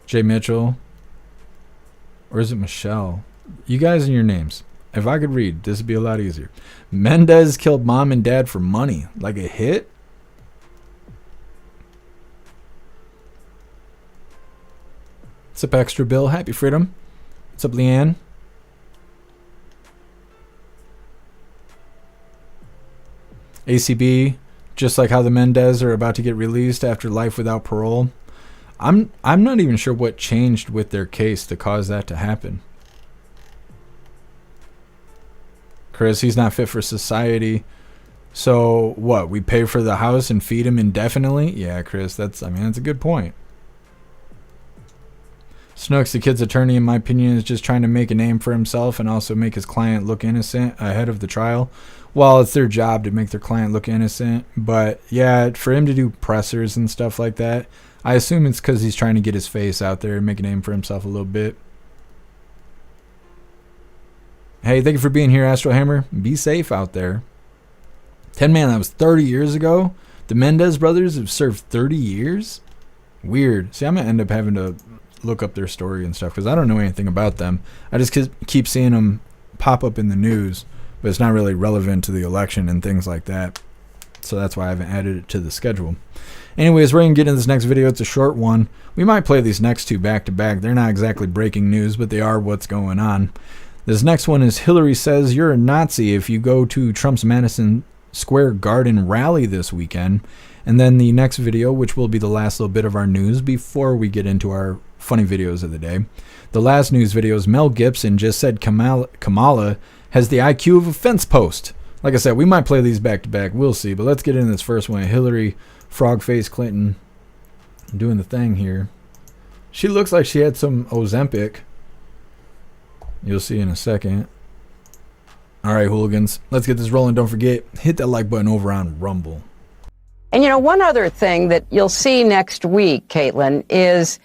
Jay Mitchell, or is it Michelle? You guys and your names. If I could read, this would be a lot easier. Mendez killed mom and dad for money. Like a hit? What's up, Extra Bill? Happy Freedom. What's up, Leanne? ACB, just like how the Mendez are about to get released after life without parole. I'm not even sure what changed with their case to cause that to happen. Chris, he's not fit for society. So what? We pay for the house and feed him indefinitely? Yeah, Chris, that's a good point. Snooks, the kid's attorney, in my opinion, is just trying to make a name for himself and also make his client look innocent ahead of the trial. Well, it's their job to make their client look innocent. But yeah, for him to do pressers and stuff like that, I assume it's because he's trying to get his face out there and make a name for himself a little bit. Hey, thank you for being here, Astro Hammer. Be safe out there. 10 man, that was 30 years ago. The Mendez brothers have served 30 years? Weird. See, I'm going to end up having to look up their story and stuff because I don't know anything about them. I just keep seeing them pop up in the news, but it's not really relevant to the election and things like that. So that's why I haven't added it to the schedule. Anyways, we're going to get into this next video. It's a short one. We might play these next two back to back. They're not exactly breaking news, but they are what's going on. This next one is Hillary says you're a Nazi if you go to Trump's Madison Square Garden rally this weekend. And then the next video, which will be the last little bit of our news before we get into our funny videos of the day. The last news video is Mel Gibson just said Kamala has the IQ of a fence post. Like I said, we might play these back to back. We'll see. But let's get into this first one. Hillary Frogface Clinton doing the thing here. She looks like she had some Ozempic. You'll see in a second. All right, hooligans. Let's get this rolling. Don't forget, hit that like button over on Rumble. And one other thing that you'll see next week, Caitlin, is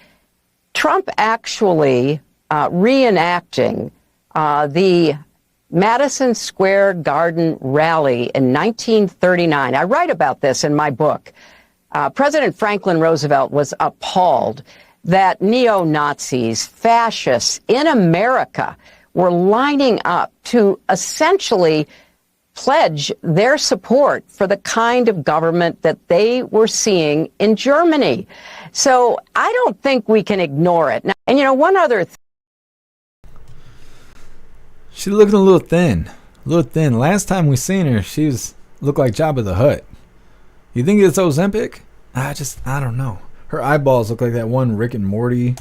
Trump actually reenacting the Madison Square Garden rally in 1939. I write about this in my book. President Franklin Roosevelt was appalled that neo-Nazis, fascists in America were lining up to essentially pledge their support for the kind of government that they were seeing in Germany. So I don't think we can ignore it. Now, and one other thing. She's looking a little thin. Last time we seen her, she looked like Jabba the Hutt. You think it's Ozempic? I don't know. Her eyeballs look like that one Rick and Morty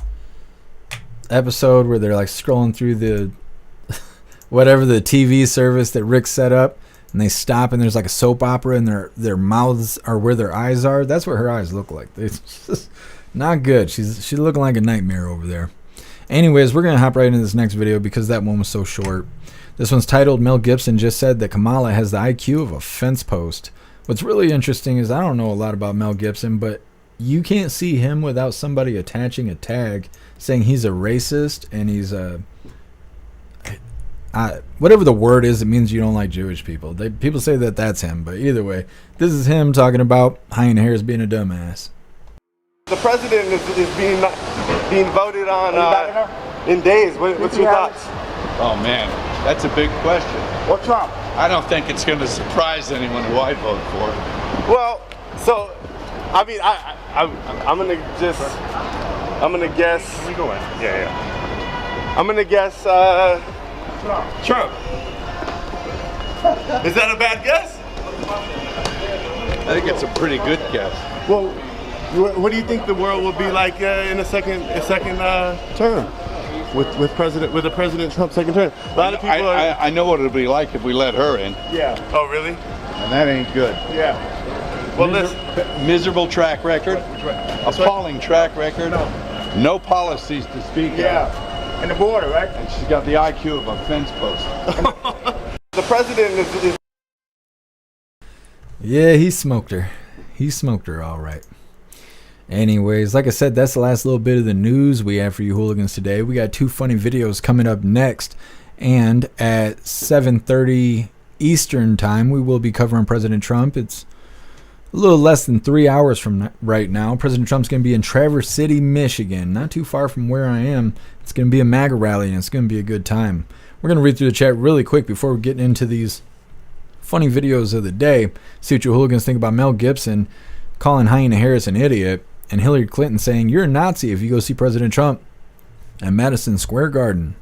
episode where they're like scrolling through the whatever the TV service that Rick set up, and they stop and there's like a soap opera and their mouths are where their eyes are. That's what her eyes look like. It's just not good. She's looking like a nightmare over there. Anyways, we're going to hop right into this next video because that one was so short. This one's titled Mel Gibson just said that Kamala has the IQ of a fence post. What's really interesting is I don't know a lot about Mel Gibson, but you can't see him without somebody attaching a tag saying he's a racist and he's whatever the word is, it means you don't like Jewish people. People say that that's him, but either way, this is him talking about Hyena Harris being a dumbass. The president is being voted on in days. What's your thoughts? Oh man, that's a big question. Or Trump? I don't think it's going to surprise anyone who I vote for. Well, so I mean, I'm gonna guess. We go in. Yeah. I'm gonna guess Trump. Is that a bad guess? I think it's a pretty good guess. Well, what do you think the world will be like in a second term with President Trump's second term? A lot of people I know what it'll be like if we let her in. Yeah. Oh, really? And that ain't good. Yeah. Well, miserable track record, appalling track record, no policies to speak of. Yeah. And the border, right? And she's got the IQ of a fence post. The president is. Yeah, he smoked her. He smoked her all right. Anyways, like I said, that's the last little bit of the news we have for you hooligans today. We got 2 funny videos coming up next. And at 7:30 Eastern time, we will be covering President Trump. It's a little less than 3 hours from right now. President Trump's going to be in Traverse City, Michigan. Not too far from where I am. It's going to be a MAGA rally, and it's going to be a good time. We're going to read through the chat really quick before we get into these funny videos of the day. See what you hooligans think about Mel Gibson calling Hyena Harris an idiot, and Hillary Clinton saying, "You're a Nazi if you go see President Trump at Madison Square Garden."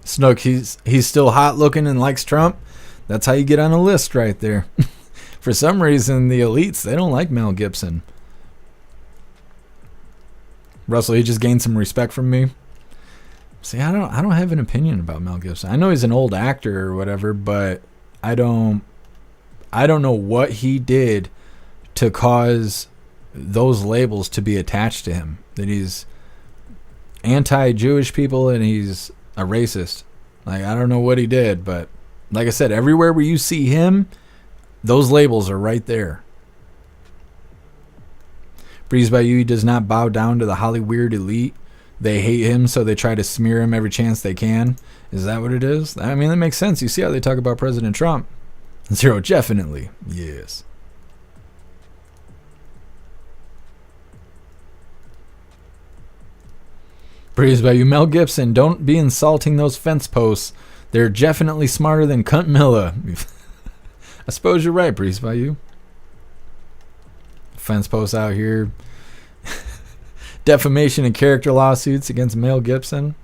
Snook, he's still hot looking and likes Trump. That's how you get on a list right there. For some reason, the elites, they don't like Mel Gibson. Russell, he just gained some respect from me. See, I don't have an opinion about Mel Gibson. I know he's an old actor or whatever, but I don't know what he did to cause those labels to be attached to him. That he's anti-Jewish people and he's a racist. Like, I don't know what he did, but like I said, everywhere where you see him, those labels are right there. Breeze by You, he does not bow down to the Hollyweird elite. They hate him, so they try to smear him every chance they can. Is that what it is? I mean, that makes sense. You see how they talk about President Trump. Zero, definitely. Yes. Breeze by You, Mel Gibson, don't be insulting those fence posts. They're definitely smarter than Cunt Milla. I suppose you're right, Breeze by You. Fence posts out here. Defamation and character lawsuits against Mel Gibson.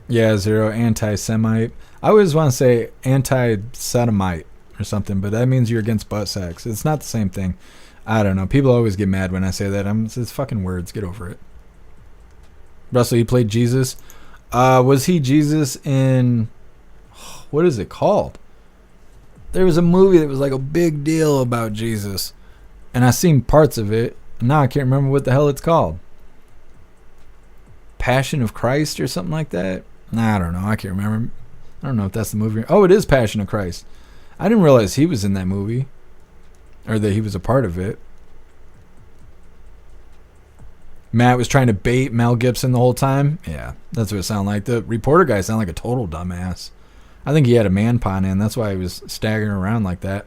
Yeah, Zero, anti-Semite. I always want to say anti-Sodomite or something, but that means you're against butt sex. It's not the same thing. I don't know. People always get mad when I say that. It's fucking words. Get over it. Russell, he played Jesus. Was he Jesus in... What is it called? There was a movie that was like a big deal about Jesus. And I seen parts of it. Now I can't remember what the hell it's called. Passion of Christ or something like that? Nah, I don't know. I can't remember. I don't know if that's the movie. Oh, it is Passion of Christ. I didn't realize he was in that movie. Or that he was a part of it. Matt was trying to bait Mel Gibson the whole time. Yeah, that's what it sounded like. The reporter guy sounded like a total dumbass. I think he had a man pawn in. That's why he was staggering around like that.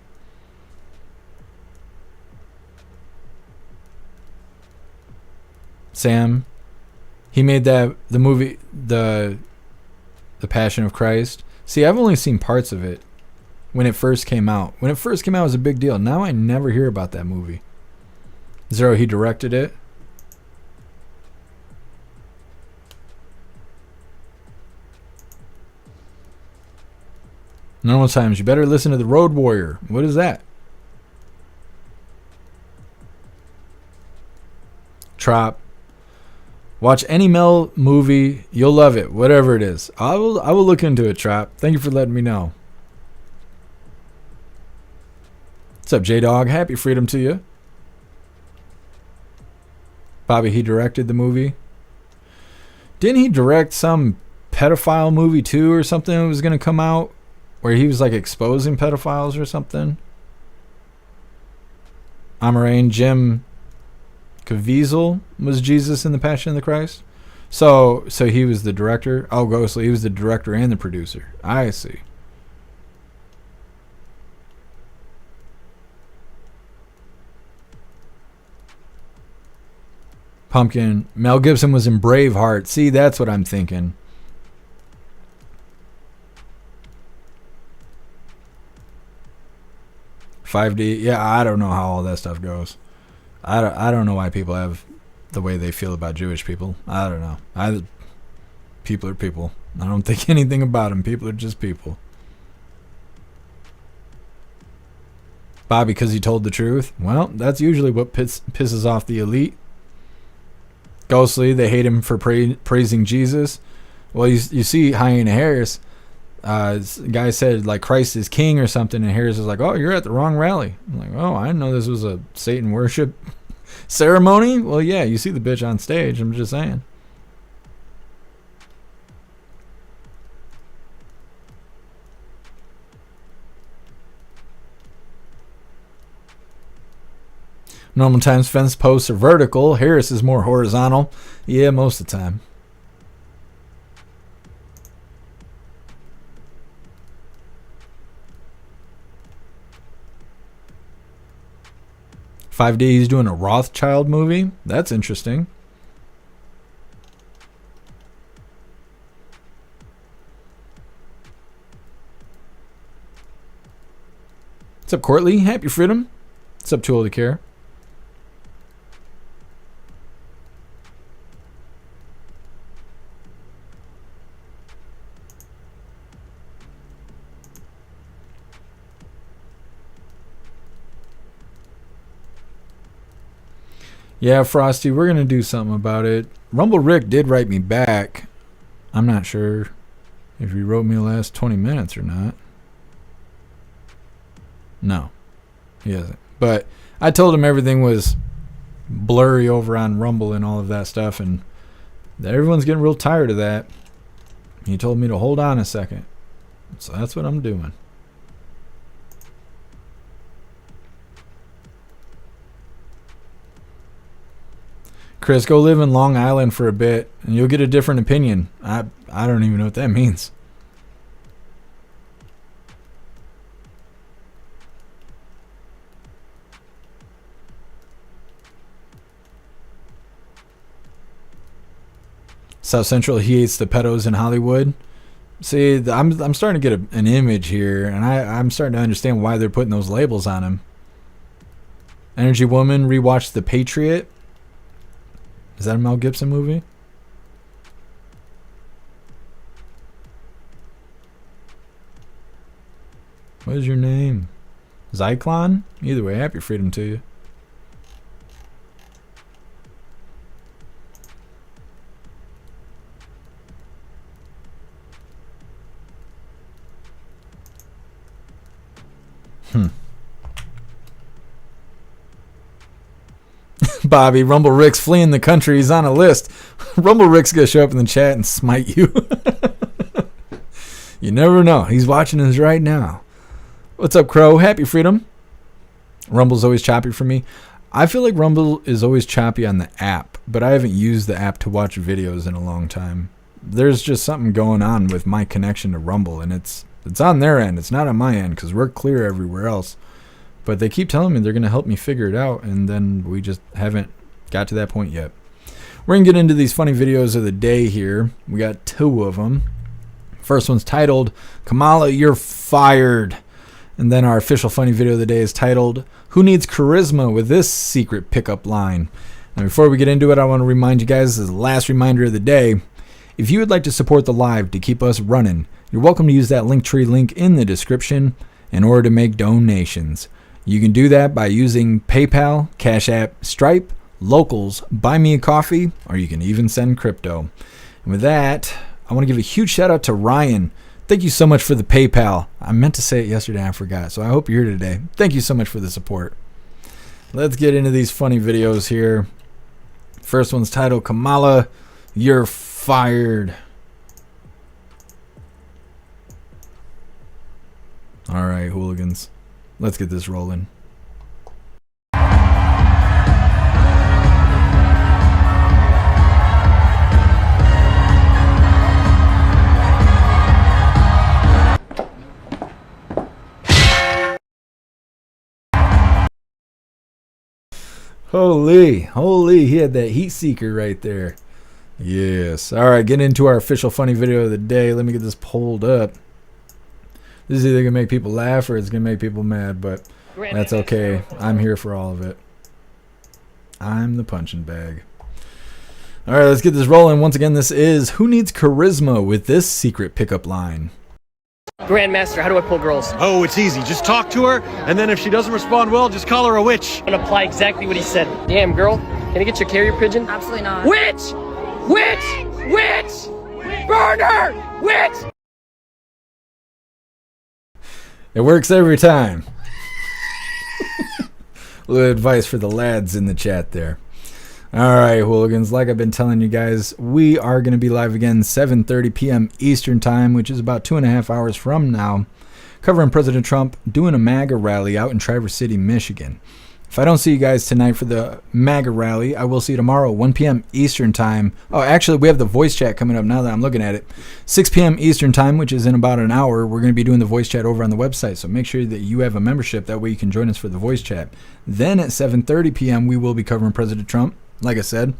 Sam, he made the movie, the Passion of Christ. See, I've only seen parts of it when it first came out. When it first came out, it was a big deal. Now I never hear about that movie. Zero, he directed it. Normal Times, you better listen to The Road Warrior. What is that? Trop. Watch any Mel movie. You'll love it. Whatever it is. I will look into it, Trop. Thank you for letting me know. What's up, J-Dog? Happy freedom to you. Bobby, he directed the movie. Didn't he direct some pedophile movie too or something that was going to come out? Where he was like exposing pedophiles or something. Amarain, Jim Caviezel was Jesus in the Passion of the Christ. So he was the director. Oh, Ghostly, he was the director and the producer. I see. Pumpkin. Mel Gibson was in Braveheart. See, that's what I'm thinking. $5D. Yeah, I don't know how all that stuff goes. I don't know why people have the way they feel about Jewish people. I don't know. People are people. I don't think anything about them. People are just people. Bobby, because he told the truth. Well, that's usually what pisses off the elite. Ghostly, they hate him for praising Jesus. Well, you see Hyena Harris. The guy said, like, Christ is king or something, and Harris is like, oh, you're at the wrong rally. I'm like, oh, I didn't know this was a Satan worship ceremony. Well, yeah, you see the bitch on stage. I'm just saying. Normal times fence posts are vertical. Harris is more horizontal. Yeah, most of the time. $5D, he's doing a Rothschild movie. That's interesting. What's up, Courtly? Happy freedom. What's up, Too Old to Care? Yeah, Frosty, we're going to do something about it. Rumble Rick did write me back. I'm not sure if he wrote me the last 20 minutes or not. No, he hasn't. But I told him everything was blurry over on Rumble and all of that stuff, and that everyone's getting real tired of that. He told me to hold on a second. So that's what I'm doing. Chris, go live in Long Island for a bit, and you'll get a different opinion. I don't even know what that means. South Central, he hates the pedos in Hollywood. See, I'm starting to get an image here, and I'm starting to understand why they're putting those labels on him. Energy Woman rewatched The Patriot. Is that a Mel Gibson movie? What is your name? Zyklon? Either way, happy freedom to you. Bobby, Rumble Rick's fleeing the country. He's on a list. Rumble Rick's going to show up in the chat and smite you. You never know. He's watching us right now. What's up, Crow? Happy freedom. Rumble's always choppy for me. I feel like Rumble is always choppy on the app, but I haven't used the app to watch videos in a long time. There's just something going on with my connection to Rumble, and it's on their end. It's not on my end because we're clear everywhere else. But they keep telling me they're going to help me figure it out, and then we just haven't got to that point yet. We're going to get into these funny videos of the day here. We got two of them. First one's titled, Kamala, You're Fired. And then our official funny video of the day is titled, Who Needs Charisma with This Secret Pickup Line? Now, before we get into it, I want to remind you guys, this is the last reminder of the day. If you would like to support the live to keep us running, you're welcome to use that Linktree link in the description in order to make donations. You can do that by using PayPal, Cash App, Stripe, Locals, Buy Me a Coffee, or you can even send crypto. And with that, I want to give a huge shout out to Ryan. Thank you so much for the PayPal. I meant to say it yesterday, I forgot, so I hope you're here today. Thank you so much for the support. Let's get into these funny videos here. First one's titled, Kamala, You're Fired. All right, hooligans. Let's get this rolling. Holy, he had that heat seeker right there. Yes. All right, getting into our official funny video of the day. Let me get this pulled up. This is either going to make people laugh or it's going to make people mad, but that's okay. I'm here for all of it. I'm the punching bag. All right, let's get this rolling. Once again, this is Who Needs Charisma with this secret pickup line. Grandmaster, how do I pull girls? Oh, it's easy. Just talk to her, and then if she doesn't respond well, just call her a witch. I'm gonna apply exactly what he said. Damn, girl, can I get your carrier pigeon? Absolutely not. Witch! Witch! Witch! Burn her! Witch! It works every time. A little advice for the lads in the chat there. All right, hooligans, like I've been telling you guys, we are going to be live again 7:30 p.m. Eastern time, which is about 2.5 hours from now, covering President Trump doing a MAGA rally out in Traverse City, Michigan. If I don't see you guys tonight for the MAGA rally, I will see you tomorrow, 1 p.m. Eastern time. Oh, actually, we have the voice chat coming up now that I'm looking at it. 6 p.m. Eastern time, which is in about an hour. We're going to be doing the voice chat over on the website, so make sure that you have a membership. That way you can join us for the voice chat. Then at 7:30 p.m., we will be covering President Trump, like I said,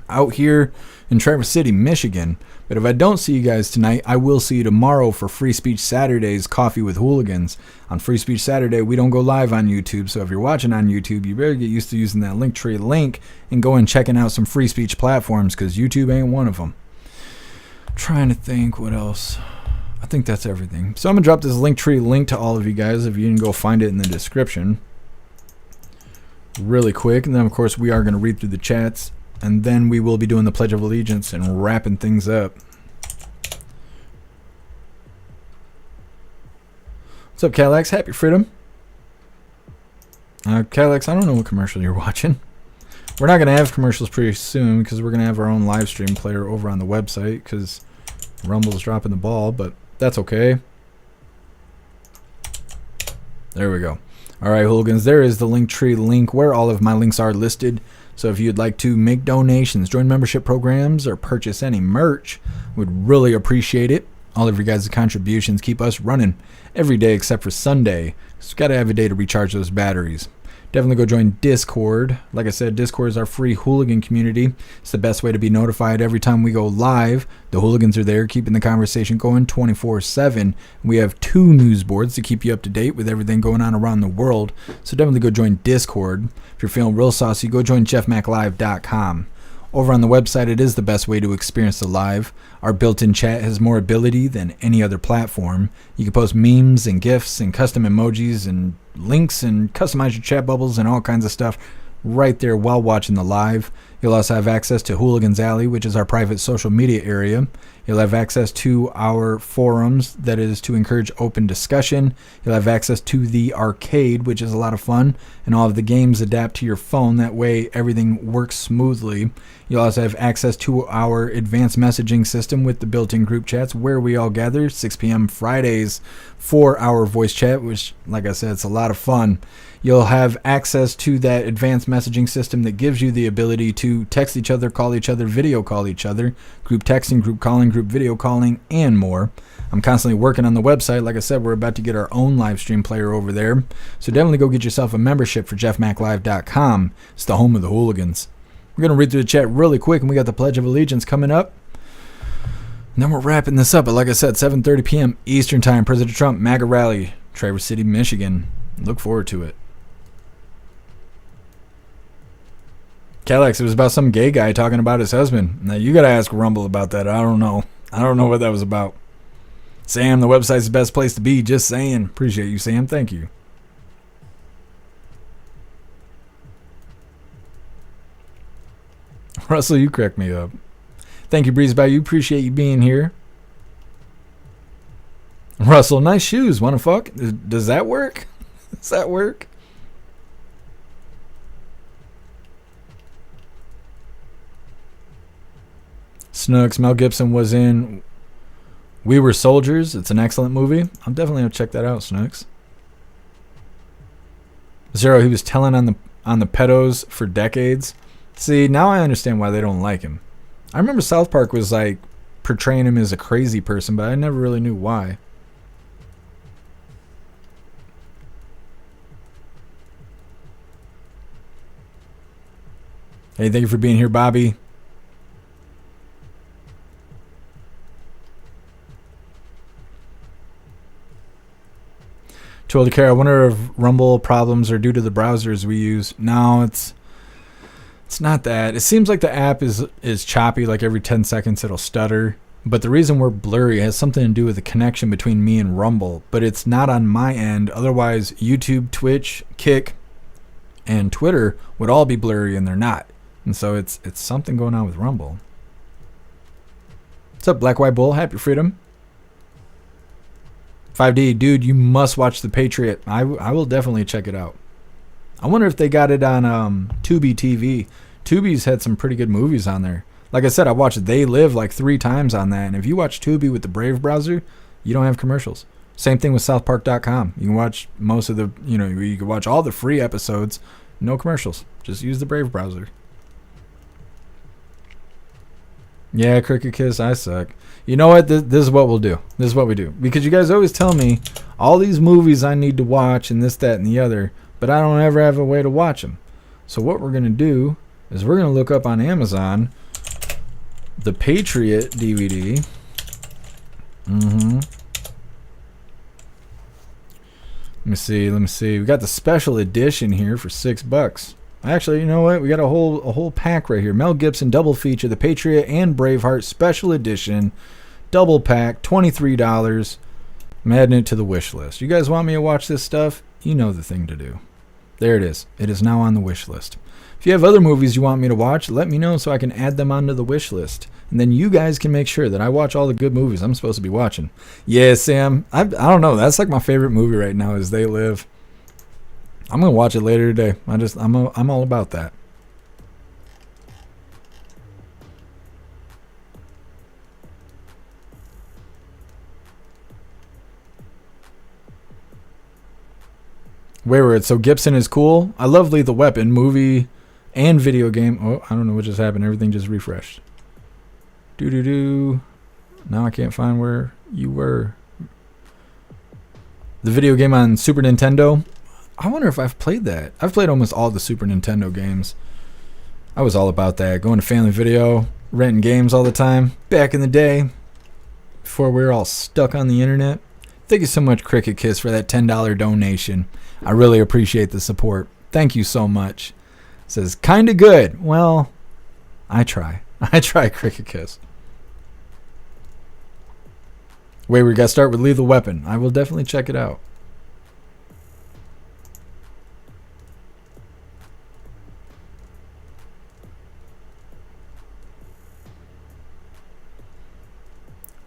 out here in Traverse City, Michigan. But if I don't see you guys tonight, I will see you tomorrow for Free Speech Saturday's Coffee with Hooligans. On Free Speech Saturday, we don't go live on YouTube, so if you're watching on YouTube, you better get used to using that Linktree link and go and checking out some free speech platforms, because YouTube ain't one of them. Trying to think what else. I think that's everything. So I'm going to drop this Linktree link to all of you guys if you can go find it in the description really quick. And then, of course, we are going to read through the chats, and then we will be doing the Pledge of Allegiance and wrapping things up. What's up, Calax? Happy Freedom. Calax, I don't know what commercial you're watching. We're not going to have commercials pretty soon because we're going to have our own live stream player over on the website because Rumble's dropping the ball, but that's okay. There we go. All right, hooligans, there is the Linktree link where all of my links are listed. So if you'd like to make donations, join membership programs, or purchase any merch, would really appreciate it. All of your guys' contributions keep us running every day except for Sunday. So got to have a day to recharge those batteries. Definitely go join Discord. Like I said, Discord is our free hooligan community. It's the best way to be notified every time we go live. The hooligans are there keeping the conversation going 24/7. We have 2 news boards to keep you up to date with everything going on around the world. So definitely go join Discord. If you're feeling real saucy, go join jeffmaclive.com. Over on the website, it is the best way to experience the live. Our built-in chat has more ability than any other platform. You can post memes and GIFs and custom emojis and links and customize your chat bubbles and all kinds of stuff right there while watching the live. You'll also have access to Hooligans Alley, which is our private social media area. You'll have access to our forums, that is to encourage open discussion. You'll have access to the arcade, which is a lot of fun, and all of the games adapt to your phone. That way everything works smoothly. You'll also have access to our advanced messaging system with the built-in group chats where we all gather 6 p.m. Fridays for our voice chat, which, like I said, it's a lot of fun. You'll have access to that advanced messaging system that gives you the ability to text each other, call each other, video call each other, group texting, group calling, group video calling, and more. I'm constantly working on the website. Like I said, we're about to get our own live stream player over there. So definitely go get yourself a membership for jeffmaclive.com. It's the home of the hooligans. We're going to read through the chat really quick, and we got the Pledge of Allegiance coming up. And then we're wrapping this up. But like I said, 7:30 p.m. Eastern Time, President Trump, MAGA rally, Traverse City, Michigan. Look forward to it. Calax, it was about some gay guy talking about his husband. Now, you got to ask Rumble about that. I don't know. I don't know what that was about. Sam, the website's the best place to be. Just saying. Appreciate you, Sam. Thank you. Russell, you cracked me up. Thank you, Breeze by You. Appreciate you being here. Russell, nice shoes. Want to fuck? Does that work? Does that work? Snooks, Mel Gibson was in We Were Soldiers. It's an excellent movie. I'm definitely going to check that out, Snooks. Zero, he was telling on the pedos for decades. See, now I understand why they don't like him. I remember South Park was like portraying him as a crazy person, but I never really knew why. Hey, thank you for being here, Bobby. Told Kara, I wonder if Rumble problems are due to the browsers we use. No, it's not that. It seems like the app is choppy, like every 10 seconds it'll stutter. But the reason we're blurry has something to do with the connection between me and Rumble. But it's not on my end. Otherwise, YouTube, Twitch, Kick, and Twitter would all be blurry, and they're not. And so it's something going on with Rumble. What's up, Black White Bull? Happy Freedom. 5D, dude, you must watch The Patriot. I will definitely check it out. I wonder if they got it on Tubi TV. Tubi's had some pretty good movies on there. Like I said, I watched They Live like 3 times on that. And if you watch Tubi with the Brave browser, you don't have commercials. Same thing with SouthPark.com. You can watch most of the, you can watch all the free episodes. No commercials. Just use the Brave browser. Yeah, Cricket Kiss, I suck. You know what? This is what we'll do. This is what we do. Because you guys always tell me all these movies I need to watch and this, that, and the other, but I don't ever have a way to watch them. So what we're going to do is we're going to look up on Amazon The Patriot DVD. Let me see. We got the special edition here for $6. Actually, you know what? We got a whole pack right here. Mel Gibson double feature, The Patriot and Braveheart special edition, double pack, $23. I'm adding it to the wish list. You guys want me to watch this stuff? You know the thing to do. There it is. It is now on the wish list. If you have other movies you want me to watch, let me know so I can add them onto the wish list. And then you guys can make sure that I watch all the good movies I'm supposed to be watching. Yeah, Sam. I don't know. That's like my favorite movie right now is They Live. I'm gonna watch it later today. I'm all about that. Wayward. So Gibson is cool. I love Lethal Weapon movie and video game. Oh, I don't know what just happened. Everything just refreshed. Now I can't find where you were. The video game on Super Nintendo. I wonder if I've played that. I've played almost all the Super Nintendo games. I was all about that. Going to Family Video, renting games all the time. Back in the day, before we were all stuck on the internet. Thank you so much, Cricket Kiss, for that $10 donation. I really appreciate the support. Thank you so much. It says, kinda good. Well, I try. I try, Cricket Kiss. Wait, we got to start with Lethal Weapon. I will definitely check it out.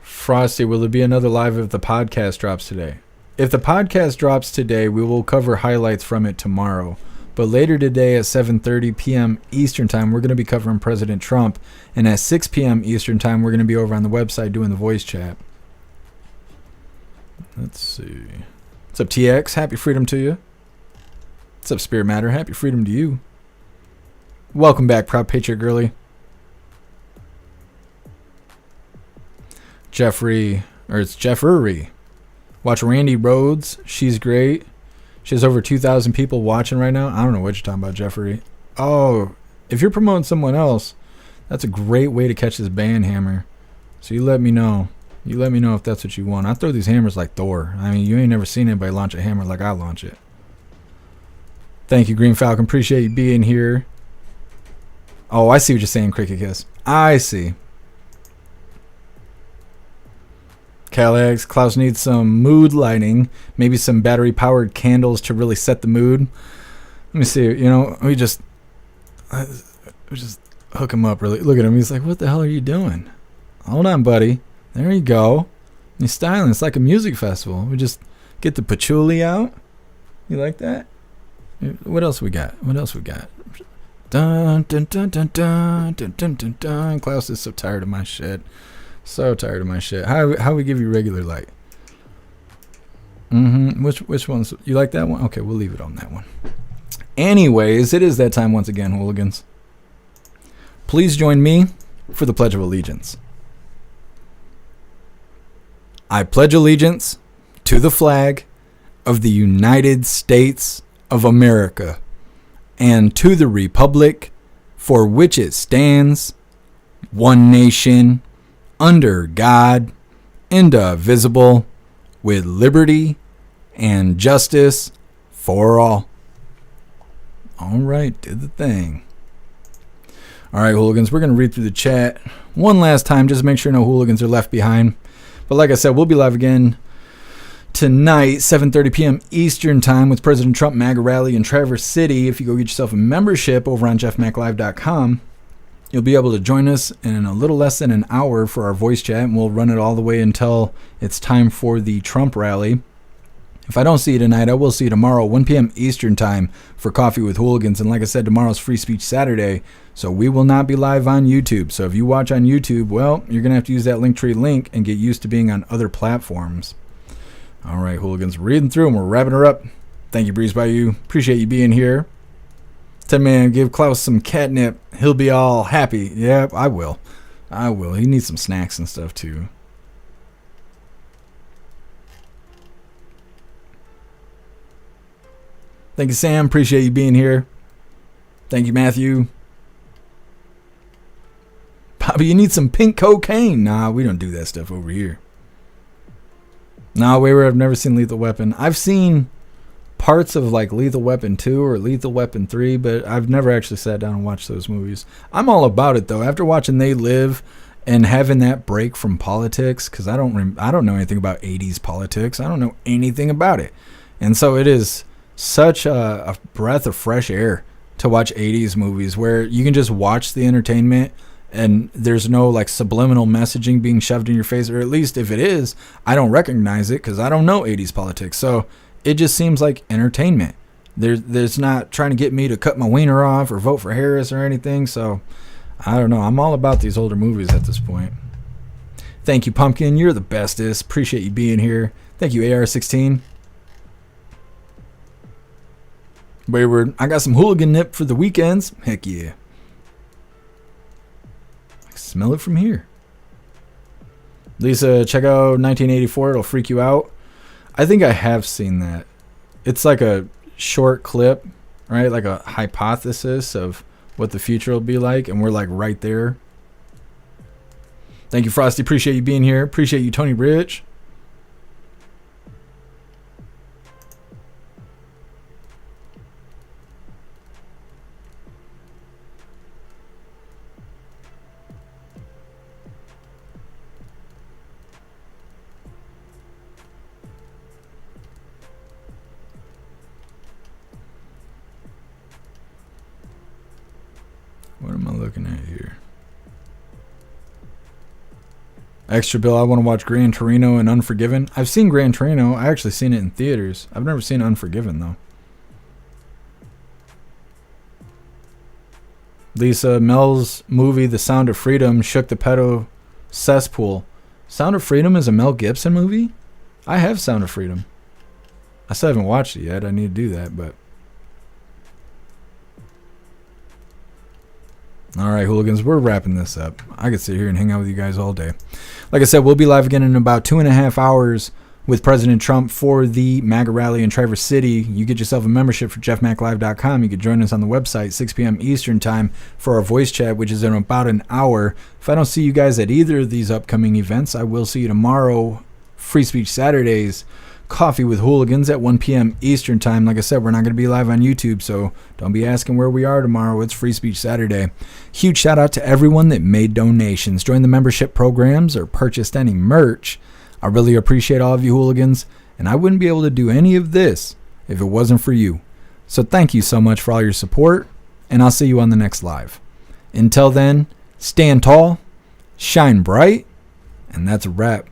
Frosty, will there be another live if the podcast drops today? If the podcast drops today, we will cover highlights from it tomorrow. But later today at 7:30 p.m. Eastern Time, we're going to be covering President Trump. And at 6 p.m. Eastern Time, we're going to be over on the website doing the voice chat. Let's see. What's up, TX? Happy freedom to you. What's up, Spirit Matter? Happy freedom to you. Welcome back, Proud Patriot Girly. It's Jeffrey. Watch Randy Rhodes. She's great. She has over 2,000 people watching right now. I don't know what you're talking about, Jeffrey. Oh, if you're promoting someone else, that's a great way to catch this band hammer. So you let me know. You let me know if that's what you want. I throw these hammers like Thor. I mean, you ain't never seen anybody launch a hammer like I launch it. Thank you, Green Falcon. Appreciate you being here. Oh, I see what you're saying, Cricket Kiss. I see. Calex, Klaus needs some mood lighting, maybe some battery-powered candles to really set the mood. Let me see. We just hook him up. Really, look at him. He's like, "What the hell are you doing?" Hold on, buddy. There you go. He's styling. It's like a music festival. We just get the patchouli out. You like that? What else we got? Dun dun dun dun dun dun dun dun dun. Klaus is so tired of my shit. So tired of my shit. How we give you regular light? Which ones? You like that one? Okay, we'll leave it on that one. Anyways, it is that time once again, hooligans. Please join me for the Pledge of Allegiance. I pledge allegiance to the flag of the United States of America and to the republic for which it stands, one nation, under God, indivisible, with liberty and justice for all. All right, did the thing. All right, hooligans, we're going to read through the chat one last time just to make sure no hooligans are left behind. But like I said, we'll be live again tonight, 7:30 p.m. Eastern Time with President Trump MAGA Rally in Traverse City. If you go get yourself a membership over on jeffmaclive.com, you'll be able to join us in a little less than an hour for our voice chat, and we'll run it all the way until it's time for the Trump rally. If I don't see you tonight, I will see you tomorrow, 1 p.m. Eastern Time for Coffee with Hooligans. And like I said, tomorrow's Free Speech Saturday, so we will not be live on YouTube. So if you watch on YouTube, well, you're going to have to use that Linktree link and get used to being on other platforms. All right, hooligans, reading through and we're wrapping her up. Thank you, Breeze by You. Appreciate you being here. 10 man, give Klaus some catnip. He'll be all happy. Yeah, I will. I will. He needs some snacks and stuff too. Thank you, Sam. Appreciate you being here. Thank you, Matthew. Bobby, you need some pink cocaine. Nah, we don't do that stuff over here. No, wait, I've never seen Lethal Weapon. I've seen parts of like Lethal Weapon 2 or Lethal Weapon 3, but I've never actually sat down and watched those movies. I'm all about it though. After watching They Live and having that break from politics, because I don't know anything about 80s politics. I don't know anything about it. And so it is such a breath of fresh air to watch 80s movies where you can just watch the entertainment and there's no like subliminal messaging being shoved in your face, or at least if it is, I don't recognize it because I don't know 80s politics. So it just seems like entertainment. There's not trying to get me to cut my wiener off or vote for Harris or anything. So I don't know. I'm all about these older movies at this point. Thank you, Pumpkin. You're the bestest. Appreciate you being here. Thank you, AR16. Wayward, I got some hooligan nip for the weekends. Heck yeah. I can smell it from here. Lisa, check out 1984. It'll freak you out. I think I have seen that. It's like a short clip, right? Like a hypothesis of what the future will be like, and we're like right there. Thank you, Frosty. Appreciate you being here. Appreciate you, Tony Rich. What am I looking at here? Extra bill, I want to watch Gran Torino and Unforgiven. I've seen Gran Torino. I actually seen it in theaters. I've never seen Unforgiven, though. Lisa, Mel's movie, The Sound of Freedom, shook the pedo cesspool. Sound of Freedom is a Mel Gibson movie? I have Sound of Freedom. I still haven't watched it yet. I need to do that, but... All right, hooligans, we're wrapping this up. I could sit here and hang out with you guys all day. Like I said, we'll be live again in about 2.5 hours with President Trump for the MAGA rally in Traverse City. You get yourself a membership for jeffmaclive.com. You can join us on the website, 6 p.m. Eastern Time, for our voice chat, which is in about an hour. If I don't see you guys at either of these upcoming events, I will see you tomorrow, Free Speech Saturdays, Coffee with Hooligans at 1 p.m. Eastern Time. Like I said, we're not going to be live on YouTube, so don't be asking where we are tomorrow. It's Free Speech Saturday. Huge shout out to everyone that made donations, joined the membership programs, or purchased any merch. I really appreciate all of you hooligans, and I wouldn't be able to do any of this if it wasn't for you. So thank you so much for all your support, and I'll see you on the next live. Until then, stand tall, shine bright, and that's a wrap.